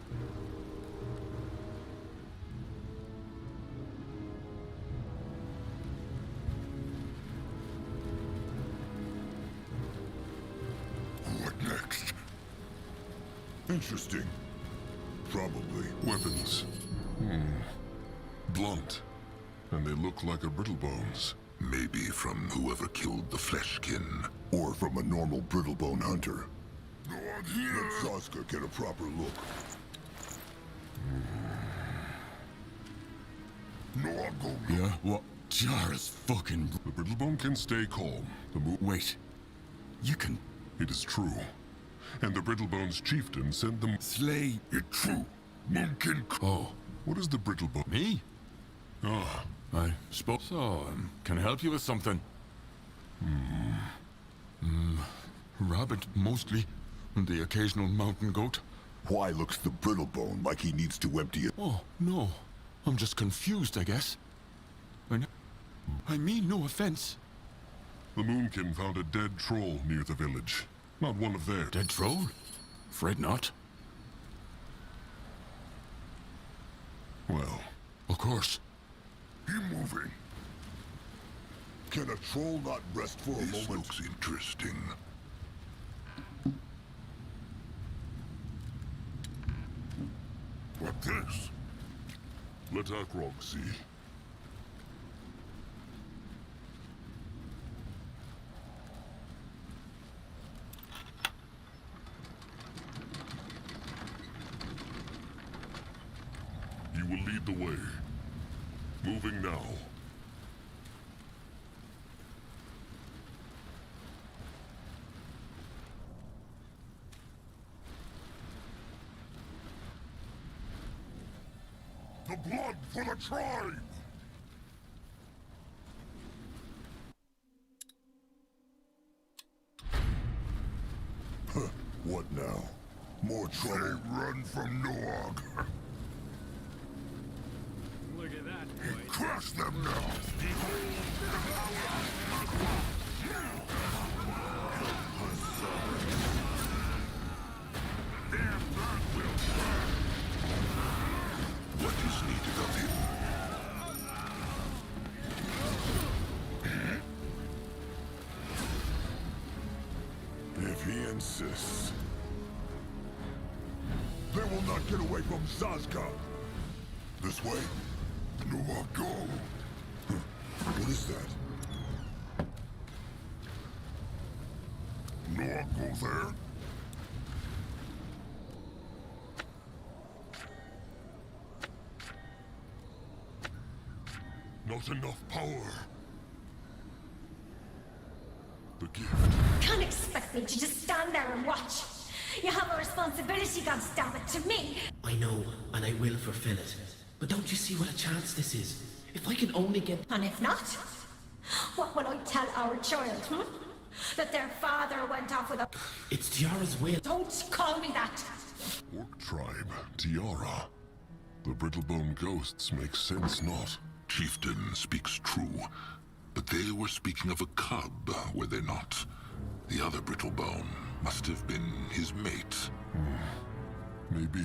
What next? Interesting. Probably. Weapons. Blunt. And they look like a Brittlebones. Maybe from whoever killed the Fleshkin. Or from a normal Brittlebone hunter. Let Sazka get a proper look. No, I'll go. Yeah, what? Jar is fucking... The Brittlebone can stay calm. Wait. You can... It is true. And the Brittlebone's chieftain sent them... slay... It's true. Moonkin... Oh, What is the Brittlebone? me? Ah, I spoke... So, can I help you with something? Rabbit, mostly. And the occasional mountain goat. Why looks the Brittlebone like he needs to empty it? Oh, no. I'm just confused, I guess. I mean no offense. the Moonkin found a dead troll near the village. Not one of theirs. Dead troll? Afraid not. Well, Of course. He moving. Can a troll not rest for a This moment? looks interesting. What this? let Akrog see. You will lead the way. Moving now. The blood for the tribe! What now? More trouble? They run from Noog. Look at that, boy. Crush them now! Their blood will burn! What is needed of him? If he insists. They will not get away from Zazka! This way? Noog, go! What is that? Noog, go there? Not enough power. The gift. Can't expect me to just stand there and watch. You have a responsibility, goddammit, to me. I know, and I will fulfill it. But don't you see what a chance this is? If I can only get... And if not, what will I tell our child, That their father went off with a... It's Tiara's will. Don't call me that! Orc tribe, Tiara. The Brittlebone ghosts make sense not. Chieftain speaks true, but they were speaking of a cub, were they not? The other Brittlebone must have been his mate. Maybe.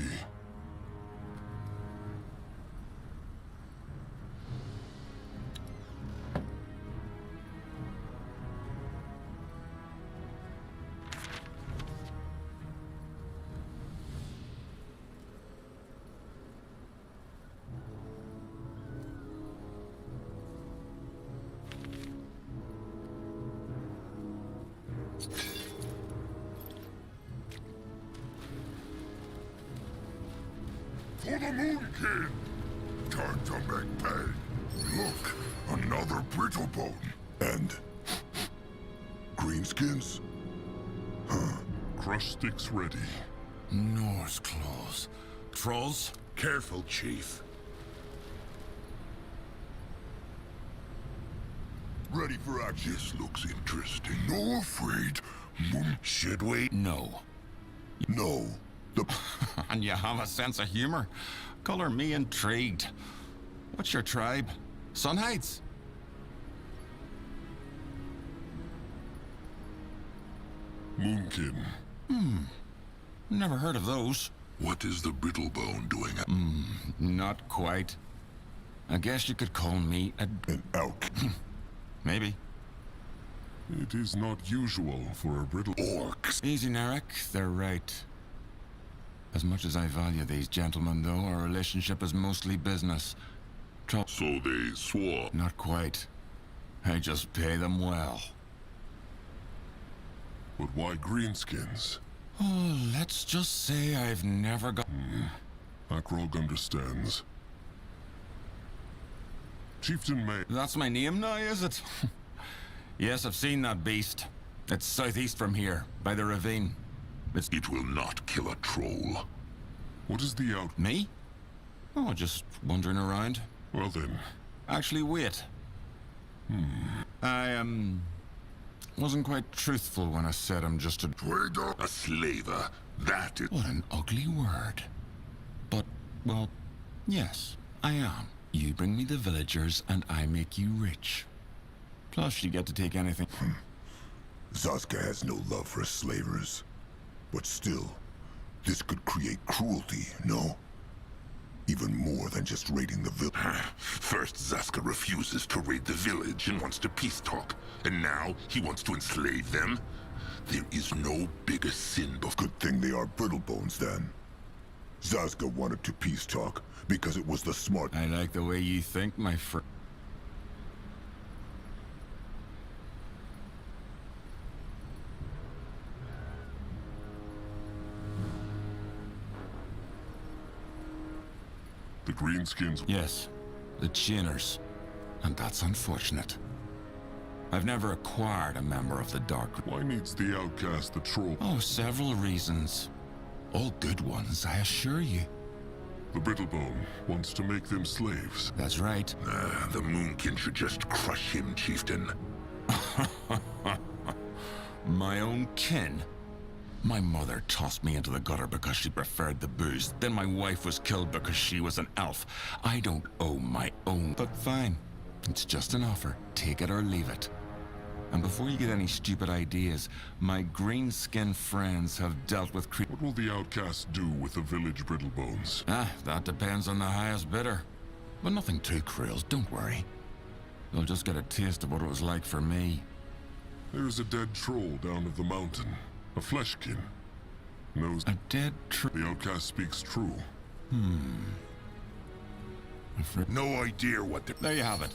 For the Moon King! Time to make pay! Look, another Brittlebone. And... greenskins? Crush sticks ready. Norse claws. Trolls? Careful, Chief. Ready for action. This looks interesting. No afraid, Moon... Should we? No. No. The... And you have a sense of humor? Color me intrigued. What's your tribe? Sunhides? Moonkin. Never heard of those. What is the Brittlebone doing at... Not quite. I guess you could call me an elk. Maybe. It is not usual for a brittle... Orcs. Easy, Narek. They're right. As much as I value these gentlemen, though, our relationship is mostly business. So they swore. Not quite. I just pay them well. But why greenskins? Oh, let's just say I've never got... Akrog understands. Chieftain May... That's my name now, is it? Yes, I've seen that beast. It's southeast from here, by the ravine. It will not kill a troll. What is the out... Me? Oh, just wandering around. Well then. Actually, wait. I, wasn't quite truthful when I said I'm just a... A slaver. That is... What an ugly word. But, well, yes, I am. You bring me the villagers, and I make you rich. Plus, you get to take anything... Zazka has no love for slavers. But still, this could create cruelty, no? Even more than just raiding the village. First, Zazka refuses to raid the village and wants to peace talk. And now, he wants to enslave them? There is no bigger sin before... Good thing they are Brittlebones, then. Zazka wanted to peace talk because it was the smart... I like the way you think, my friend. The greenskins... Yes. The Chainers. And that's unfortunate. I've never acquired a member of the Dark... Why needs the outcast the troll? Oh, several reasons. All good ones, I assure you. The Brittlebone wants to make them slaves. That's right. The Moonkin should just crush him, Chieftain. My own kin? My mother tossed me into the gutter because she preferred the booze. Then my wife was killed because she was an elf. I don't owe my own. But fine. It's just an offer. Take it or leave it. And before you get any stupid ideas, my green-skinned friends have dealt with What will the outcasts do with the village Brittlebones? That depends on the highest bidder. But nothing too cruel, don't worry. They'll just get a taste of what it was like for me. There's a dead troll down of the mountain. A fleshkin. Knows a dead troll. The outcast speaks true. No idea what the... There you have it.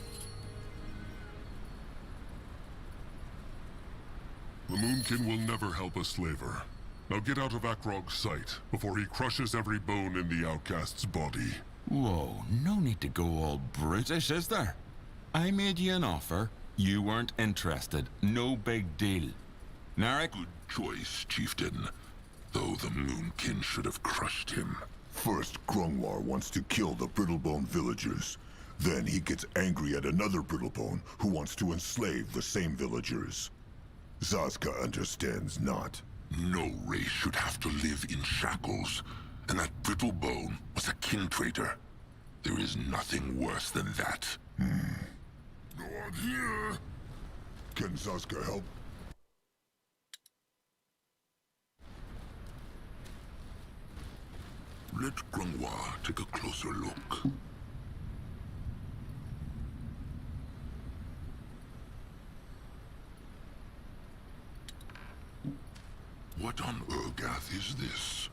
The Moonkin will never help a slaver. Now get out of Akrog's sight before he crushes every bone in the outcast's body. Whoa, no need to go all brutish, is there? I made you an offer. You weren't interested. No big deal. Narek? Good choice, Chieftain. Though the Moonkin should have crushed him. First, Grungwar wants to kill the Brittlebone villagers. Then he gets angry at another Brittlebone who wants to enslave the same villagers. Zazka understands not. No race should have to live in shackles. And that Brittlebone was a kin traitor. There is nothing worse than that. No one here! Can Zazka help? Let Grungwar take a closer look. What on Urgath is this?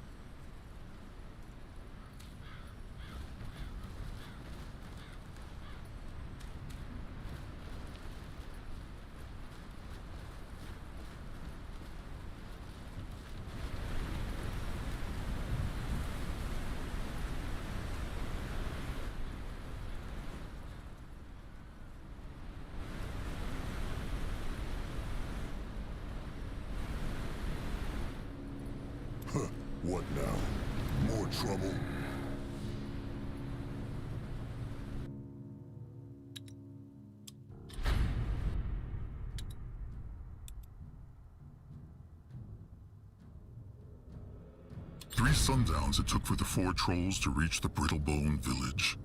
What now? More trouble? Three sundowns it took for the four trolls to reach the Brittlebone village.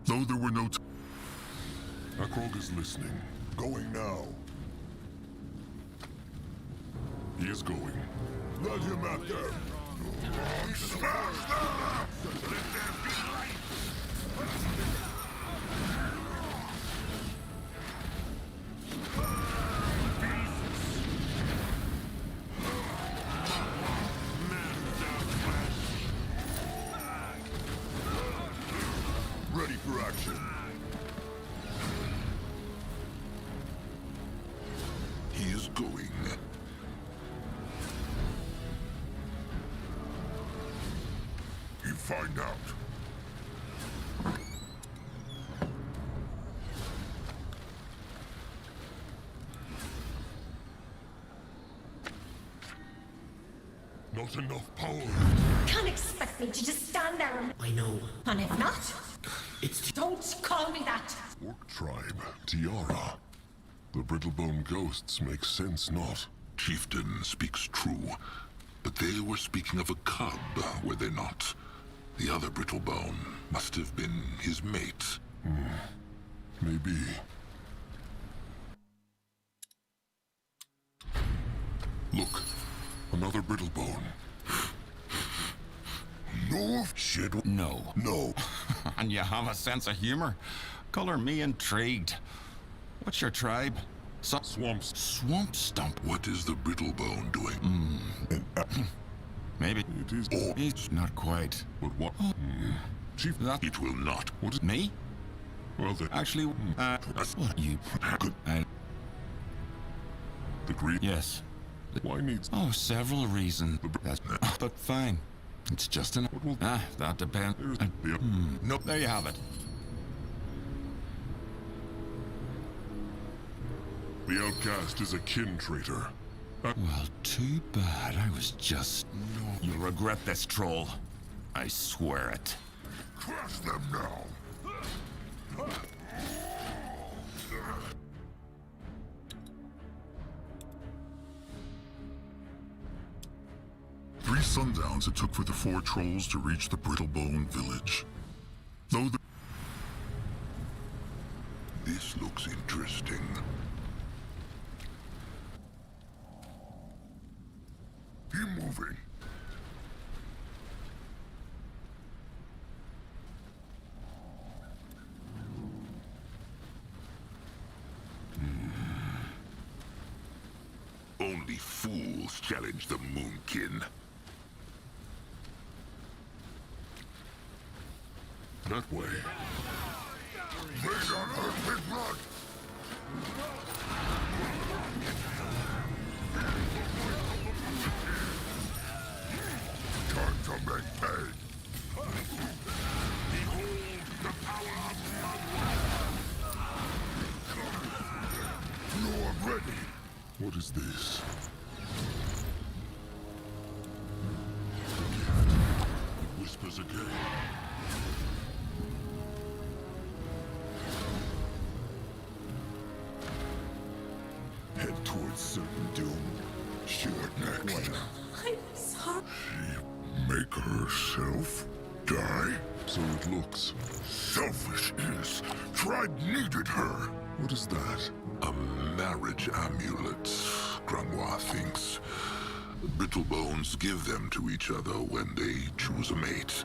Though there were no... Akrog is listening. Going now. He is going. Let him at them! Smash them! Let there be light! Ready for action. He is going. You find out. Not enough power. Can't expect me to just stand there and... I know. And if not, It's... don't call me that! Orc tribe, Tiara. The Brittlebone ghosts make sense, not? Chieftain speaks true. But they were speaking of a cub, were they not? The other Brittlebone must have been his mate. Maybe. Look, another Brittlebone. No shit. No. No. And you have a sense of humor? Color me intrigued. What's your tribe? Swamps. Swamp Stump. What is the Brittlebone doing? Maybe. It is. Oh. It's not quite. But what? Chief, That... It will not. what is... Me? Well, then. Actually, what you... The green... Yes. Why needs... Oh, several reasons. That's... But fine. It's just an... What will... That depends. There's... No, there you have it. The outcast is a kin traitor. Well, too bad. I was just... You'll regret this, troll. I swear it. Crush them now! Three sundowns it took for the four trolls to reach the Brittlebone village. Though the... This looks interesting. Keep moving. Only fools challenge the Moonkin. That way. Raid on her, big blood! Time to make hay! Behold the power of Magua! You're ready! What is this? It whispers again. Head towards certain doom. Sure, next. I'm sorry. She make herself die? So it looks. Selfish is. Tribe needed her. What is that? A marriage amulet, Granois thinks. Brittlebones give them to each other when they choose a mate.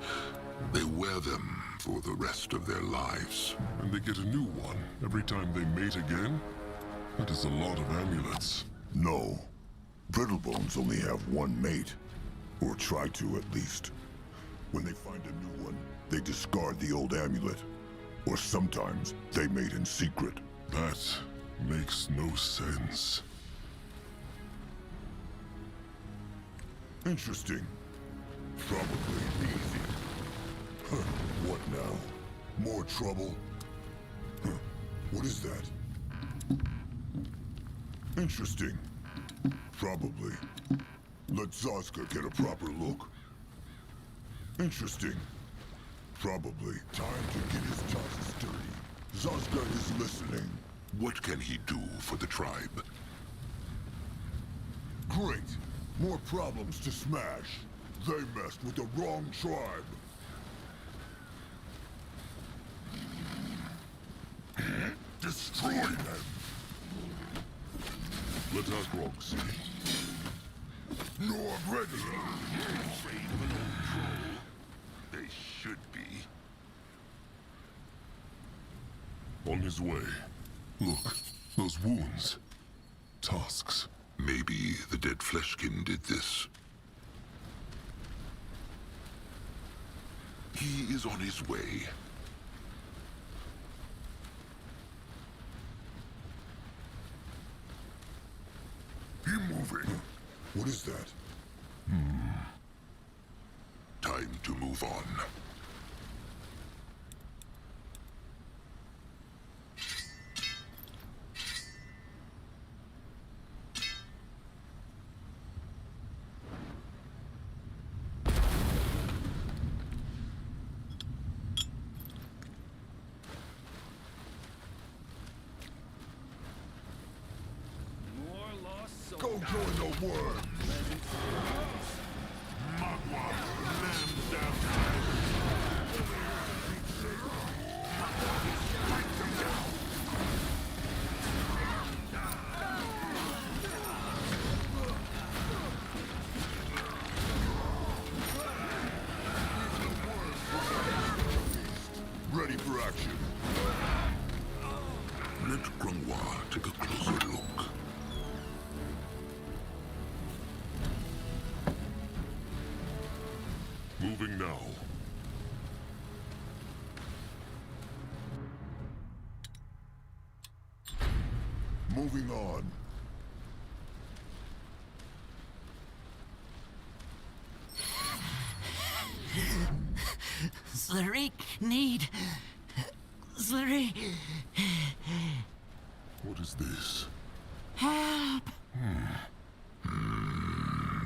They wear them for the rest of their lives. And they get a new one every time they mate again? That is a lot of amulets. No. Brittlebones only have one mate. Or try to, at least. When they find a new one, they discard the old amulet. Or sometimes, they mate in secret. That makes no sense. Interesting. Probably easy. Huh, what now? More trouble? Huh, what is that? Interesting. Probably. Let Zazka get a proper look. Interesting. Probably. Time to get his tusks dirty. Zazka is listening. What can he do for the tribe? Great. More problems to smash. They messed with the wrong tribe. Destroy them. Let Akrog see. You're ready. Afraid of an old troll? They should be. On his way. Look, those wounds. Tusks. Maybe the dead Fleshkin did this. He is on his way. Keep moving. What is that? Time to move on. Go join the worm. Magua, man down. Ready for action. Let Granois take a closer look. Moving now. Moving on. Zlarik need... Zlarik... What is this? Help!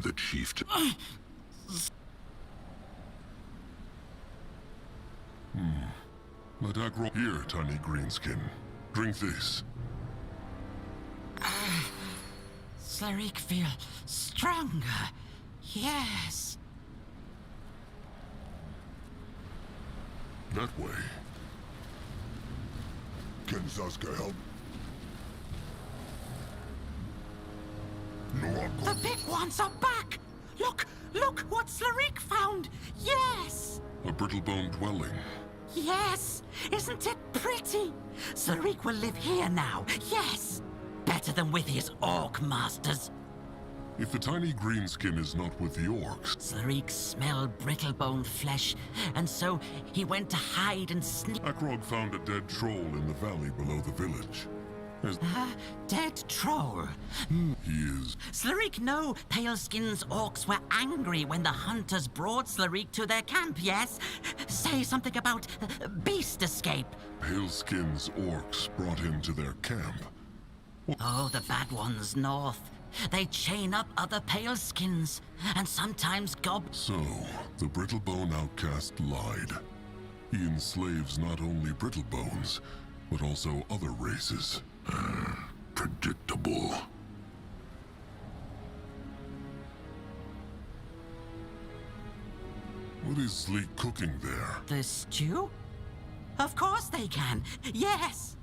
The chieftain. Let Akrog here, tiny greenskin. Drink this. Slaric feel stronger. Yes. That way. Can Zaska help? No, Uncle. The big ones are back! Look what Slaric found! Yes! A brittlebone dwelling. Yes! Isn't it pretty? Slaric will live here now, yes! Better than with his orc masters. If the tiny greenskin is not with the orcs, Slaric smelled brittlebone flesh, and so he went to hide and sneak. Akrog found a dead troll in the valley below the village. Dead troll. He is. Slaric know Paleskin's orcs were angry when the hunters brought Slaric to their camp, yes? Say something about beast escape. Paleskin's orcs brought him to their camp. Oh, the bad ones north. They chain up other Paleskins, and sometimes So, the Brittlebone outcast lied. He enslaves not only Brittlebones, but also other races. Predictable. What is Sleek cooking there? The stew? Of course they can. Yes!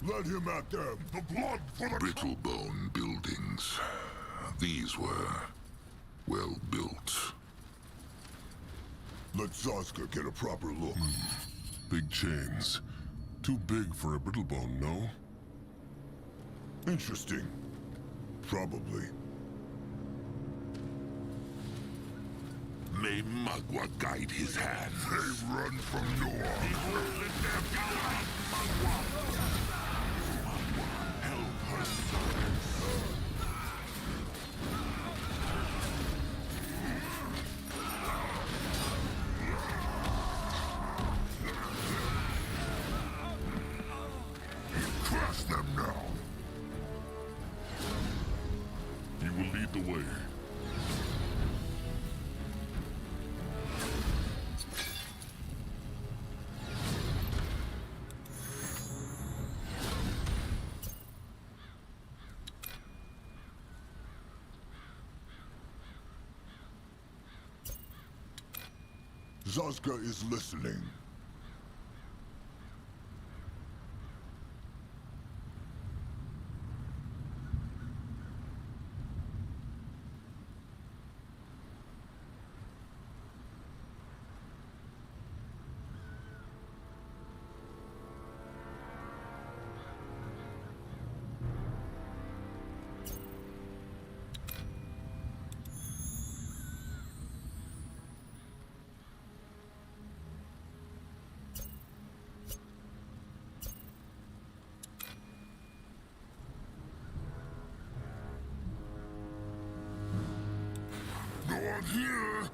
Let him at them! The blood for the... Brittlebone buildings. These were... well built. Let Zazka get a proper look. Big chains. Too big for a Brittlebone, no? Interesting. Probably. May Magua guide his hand. They run from Noah. Behold in their power, Magua! Help her sons. Crush them now. You will lead the way. Zazka is listening. No one here!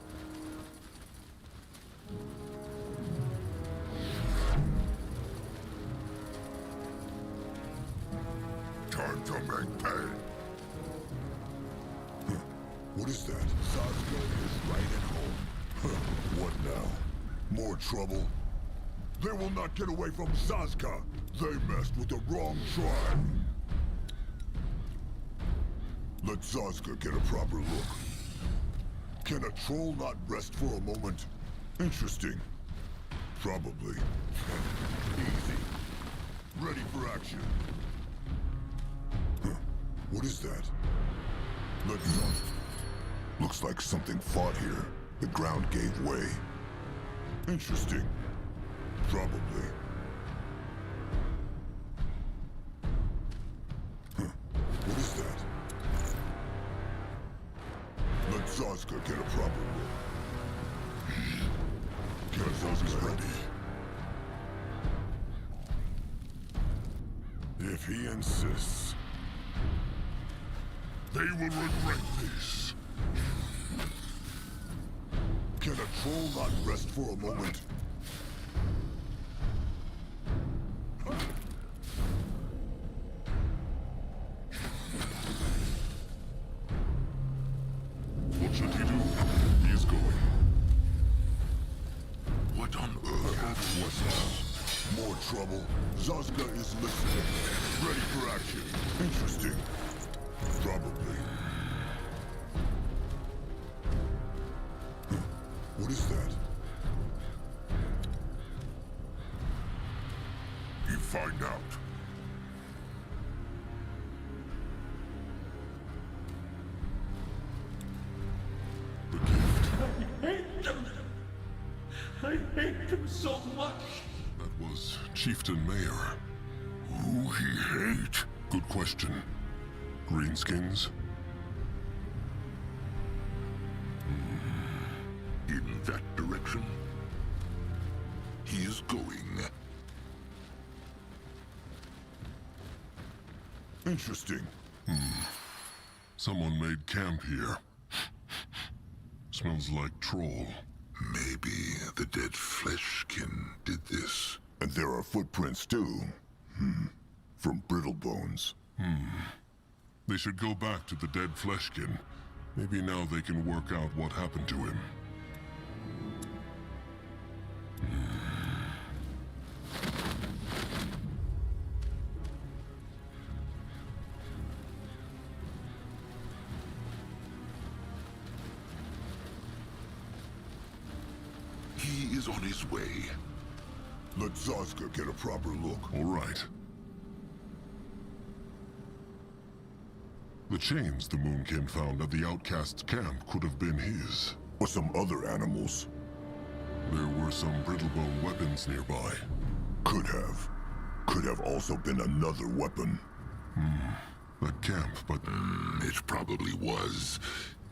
Time to make pay! What is that? Zazka is right at home. What now? More trouble? They will not get away from Zazka! They messed with the wrong tribe! Let Zazka get a proper look. Can a troll not rest for a moment? Interesting. Probably. Easy. Ready for action. Huh. What is that? Let Zazka... Looks like something fought here. The ground gave way. Interesting. Probably. Huh. What is that? Let Zazka get a proper look. Get Zazka ready. If he insists, they will regret this. Can a troll not rest for a moment? What should he do? He is going. What on earth? What now? More trouble? Zazka is listening. Ready for action. Interesting. Probably. What is that? You find out. The gift. I hate them. I hate them so much. That was Chieftain Mayor. Who he hate? Good question. Greenskins? In that direction? He is going. Interesting. Someone made camp here. Smells like troll. Maybe the dead fleshkin did this. And there are footprints too. From Brittlebones. They should go back to the dead fleshkin. Maybe now they can work out what happened to him. He is on his way. Let Zazka get a proper look. All right. The chains the Moonkin found at the outcast's camp could have been his. Or some other animals. There were some brittlebone weapons nearby. Could have. Could have also been another weapon. That camp, but... It probably was.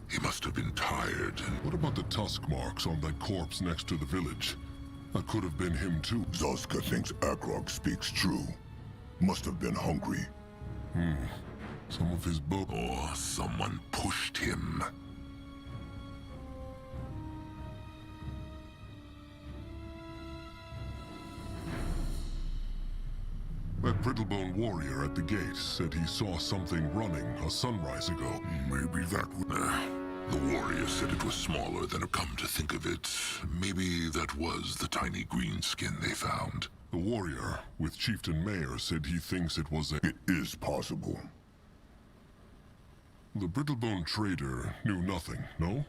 He must have been tired. What about the tusk marks on that corpse next to the village? That could have been him too. Zaska thinks Akrog speaks true. Must have been hungry. Some of his boat... Or someone pushed him. That brittlebone warrior at the gate said he saw something running a sunrise ago. Maybe that would... The warrior said it was smaller than come to think of it. Maybe that was the tiny green skin they found. The warrior, with Chieftain Mayer, said he thinks it was a... It is possible. The brittlebone trader knew nothing, no?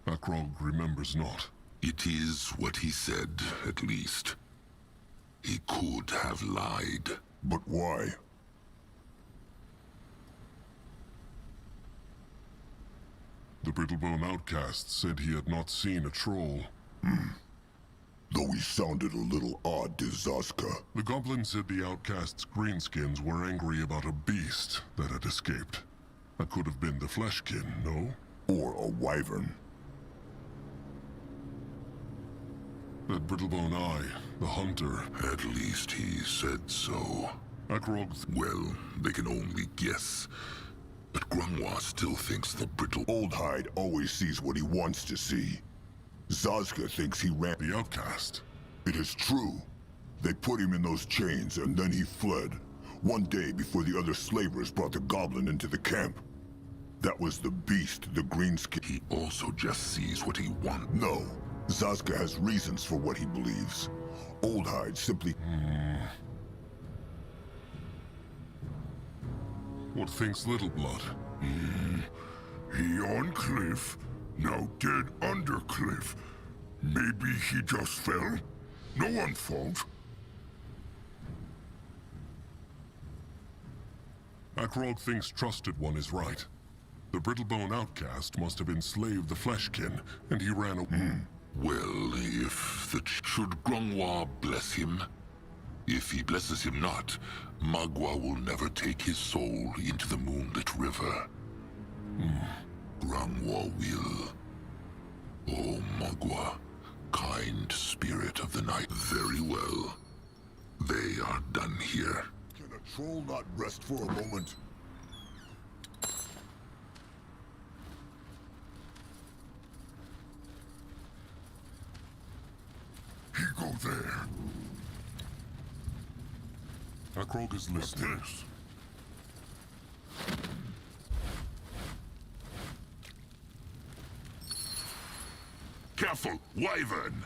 Akrog remembers not. It is what he said, at least. He could have lied. But why? The brittlebone outcast said he had not seen a troll. Though he sounded a little odd to Zaska. The goblin said the outcast's greenskins were angry about a beast that had escaped. That could have been the fleshkin, no? Or a wyvern. That brittlebone eye, the hunter. At least he said so. Akrog... Well, they can only guess. But Grunwa still thinks the brittle... Old Hide always sees what he wants to see. Zaska thinks he ran... The outcast. It is true. They put him in those chains and then he fled. One day before the other slavers brought the goblin into the camp. That was the beast, the greenskin. He also just sees what he wants. No. Zaska has reasons for what he believes. Old Hide simply... What thinks Little Blood? He on cliff, now dead under cliff. Maybe he just fell. No one fault. Akrog thinks Trusted One is right. The brittlebone outcast must have enslaved the fleshkin, and he ran away. Well, if the... Should Grunwa bless him? If he blesses him not, Magua will never take his soul into the moonlit river. Grunwa will. Oh, Magua, kind spirit of the night. Very well. They are done here. Can a troll not rest for a moment? He go there. Akrog is listening. Careful, wyvern!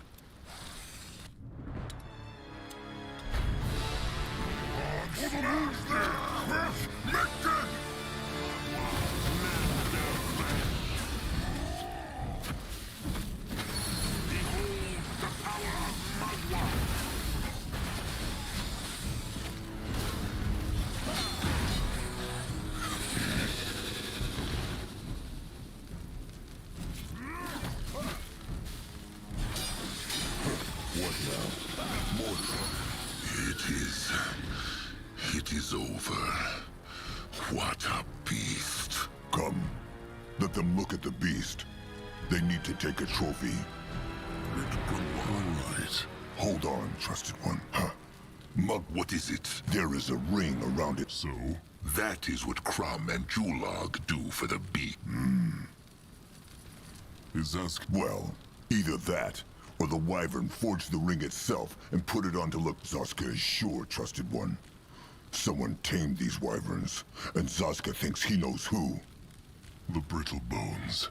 It is over. What a beast. Come. Let them look at the beast. They need to take a trophy. All right. Hold on, Trusted One. Huh. Mug, what is it? There is a ring around it. So? That is what Crumb and Julag do for the beast. Is Zask... Well, either that, or the wyvern forged the ring itself and put it on to look. Zaska is sure, Trusted One. Someone tamed these wyverns, and Zaska thinks he knows who. The brittle bones.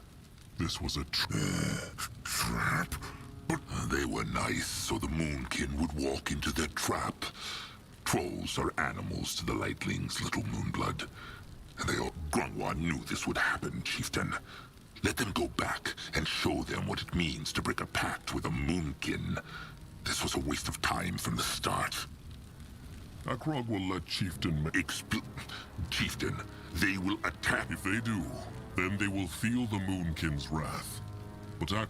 This was a trap? But they were nice, so the Moonkin would walk into their trap. Trolls are animals to the Lightlings, little Moonblood. And they all... Grunwa knew this would happen, Chieftain. Let them go back and show them what it means to break a pact with a Moonkin. This was a waste of time from the start. Akrog will let Chieftain Chieftain, they will attack. If they do, then they will feel the Moonkin's wrath. But Look,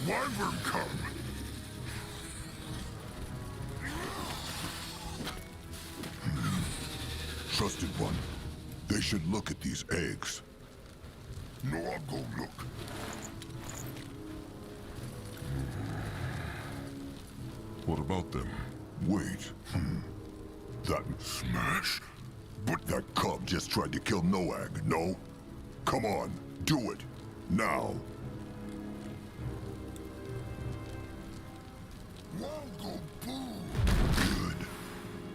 Wyvern come! Trusted one, they should look at these eggs. No, I'll go look. What about them? Wait, that smash? But that cub just tried to kill Noag, no? Come on, do it, now. Good.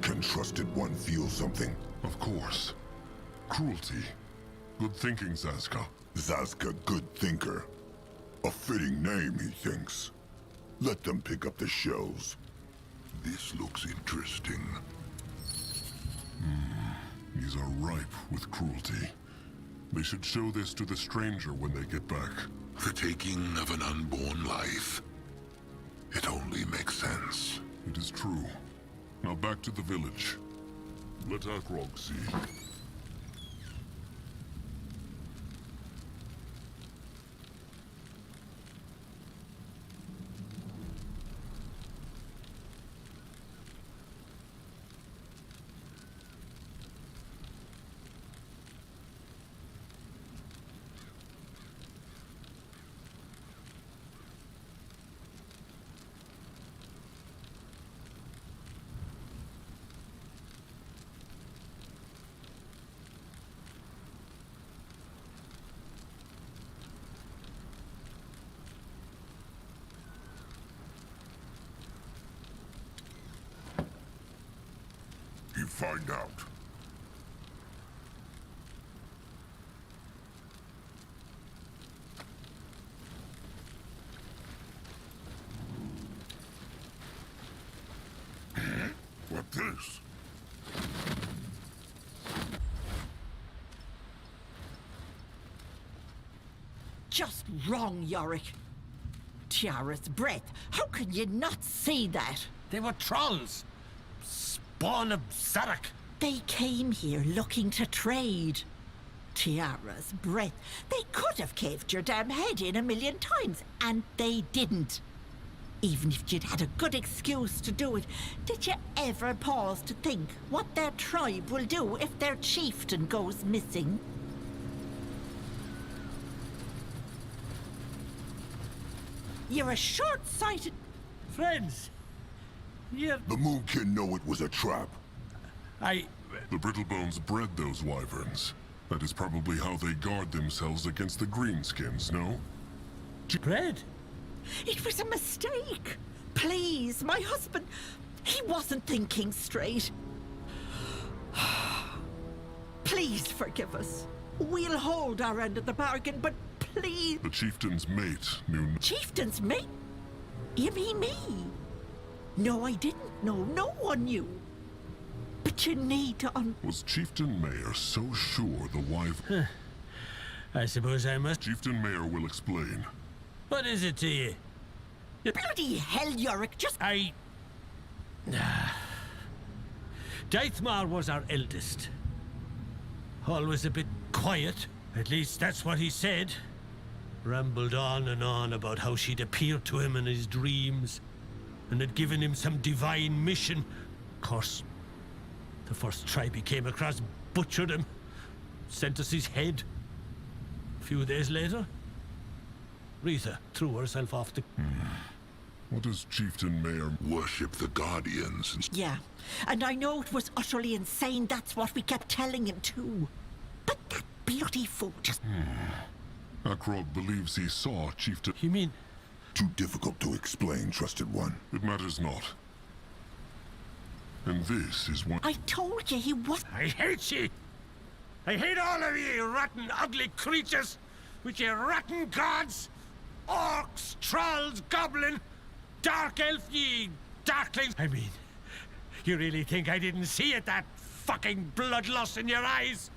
Can Trusted One feel something? Of course. Cruelty. Good thinking, Zazka. Zazka, good thinker. A fitting name, he thinks. Let them pick up the shells. This looks interesting. These are ripe with cruelty. They should show this to the stranger when they get back. The taking of an unborn life. It only makes sense. It is true. Now back to the village. Let Akrog see. You find out. What this? Just wrong, Yorick. Tiara's breath. How can you not see that? They were trolls. Spawn of Zarek. They came here looking to trade. Tiara's breath. They could have caved your damn head in 1,000,000 times, and they didn't. Even if you'd had a good excuse to do it, did you ever pause to think what their tribe will do if their chieftain goes missing? You're a short-sighted... Friends, you're... The Moonkin know it was a trap. The Brittlebones bred those wyverns. That is probably how they guard themselves against the greenskins, no? Bred? It was a mistake. Please, my husband, he wasn't thinking straight. Please forgive us. We'll hold our end of the bargain, but please... The chieftain's mate knew... Chieftain's mate? You mean me? No, I didn't know. No one knew. But you need to Was Chieftain Mayor so sure the wyvern... I suppose I must... Chieftain Mayor will explain. What is it to you? Bloody hell, Yorick, just... Deithmar was our eldest. Always a bit quiet. At least that's what he said. Rambled on and on about how she'd appeared to him in his dreams and had given him some divine mission. Of course, the first tribe he came across butchered him, sent us his head. A few days later, Rita threw herself off the... What does Chieftain Mayor... Worship the Guardians and... Yeah, and I know it was utterly insane. That's what we kept telling him too. But that bloody fool just... Akrog believes he saw Chieftain... You mean... Too difficult to explain, Trusted One. It matters not. And this is one... I told you he was... I hate ye! I hate all of ye, rotten, ugly creatures! With your rotten gods! Orcs, trolls, goblin, dark elf, ye darklings! I mean, you really think I didn't see it, that fucking bloodlust in your eyes?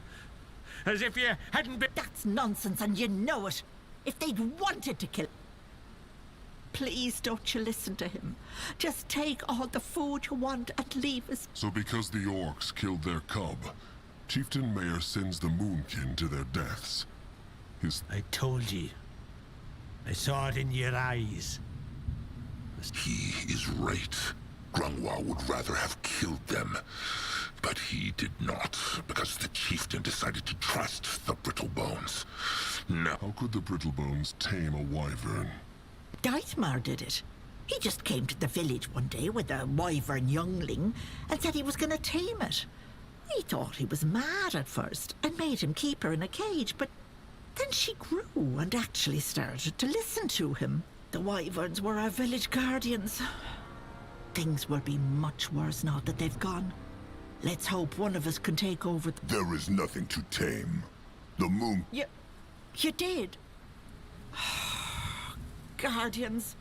As if you hadn't been... That's nonsense, and you know it. If they'd wanted to kill... Please don't you listen to him. Just take all the food you want and leave us. So because the orcs killed their cub, Chieftain Mayor sends the Moonkin to their deaths. I told ye. I saw it in your eyes. He is right. Grungwa would rather have killed them. But he did not, because the chieftain decided to trust the Brittlebones. Now, how could the Brittlebones tame a wyvern? Deithmar did it. He just came to the village one day with a wyvern youngling and said he was going to tame it. We thought he was mad at first and made him keep her in a cage, but then she grew and actually started to listen to him. The wyverns were our village guardians. Things will be much worse now that they've gone. Let's hope one of us can take over. There is nothing to tame. The moon... You did? Guardians.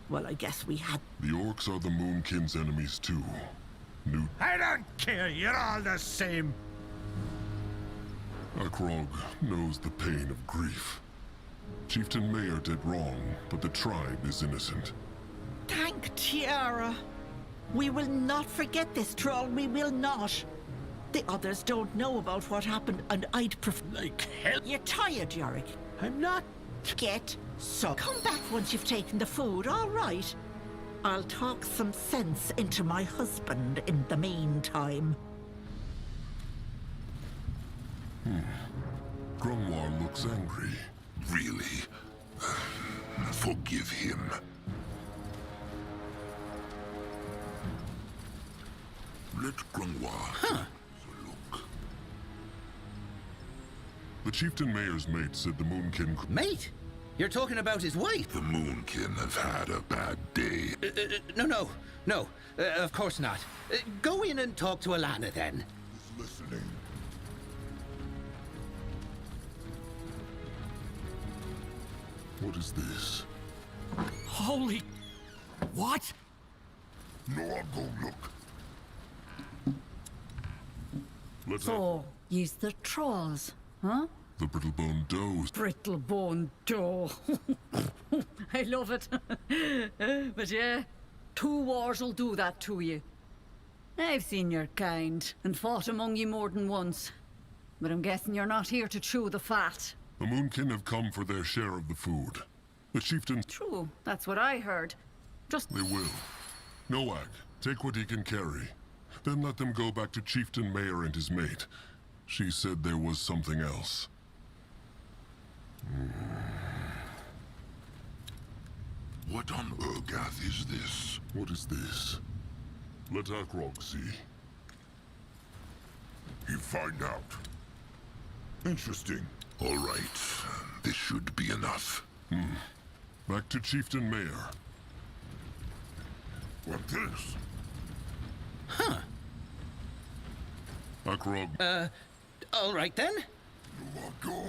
Well, I guess we had... The orcs are the Moonkin's enemies too. I don't care, you're all the same. Akrog knows the pain of grief. Chieftain Mayor did wrong, but the tribe is innocent. Thank Tiara. We will not forget this, troll. We will not. The others don't know about what happened, and I'd prefer... Like hell. You're tired, Yorick. I'm not. Get so. Come back once you've taken the food, all right? I'll talk some sense into my husband in the meantime. Grungwa looks angry. really, forgive him. Let Grungwa look. The Chieftain Mayor's mate said the Moonkin... Mate? You're talking about his wife? The Moonkin have had a bad day. No, of course not. Go in and talk to Alana, then. He's listening. What is this? Holy... What? No, I'll go look. Let's So, use the trolls, huh? The Brittlebone Does. Brittlebone dough. I love it. But yeah, 2 wars will do that to you. I've seen your kind and fought among you more than once. But I'm guessing you're not here to chew the fat. The Moonkin have come for their share of the food. The chieftain... True, that's what I heard. Just... They will. Noak, take what he can carry. Then let them go back to Chieftain Mayor and his mate. She said there was something else. What on Urgath is this? What is this? Let Akrog see. You find out. Interesting. All right. This should be enough. Back to Chieftain Mayor. What this? Huh. Akrog. All right then. You will go.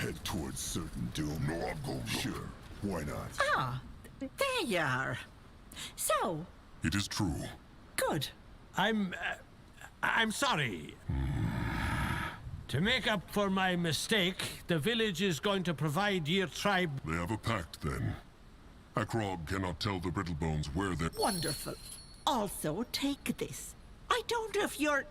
head towards certain doom. No, I'll go look. Sure, why not? Ah, there you are. So, It is true. good. I'm sorry. To make up for my mistake, the village is going to provide your tribe. They have a pact, then. Akrog cannot tell the Brittlebones where they're... Wonderful. Also, take this. I don't know if your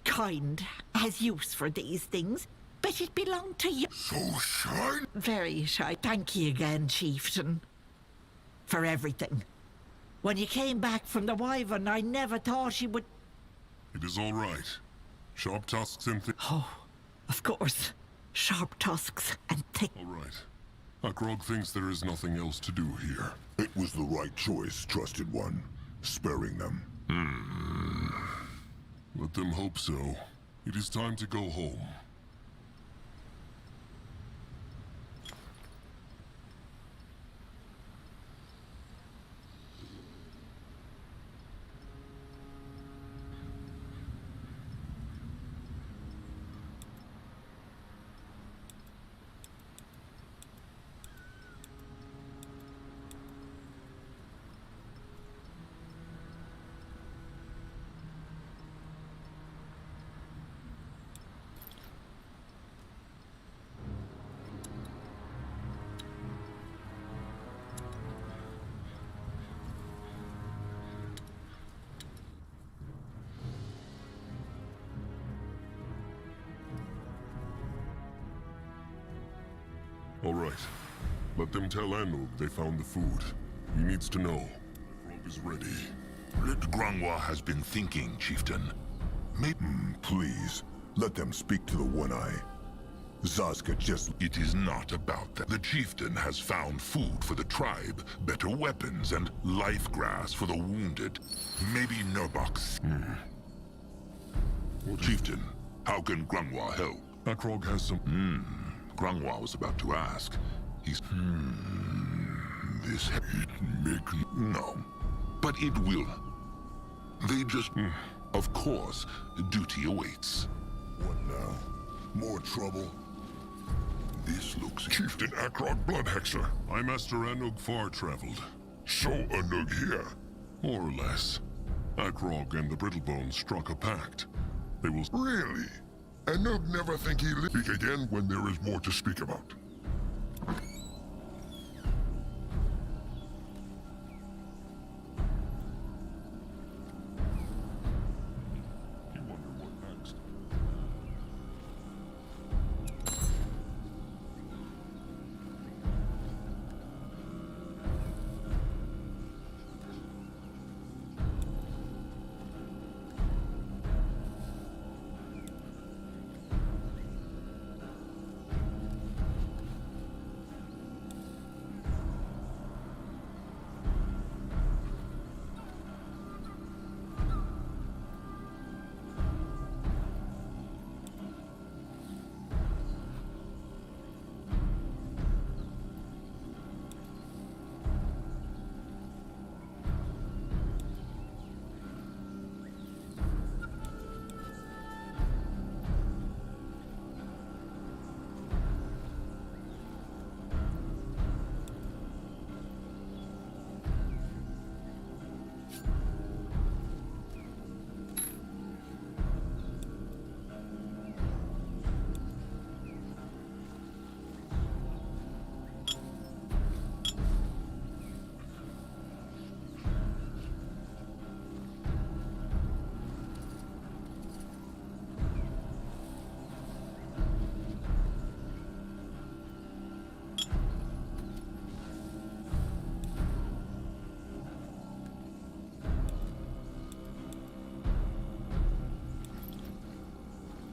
kind has use for these things, but it belonged to you. So shy? Very shy. Thank you again, chieftain, for everything. When you came back from the Wyvern, I never thought you would... It is all right. Sharp tusks and thick... Oh, of course. Sharp tusks and thick... All right. Akrog thinks there is nothing else to do here. It was the right choice, trusted one. Sparing them. Let them hope so. It is time to go home. All right. Let them tell Anug they found the food. He needs to know. Akrog is ready. Grangwa has been thinking, chieftain. Maybe, please, let them speak to the One-Eye. Zaska just... It is not about that. The chieftain has found food for the tribe, better weapons, and life grass for the wounded. Maybe Nurbok's... Chieftain, how can Grangwa help? Akrog has some... Grangwa was about to ask. He's... This... No. But it will. They just... Of course, duty awaits. What now? More trouble? This looks... Chieftain Akrog Bloodhexer. I, Master Anug, far-traveled. So Anug here. More or less. Akrog and the Brittlebones struck a pact. They will... Really? Anug never think he'll speak again when there is more to speak about. You wonder what next.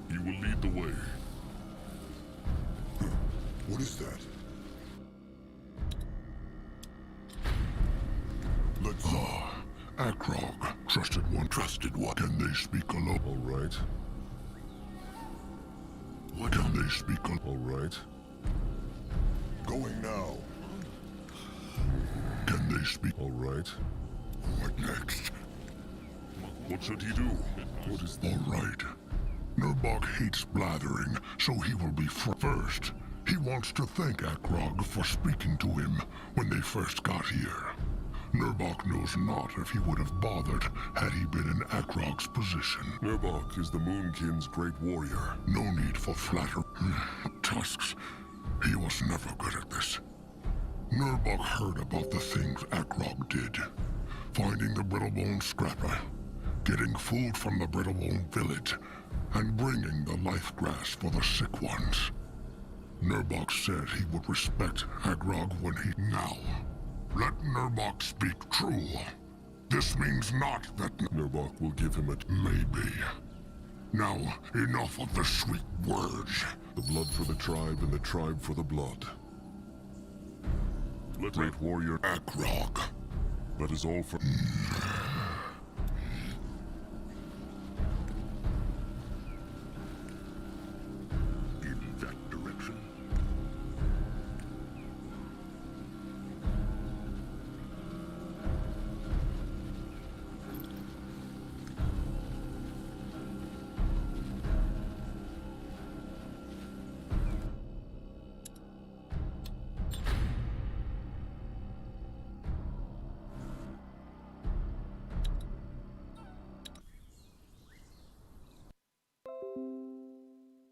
You will lead the way. What is that? Let's... Akrog, trusted one. Can they speak alone? All right. What can they speak alone? All right. Going now. Can they speak? All right. What next? What should he do? What is All right. Nurbok hates blathering, so he will be first. He wants to thank Akrog for speaking to him when they first got here. Nurbok knows not if he would have bothered had he been in Akrog's position. Nurbok is the Moonkin's great warrior. No need for flattery. Tusks. He was never good at this. Nurbok heard about the things Akrog did. Finding the Brittlebone Scrapper, getting food from the Brittlebone village, and bringing the life grass for the sick ones. Nurbok said he would respect Akrog when he... Now, let Nurbok speak true. This means not that... Nurbok will give him a... Maybe. Now, enough of the sweet words. The blood for the tribe and the tribe for the blood. Great warrior Akrog. That is all for...